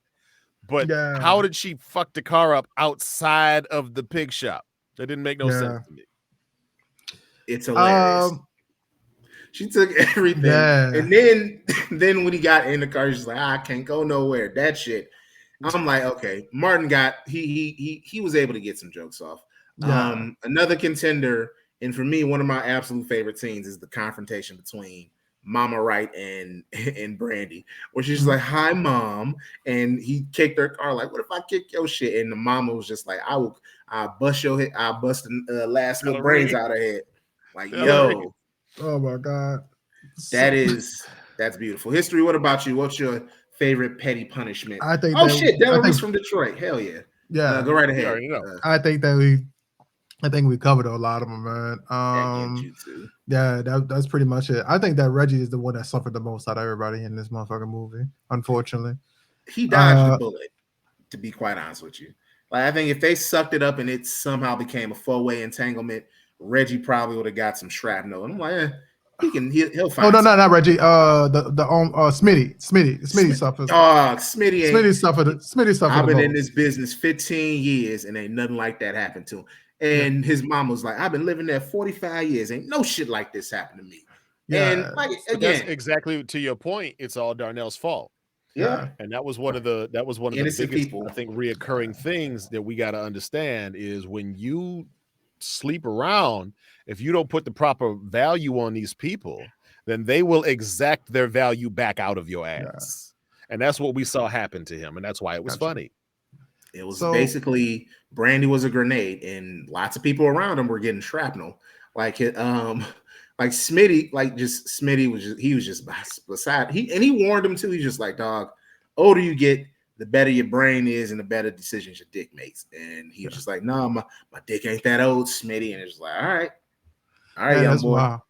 But Yeah. how did she fuck the car up outside of the pig shop? That didn't make no sense Yeah. to me. It's hilarious. She took everything, Yeah. and then then when he got in the car, she's like, I can't go nowhere. That shit. I'm like, okay, Martin got he was able to get some jokes off. Yeah. Another contender, and for me, one of my absolute favorite scenes is the confrontation between Mama Wright and and Brandy, where she's like, "Hi, Mom," and he kicked her car. Like, what if I kick your shit? And the mama was just like, I bust your head, I bust the last little brains out of her head. Like, yo, Oh my god. that's beautiful. History. What about you? What's your favorite petty punishment? I think Oh that shit, I Della think Reese from Detroit. Hell yeah. yeah. Go right You ahead. already know. I think we covered a lot of them, man. That Genjutsu. Yeah, that's pretty much it. I think that Reggie is the one that suffered the most out of everybody in this motherfucking movie, unfortunately. He dodged the bullet, to be quite honest with you. Like, I think if they sucked it up and it somehow became a four-way entanglement, Reggie probably would have got some shrapnel. And I'm like, he'll find. Oh no, not Reggie. Smitty suffers. Dog, Smitty suffered I've the been in most. this business 15 years and ain't nothing like that happened to him. And his mom was like, I've been living there 45 years. Ain't no shit like this happened to me. Yeah. And like But that's again, exactly to your point. It's all Darnell's fault. yeah. And that was one of the Innocent biggest, people. I think, reoccurring things that we got to understand is when you sleep around, if you don't put the proper value on these people, then they will exact their value back out of your ass. And that's what we saw happen to him. And that's why it was funny. It was basically Brandy was a grenade, and lots of people around him were getting shrapnel. Like Smitty, he was just beside he warned him too. He's just like, dog, older you get, the better your brain is and the better decisions your dick makes. And he was just like, no, my dick ain't that old, Smitty. And it's like, all right, young boy. Wow.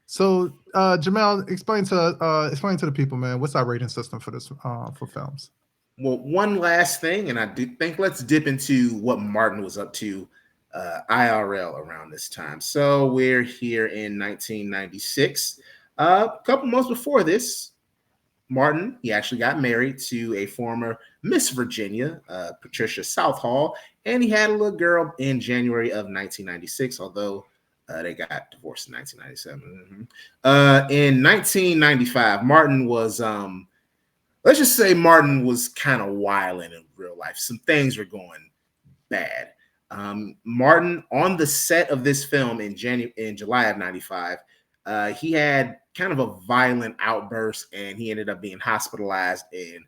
So Jamel, explain to the people, man, what's our rating system for this for films? Well, one last thing, and I do think let's dip into what Martin was up to IRL around this time. So we're here in 1996. A couple months before this, Martin, he actually got married to a former Miss Virginia, Patricia Southall, and he had a little girl in January of 1996, although they got divorced in 1997. In 1995, Martin was, let's just say Martin was kind of wilding in real life. Some things were going bad. Martin, on the set of this film in July of 95, he had kind of a violent outburst, and he ended up being hospitalized in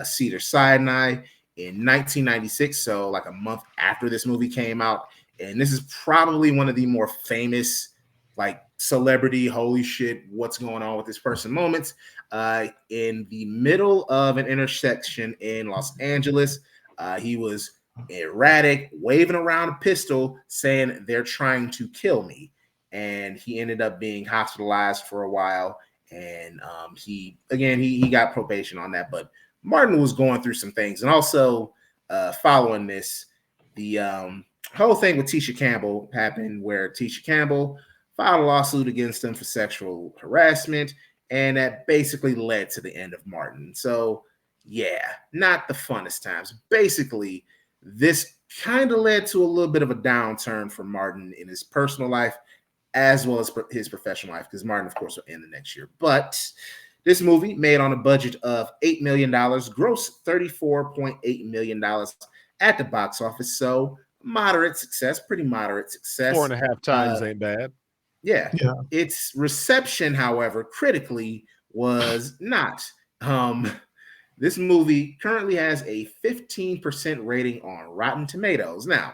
Cedars-Sinai in 1996, so like a month after this movie came out. And this is probably one of the more famous, like, celebrity, holy shit, what's going on with this person moments. In the middle of an intersection in Los Angeles, he was erratic, waving around a pistol, saying they're trying to kill me. And he ended up being hospitalized for a while. And he got probation on that. But Martin was going through some things. And also, following this, the whole thing with Tisha Campbell happened, where Tisha Campbell filed a lawsuit against him for sexual harassment. And that basically led to the end of Martin. So, yeah, not the funnest times. Basically, this kind of led to a little bit of a downturn for Martin in his personal life, as well as his professional life, because Martin, of course, will end the next year. But this movie, made on a budget of $8 million, grossed $34.8 million at the box office. So moderate success, pretty moderate success. 4.5 times ain't bad. Yeah. Its reception, however, critically was not. This movie currently has a 15% rating on Rotten Tomatoes. Now,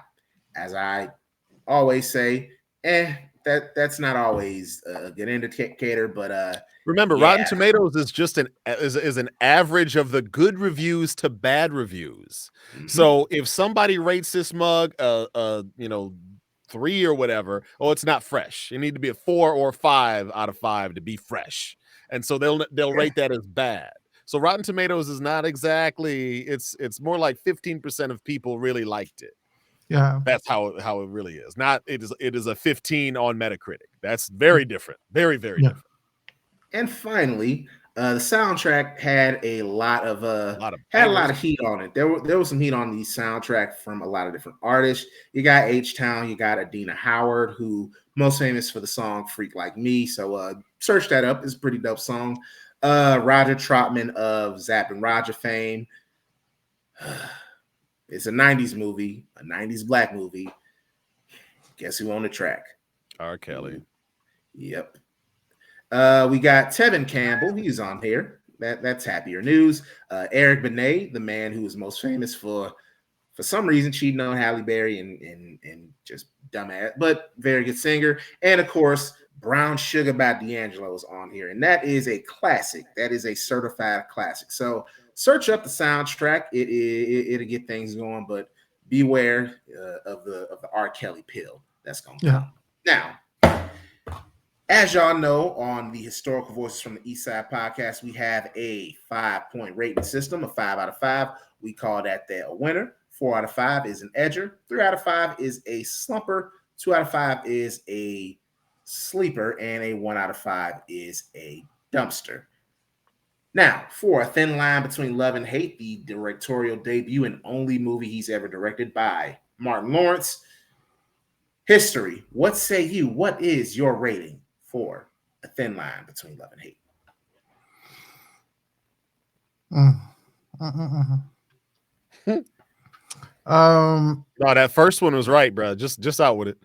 as I always say, that's not always a good indicator, but remember, yeah. Rotten Tomatoes is just an average of the good reviews to bad reviews. Mm-hmm. So if somebody rates this mug 3 or whatever, it's not fresh. It need to be a 4 or 5 out of 5 to be fresh, and so they'll rate that as bad. So Rotten Tomatoes is not exactly, it's more like 15% of people really liked it. Yeah, that's how it really is. Not it is a 15 on Metacritic. That's very different. Very, very different. And finally, the soundtrack had a lot of heat on it. There was some heat on the soundtrack from a lot of different artists. You got H-Town, you got Adina Howard, who most famous for the song "Freak Like Me." So search that up. It's a pretty dope song. Roger Troutman of Zapp and Roger fame. It's a 90s movie, a 90s black movie. Guess who on the track? R. Kelly. Yep. We got Tevin Campbell. He's on here. That's happier news. Eric Benet, the man who is most famous for some reason cheating on Halle Berry and just dumbass, but very good singer. And of course, Brown Sugar by D'Angelo is on here, and that is a classic. That is a certified classic. So search up the soundtrack. It'll get things going, but beware of the R. Kelly pill that's going to come. Now, as y'all know, on the Historical Voices from the East Side podcast, we have a 5-point rating system, a 5 out of 5. We call that a winner. 4 out of 5 is an edger. 3 out of 5 is a slumper. 2 out of 5 is a sleeper, and a 1 out of 5 is a dumpster. Now, for A Thin Line Between Love and Hate, the directorial debut and only movie he's ever directed by Martin Lawrence. History, what say you? What is your rating for A Thin Line Between Love and Hate? No, that first one was right, bro. Just out with it.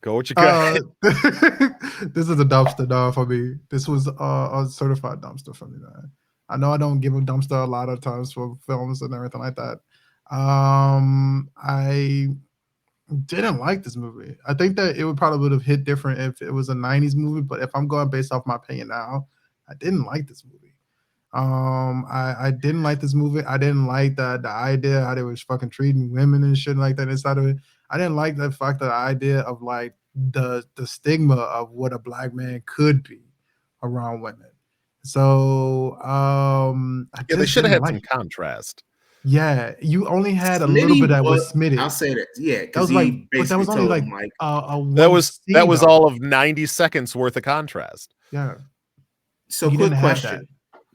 Go what you got. This is a dumpster, dog, for me. This was a certified dumpster for me, man. I know I don't give a dumpster a lot of times for films and everything like that. I didn't like this movie. I think that it would have hit different if it was a 90s movie, but if I'm going based off my opinion now, I didn't like this movie. I didn't like this movie. I didn't like the idea how they was fucking treating women and shit like that inside of it. I didn't like the fact that the idea of like the stigma of what a black man could be around women. So they should have had some contrast. Yeah, you only had a little bit that was Smitty. I'll say that. Yeah, that was like, but that was only like that was all of 90 seconds worth of contrast. Yeah. So good question.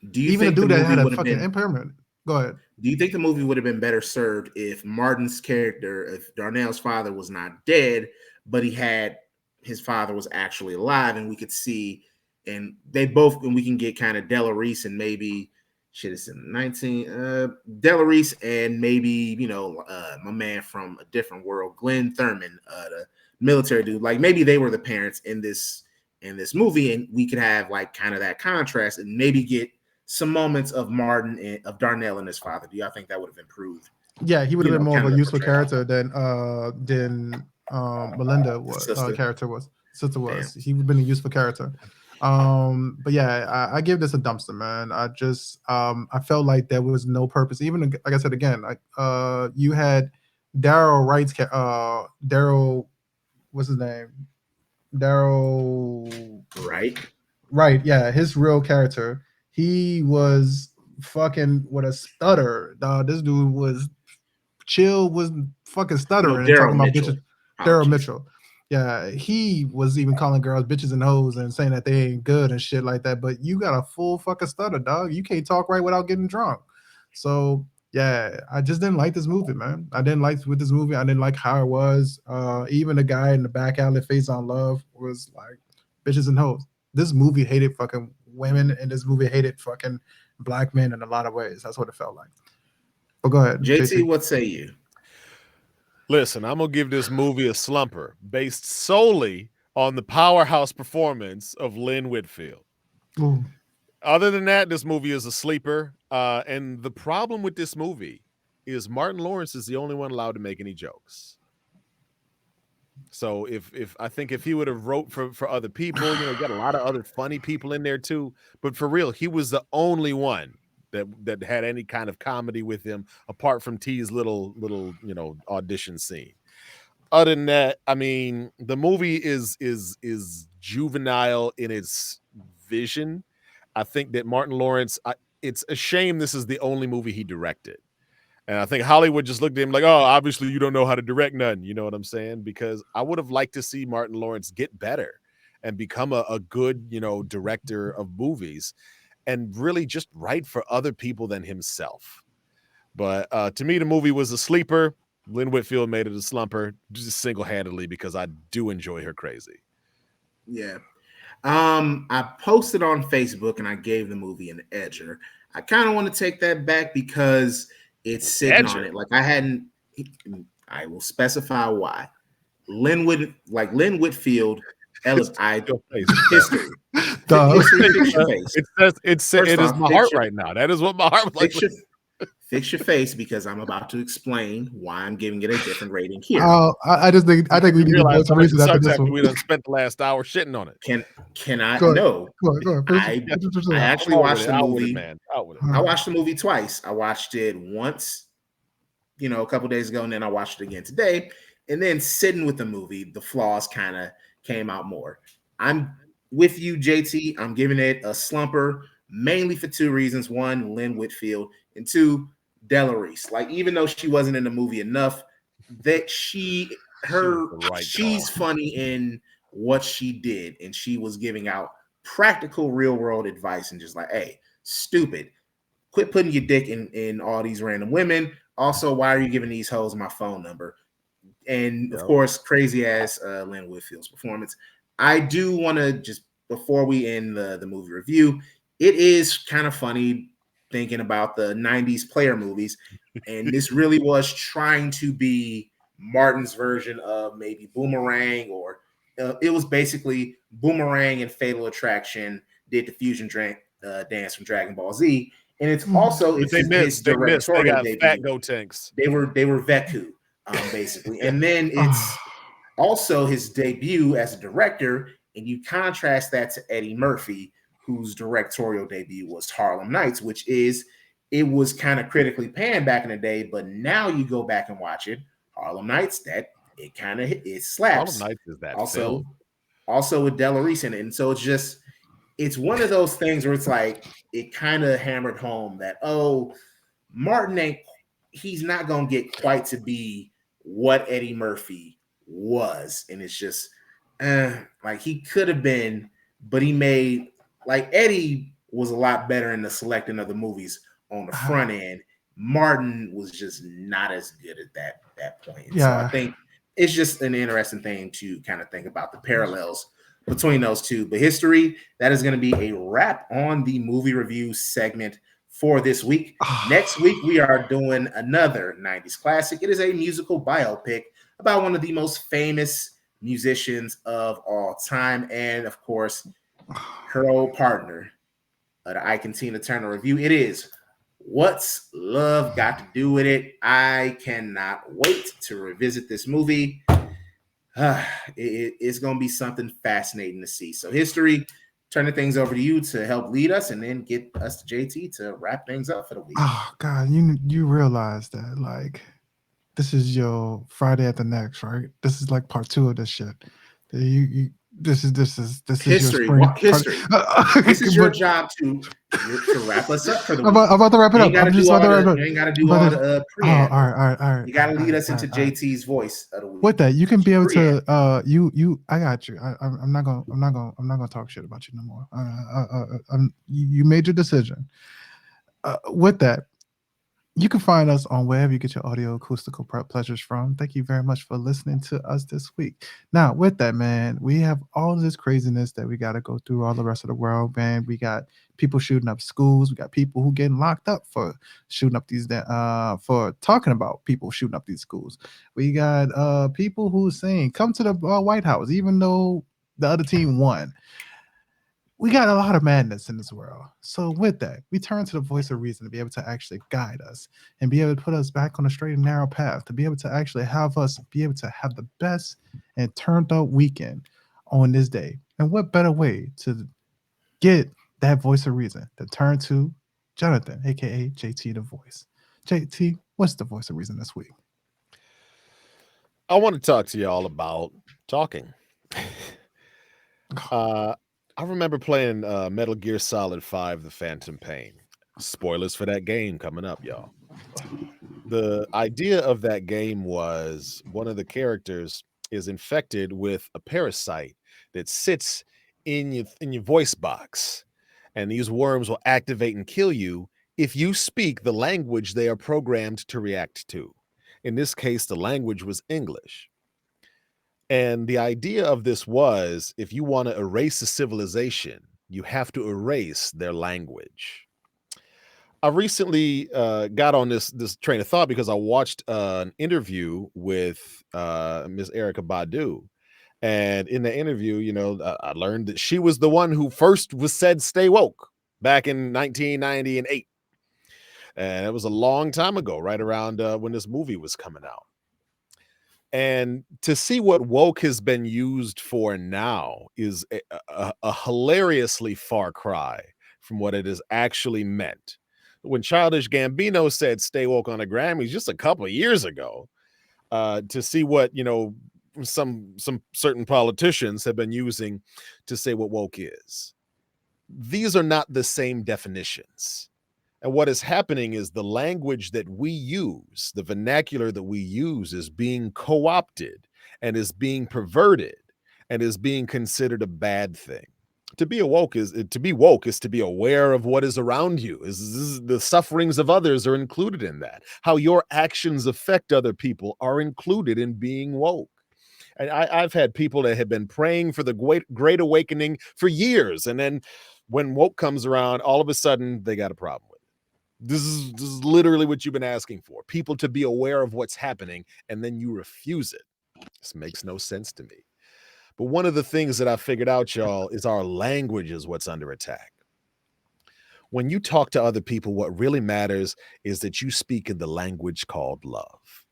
Do you Even a think the dude that movie had a would have fucking been? impairment. Go ahead. Do you think the movie would have been better served if Martin's character, if Darnell's father was not dead, but his father was actually alive, and we could see, and we can get kind of Della Reese and maybe shit, it's in 19 Della Reese and maybe my man from a different world, Glenn Thurman, the military dude, like maybe they were the parents in this movie, and we could have like kind of that contrast and maybe get some moments of Martin and of Darnell and his father. Do y'all think that would have improved? Yeah, he would have been more of Kind a of the useful portrayal. character than Melinda was Sister. character was. Sister was. Damn. He would have been a useful character. But yeah, I give this a dumpster, man. I just I felt like there was no purpose. Even like I said again, like you had Daryl Wright's Daryl, what's his name? Daryl Right, yeah, his real character. He was fucking with a stutter. Dog, this dude was was fucking No, stuttering and Daryl talking about Mitchell. bitches. Daryl Apologies. Mitchell. Yeah, he was even calling girls bitches and hoes and saying that they ain't good and shit like that. But you got a full fucking stutter, dog. You can't talk right without getting drunk. So yeah, I just didn't like this movie, man. I didn't like with this movie. I didn't like how it was. Even the guy in the back alley, Face on Love, was like bitches and hoes. This movie hated fucking women, and this movie hated fucking black men in a lot of ways. That's what it felt like. But go ahead, JT, JT. what say you? Listen, I'm gonna give this movie a slumper based solely on the powerhouse performance of Lynn Whitfield. Ooh. Other than that, this movie is a sleeper. And the problem with this movie is Martin Lawrence is the only one allowed to make any jokes. So if I think if he would have wrote for other people, you got a lot of other funny people in there too. But for real, he was the only one that had any kind of comedy with him, apart from T's little audition scene. Other than that, I mean, the movie is juvenile in its vision. I think that Martin Lawrence, it's a shame this is the only movie he directed. And I think Hollywood just looked at him like, oh, obviously you don't know how to direct none. You know what I'm saying? Because I would have liked to see Martin Lawrence get better and become a good, director of movies and really just write for other people than himself. But to me, the movie was a sleeper. Lynn Whitfield made it a slumper just single-handedly because I do enjoy her crazy. Yeah. I posted on Facebook and I gave the movie an edger. I kind of want to take that back because it's sitting on it. Like I will specify why. Lynn Whitfield, history. Dog. Fix your face. It is my heart right now. That is what my heart was like. Fix your face because I'm about to explain why I'm giving it a different rating here. I think we need to vote some reasons after this one. We done spent the last hour shitting on it. Can I? No. Go ahead. I actually watched the movie. I watched the movie twice. I watched it once, a couple days ago, and then I watched it again today. And then sitting with the movie, the flaws kind of came out more. I'm with you, JT. I'm giving it a slumper, mainly for two reasons. One, Lynn Whitfield, and two, Della Reese. Like, even though she wasn't in the movie enough, that she's funny in what she did, and she was giving out practical real world advice and just like, hey, stupid, quit putting your dick in all these random women. Also, why are you giving these hoes my phone number? And of course, crazy ass Lynn Whitfield's performance. I do want to just, before we end the movie review, it is kind of funny thinking about the 90s player movies. And this really was trying to be Martin's version of maybe Boomerang, or it was basically Boomerang and Fatal Attraction did the fusion dance from Dragon Ball Z. And it's also his directorial debut. Fat Go Tanks. They were Veku, basically. And then it's also his debut as a director, and you contrast that to Eddie Murphy, whose directorial debut was Harlem Nights, it was kind of critically panned back in the day, but now you go back and watch it, Harlem Nights, it slaps. Harlem Nights is that also with Della Reese in it. And so it's one of those things where it's like, it kind of hammered home that, Martin he's not going to get quite to be what Eddie Murphy was. And it's just, like, he could have been, but he made, like, Eddie was a lot better in the selecting of the movies on the Ah, front end. Martin was just not as good at that point. And so I yeah. think it's just an interesting thing to kind of think about the parallels between those two. But history, that is going to be a wrap on the movie review segment for this week. Next week, we are doing another 90s classic. It is a musical biopic about one of the most famous musicians of all time. And of course, her old partner, the Ike and Tina Turner review. It is What's Love Got to Do with It? I cannot wait to revisit this movie. It's going to be something fascinating to see. So, history, turning things over to you to help lead us and then get us to JT to wrap things up for the week. Oh God, you realize that like this is your Friday at the next, right? This is like part 2 of this shit. You this is your History, spring what history? This is your but job to wrap us up for the I'm week. about to wrap it You up. ain't got I'm to just do about all to wrap it the. up. You ain't got to I'm do about all to- the Oh, all preamble. right. You got to lead us all into right. JT's voice of the week. With that, you can be able Preamble. to you I got you. I'm not gonna talk shit about you no more. You made your decision. With that, you can find us on wherever you get your audio acoustical pleasures from. Thank you very much for listening to us this week. Now, with that, man, we have all this craziness that we got to go through all the rest of the world, man. We got people shooting up schools. We got people who getting locked up for shooting up these for talking about people shooting up these schools. We got people who are saying come to the White House even though the other team won. We got a lot of madness in this world. So with that, we turn to the voice of reason to be able to actually guide us and be able to put us back on a straight and narrow path, to be able to actually have us be able to have the best and turned out weekend on this day. And what better way to get that voice of reason to turn to Jonathan, aka JT the voice. JT, what's the voice of reason this week? I want to talk to y'all about talking. I remember playing Metal Gear Solid 5: The Phantom Pain. Spoilers for that game coming up, y'all. The idea of that game was one of the characters is infected with a parasite that sits in your voice box, and these worms will activate and kill you if you speak the language they are programmed to react to. In this case, the language was English. And the idea of this was if you want to erase a civilization, you have to erase their language. I recently got on this train of thought because I watched an interview with Miss Erica Badu. And in the interview, I learned that she was the one who first was said stay woke back in 1990 and 8. And it was a long time ago, right around when this movie was coming out. And to see what woke has been used for now is a hilariously far cry from what it has actually meant. When Childish Gambino said stay woke on the Grammys just a couple of years ago, to see what, some certain politicians have been using to say what woke is. These are not the same definitions. And what is happening is the language that we use, the vernacular that we use is being co-opted and is being perverted and is being considered a bad thing. To be woke is to be aware of what is around you. Is the sufferings of others are included in that. How your actions affect other people are included in being woke. And I've had people that have been praying for the great awakening for years, and then when woke comes around, all of a sudden they got a problem with it. This is literally what you've been asking for. People to be aware of what's happening, and then you refuse it. This makes no sense to me. But one of the things that I figured out, y'all, is our language is what's under attack. When you talk to other people, what really matters is that you speak in the language called love.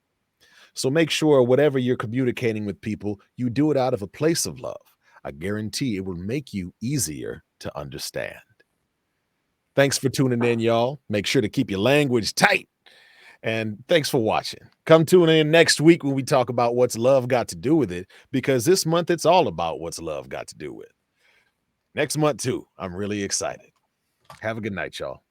So make sure whatever you're communicating with people, you do it out of a place of love. I guarantee it will make you easier to understand. Thanks for tuning in, y'all. Make sure to keep your language tight. And thanks for watching. Come tune in next week when we talk about what's love got to do with it, because this month it's all about what's love got to do with. Next month, too. I'm really excited. Have a good night, y'all.